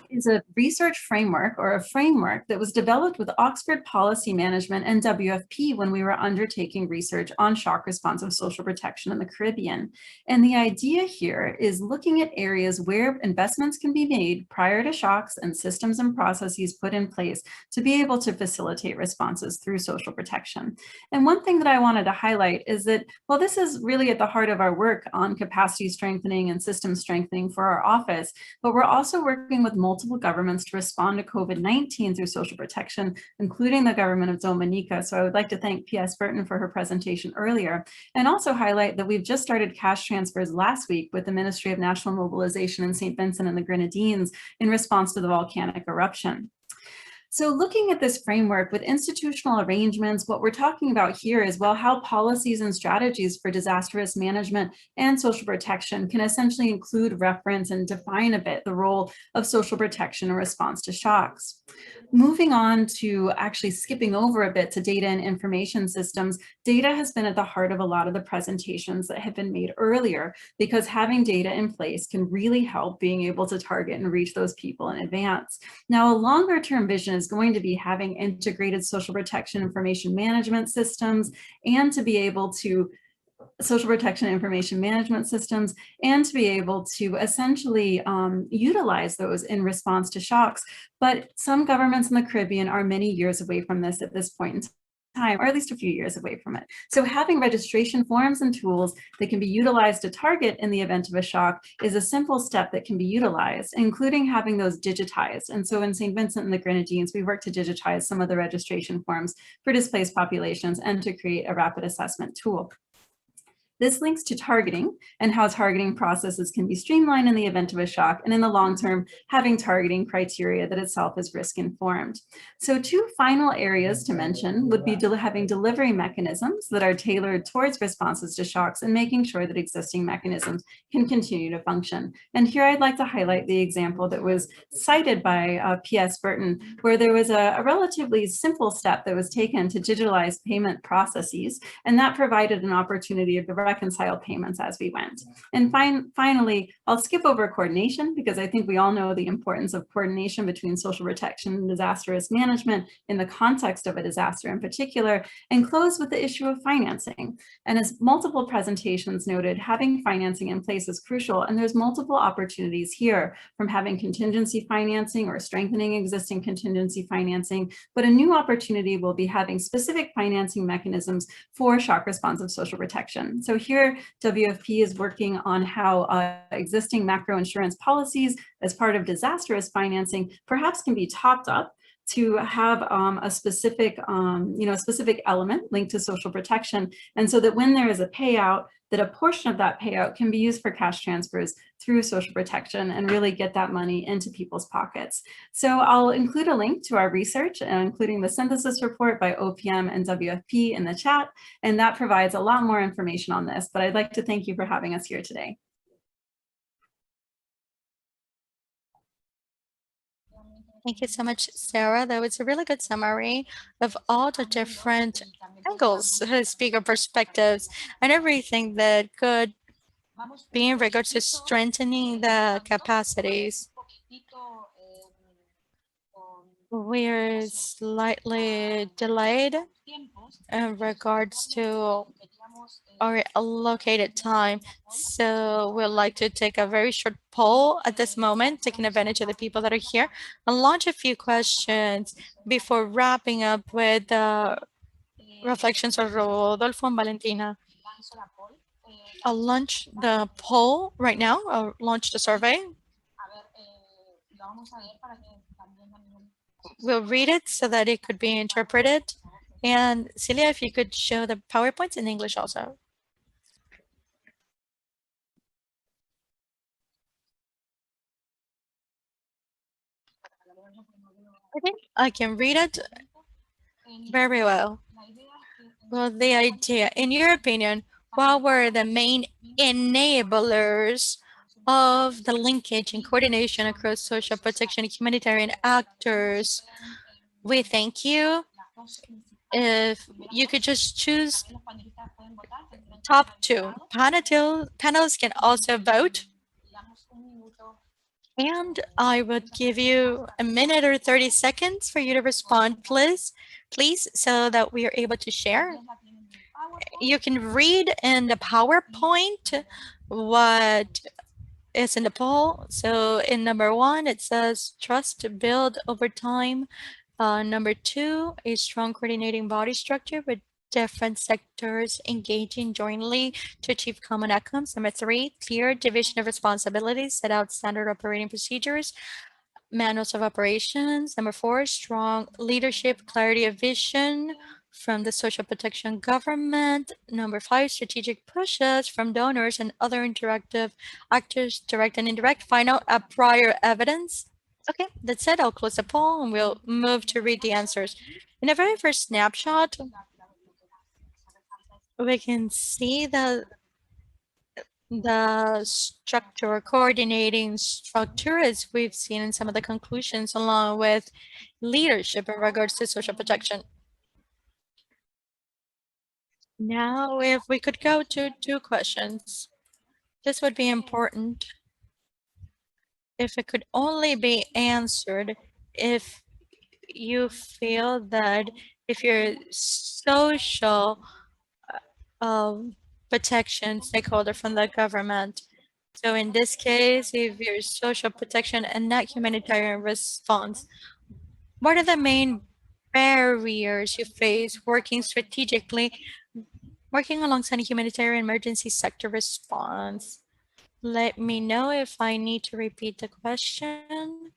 is a research framework or a framework that was developed with Oxford Policy Management and WFP when we were undertaking research on shock responsive social protection in the Caribbean. And the idea here is looking at areas where investments can be made prior to shocks and systems and processes put in place to be able to facilitate responses through social protection. And one thing that I wanted to highlight is that, well, this is really at the heart of our work on capacity strengthening and system strengthening for our office, but we're also working with multiple governments to respond to COVID-19 through social protection, including the government of Dominica. So I would like to thank P.S. Burton for her presentation earlier, and also highlight that we've just started cash transfers last week with the Ministry of National Mobilization in St. Vincent and the Grenadines in response to the volcanic eruption. So looking at this framework with institutional arrangements, what we're talking about here is, well, how policies and strategies for disaster risk management and social protection can essentially include, reference, and define a bit the role of social protection in response to shocks. Moving on to actually skipping over a bit to data and information systems, data has been at the heart of a lot of the presentations that have been made earlier, because having data in place can really help being able to target and reach those people in advance. Now, a longer term vision is going to be having integrated social protection information management systems and to be able to social protection information management systems and to be able to essentially utilize those in response to shocks. But some governments in the Caribbean are many years away from this at this point in time, or at least a few years away from it. So having registration forms and tools that can be utilized to target in the event of a shock is a simple step that can be utilized, including having those digitized. And so in St. Vincent and the Grenadines, we work to digitize some of the registration forms for displaced populations and to create a rapid assessment tool. This links to targeting and how targeting processes can be streamlined in the event of a shock, and in the long term, having targeting criteria that itself is risk informed. So two final areas to mention would be having delivery mechanisms that are tailored towards responses to shocks and making sure that existing mechanisms can continue to function. And here I'd like to highlight the example that was cited by P.S. Burton, where there was a relatively simple step that was taken to digitalize payment processes, and that provided an opportunity to reconcile payments as we went. And finally, I'll skip over coordination because I think we all know the importance of coordination between social protection and disaster risk management in the context of a disaster in particular, and close with the issue of financing. And as multiple presentations noted, having financing in place is crucial, and there's multiple opportunities here, from having contingency financing or strengthening existing contingency financing, but a new opportunity will be having specific financing mechanisms for shock responsive social protection. So here, WFP is working on how existing macro insurance policies as part of disaster risk financing perhaps can be topped up to have a specific element linked to social protection. And so that when there is a payout, that a portion of that payout can be used for cash transfers through social protection and really get that money into people's pockets. So I'll include a link to our research, including the synthesis report by OPM and WFP in the chat, and that provides a lot more information on this, but I'd like to thank you for having us here today. Thank you so much, Sarah. That was a really good summary of all the different angles, speaker perspectives, and everything that could be in regards to strengthening the capacities. We're slightly delayed in regards to our allocated time. So we'd like to take a very short poll at this moment, taking advantage of the people that are here, and launch a few questions before wrapping up with the reflections of Rodolfo and Valentina. I'll launch the poll right now. I'll launch the survey. We'll read it so that it could be interpreted. And Celia, if you could show the PowerPoints in English also. Okay, I can read it very well. Well, the idea, in your opinion, what were the main enablers of the linkage and coordination across social protection and humanitarian actors? We thank you. If you could just choose top two. Panelists can also vote. And I would give you a minute or 30 seconds for you to respond, please, so that we are able to share. You can read in the PowerPoint what is in the poll. So in number 1, it says trust to build over time. Number 2, a strong coordinating body structure with different sectors engaging jointly to achieve common outcomes. Number 3, clear division of responsibilities, set out standard operating procedures, manuals of operations. Number 4, strong leadership, clarity of vision from the social protection government. Number 5, strategic pushes from donors and other interactive actors, direct and indirect. Final, prior evidence. Okay, that's it. I'll close the poll and we'll move to read the answers. In the very first snapshot, we can see the structure, coordinating structure, as we've seen in some of the conclusions, along with leadership in regards to social protection. Now, if we could go to 2 questions, this would be important if it could only be answered if you feel that if you're social protection stakeholder from the government. So in this case, if you're social protection and not humanitarian response, what are the main barriers you face working strategically, working alongside a humanitarian emergency sector response? Let me know if I need to repeat the question.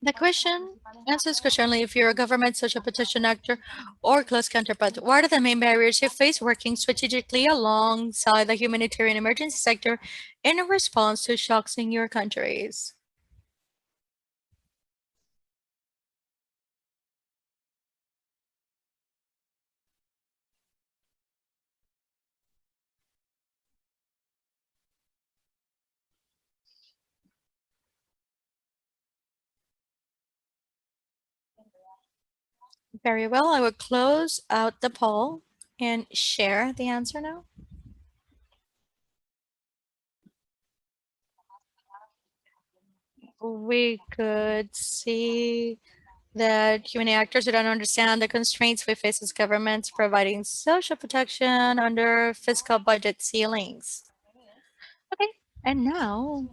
The question answers question only if you're a government, social protection actor, or close counterpart. What are the main barriers you face working strategically alongside the humanitarian emergency sector in response to shocks in your countries? Very well, I will close out the poll and share the answer now. We could see that human actors who don't understand the constraints we face as governments providing social protection under fiscal budget ceilings. Okay, and now,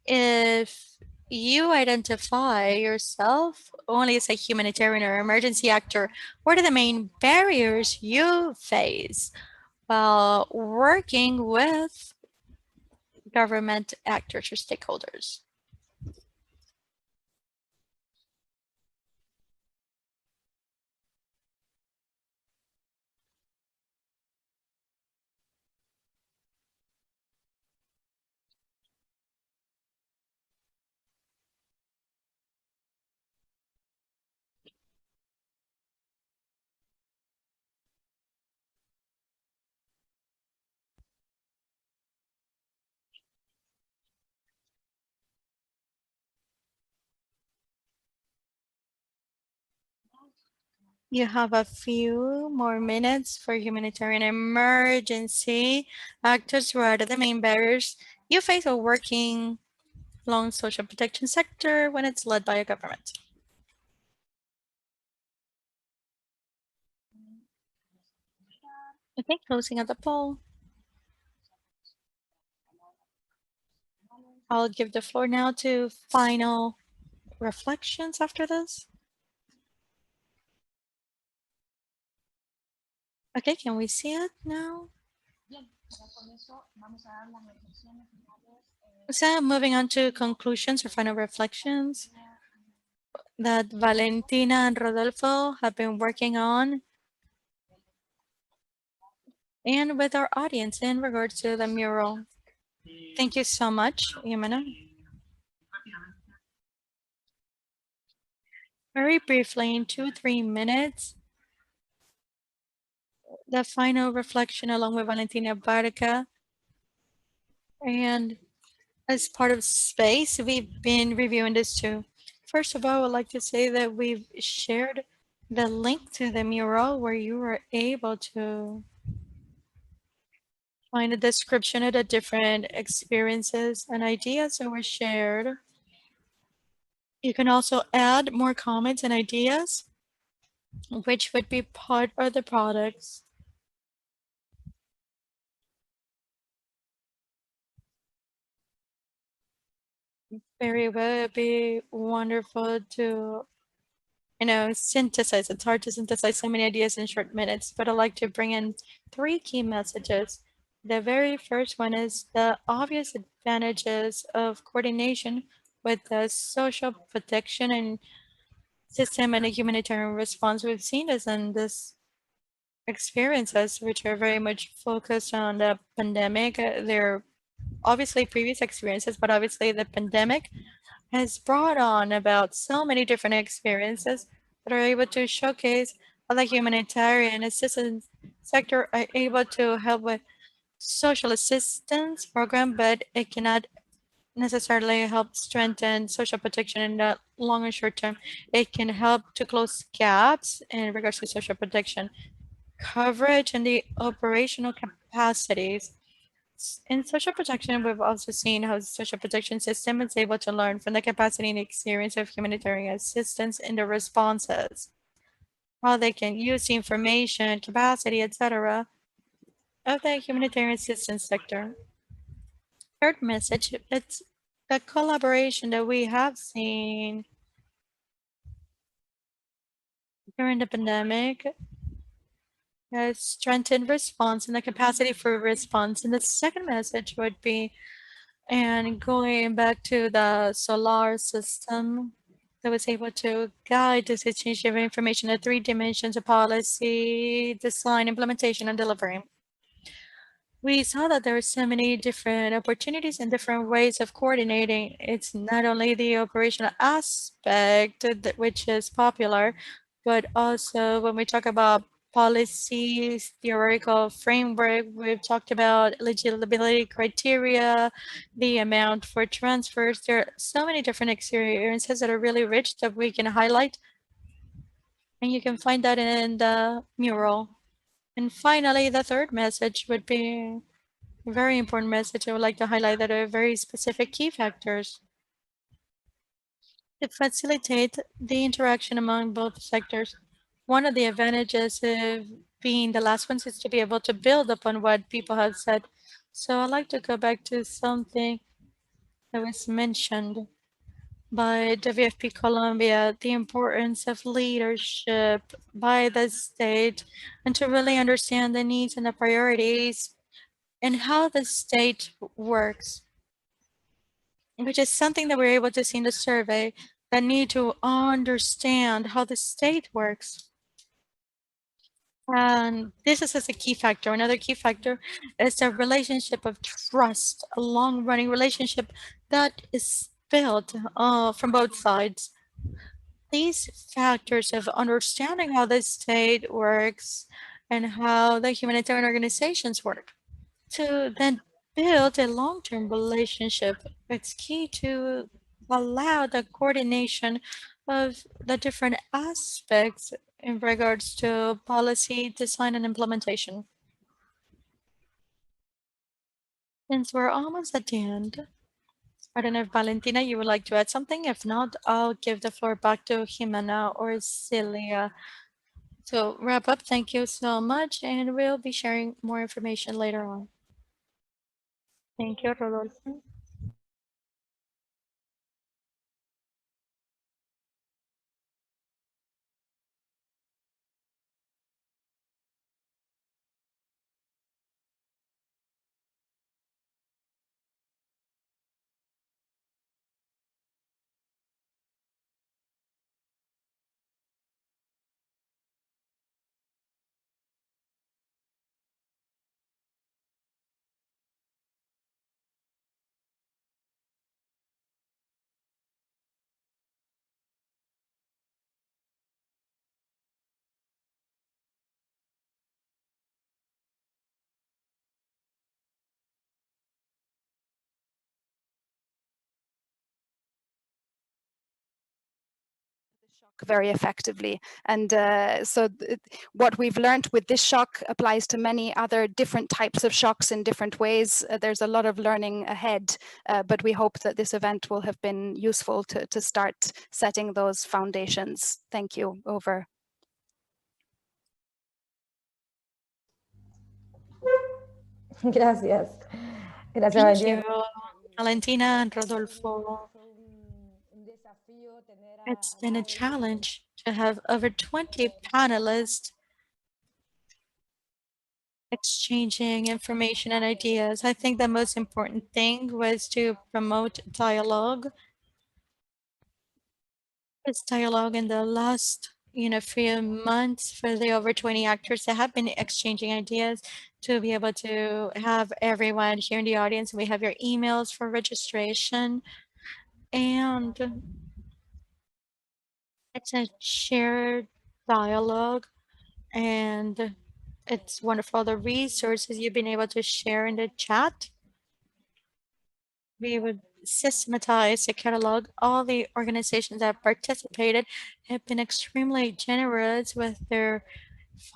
if you identify yourself only as a humanitarian or emergency actor, what are the main barriers you face while working with government actors or stakeholders? You have a few more minutes for humanitarian emergency actors. What are the main barriers you face while working along social protection sector when it's led by a government? Okay, closing out the poll. I'll give the floor now to final reflections after this. Okay, can we see it now? So moving on to conclusions or final reflections that Valentina and Rodolfo have been working on and with our audience in regards to the mural. Thank you so much, Yamina. Very briefly, in 2 or 3 minutes, the final reflection along with Valentina Barca. And as part of space, we've been reviewing this too. First of all, I would like to say that we've shared the link to the mural where you were able to find a description of the different experiences and ideas that were shared. You can also add more comments and ideas, which would be part of the products. Very well, it'd be wonderful to, synthesize. It's hard to synthesize so many ideas in short minutes, but I'd like to bring in 3 key messages. The very first one is the obvious advantages of coordination with the social protection and system and a humanitarian response. We've seen this in this experiences, which are very much focused on the pandemic. They're obviously previous experiences, but obviously the pandemic has brought on about so many different experiences that are able to showcase how the humanitarian assistance sector are able to help with social assistance program, but it cannot necessarily help strengthen social protection in the long and short term. It can help to close gaps in regards to social protection coverage and the operational capacities. In social protection, we've also seen how the social protection system is able to learn from the capacity and experience of humanitarian assistance in the responses, how they can use the information, capacity, etc., of the humanitarian assistance sector. Third message, it's the collaboration that we have seen during the pandemic has strengthened response and the capacity for response. And the second message would be, and going back to the solar system that was able to guide this exchange of information in 3 dimensions of policy, design, implementation, and delivery. We saw that there are so many different opportunities and different ways of coordinating. It's not only the operational aspect which is popular, but also when we talk about policies, theoretical framework, we've talked about eligibility criteria, the amount for transfers. There are so many different experiences that are really rich that we can highlight. And you can find that in the mural. And finally, the third message would be a very important message I would like to highlight that are very specific key factors to facilitate the interaction among both sectors. One of the advantages of being the last ones is to be able to build upon what people have said. So I'd like to go back to something that was mentioned by WFP Colombia, the importance of leadership by the state and to really understand the needs and the priorities and how the state works, which is something that we're able to see in the survey, that need to understand how the state works. And this is as a key factor. Another key factor is the relationship of trust, a long-running relationship that is built from both sides. These factors of understanding how the state works and how the humanitarian organizations work to then build a long-term relationship. It's key to allow the coordination of the different aspects in regards to policy design and implementation. Since we're almost at the end, I don't know if Valentina, you would like to add something. If not, I'll give the floor back to Jimena or Celia. So wrap up, thank you so much, and we'll be sharing more information later on. Thank you, Rodolfo. Very effectively. And what we've learned with this shock applies to many other different types of shocks in different ways. There's a lot of learning ahead, but we hope that this event will have been useful to start setting those foundations. Thank you. Over. Gracias. Gracias, Thank Valentina. you, Valentina and Rodolfo. It's been a challenge to have over 20 panelists exchanging information and ideas. I think the most important thing was to promote dialogue. This dialogue in the last few months for the over 20 actors that have been exchanging ideas to be able to have everyone here in the audience. We have your emails for registration, and it's a shared dialogue, and it's wonderful the resources you've been able to share in the chat. We would systematize the catalog. All the organizations that participated have been extremely generous with their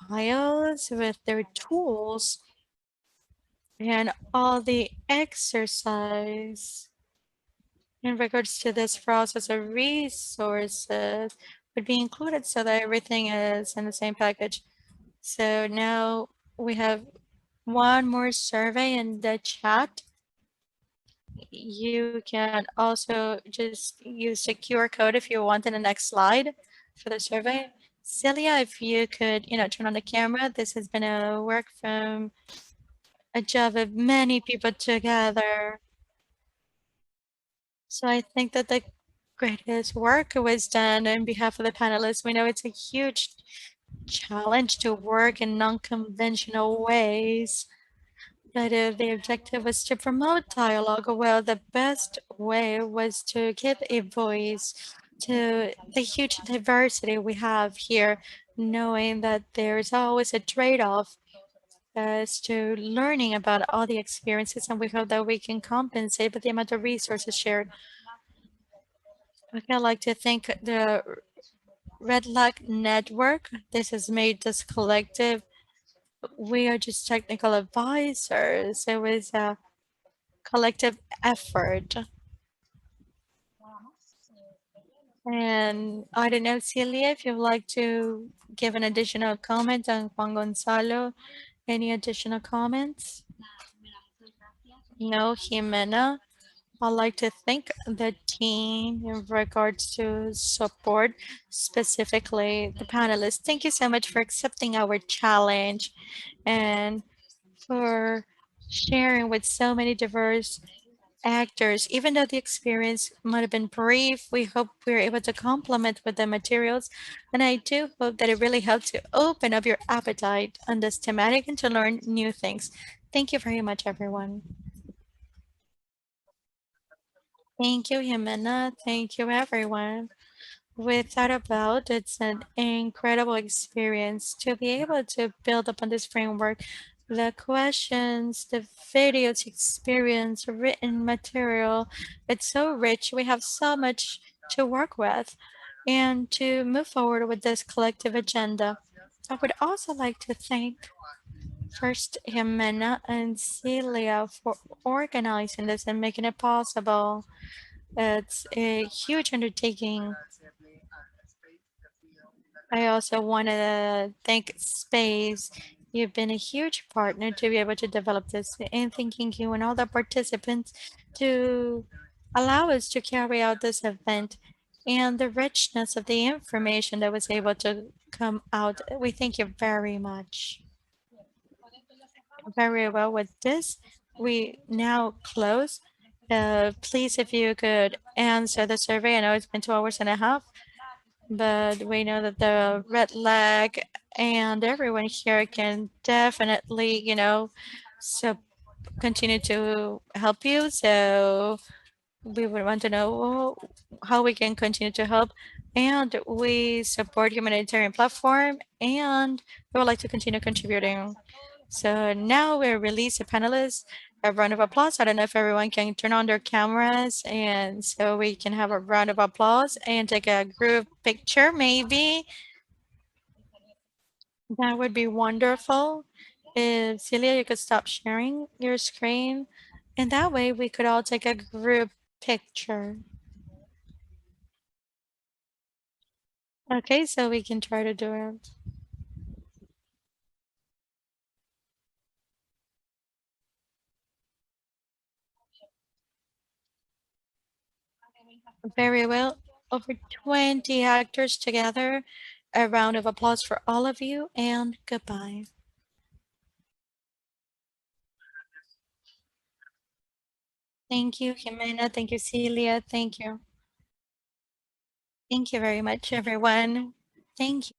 files, with their tools. and all the exercise in regards to this process of resources would be included so that everything is in the same package. So now we have one more survey in the chat. You can also just use the QR code if you want in the next slide for the survey. Celia, if you could, turn on the camera. This has been a work from a job of many people together. So I think that the greatest work was done on behalf of the panelists. We know it's a huge challenge to work in non-conventional ways. But the objective was to promote dialogue. Well, the best way was to give a voice to the huge diversity we have here, knowing that there's always a trade-off as to learning about all the experiences, and we hope that we can compensate with the amount of resources shared. Okay, I'd like to thank the Red Luck Network. This has made this collective. We are just technical advisors. It was a collective effort. And I don't know, Celia, if you'd like to give an additional comment on Juan Gonzalo, any additional comments? No, Jimena. I'd like to thank the team in regards to support, specifically the panelists. Thank you so much for accepting our challenge and for sharing with so many diverse actors. Even though the experience might have been brief, we hope we're able to complement with the materials. And I do hope that it really helped to open up your appetite on this thematic and to learn new things. Thank you very much, everyone. Thank you, Jimena. Thank you, everyone. Without a doubt, it's an incredible experience to be able to build upon this framework. The questions, the videos, experience, written material, it's so rich. We have so much to work with and to move forward with this collective agenda. I would also like to thank first Jimena and Celia for organizing this and making it possible. It's a huge undertaking. I also want to thank Space. You've been a huge partner to be able to develop this, and thanking you and all the participants to allow us to carry out this event and the richness of the information that was able to come out. We thank you very much. Very well. With this, we now close. Please, if you could answer the survey. I know it's been 2 hours and a half, but we know that the red lag and everyone here can definitely, so continue to help you. So we would want to know how we can continue to help. And we support humanitarian platform, and we would like to continue contributing. So now we release the panelists. A round of applause. I don't know if everyone can turn on their cameras, and so we can have a round of applause and take a group picture maybe. That would be wonderful. If Celia, you could stop sharing your screen, and that way we could all take a group picture. Okay, so we can try to do it. Very well. Over 20 actors together. A round of applause for all of you, and goodbye. Thank you, Jimena. Thank you, Celia. Thank you. Thank you very much, everyone. Thank you.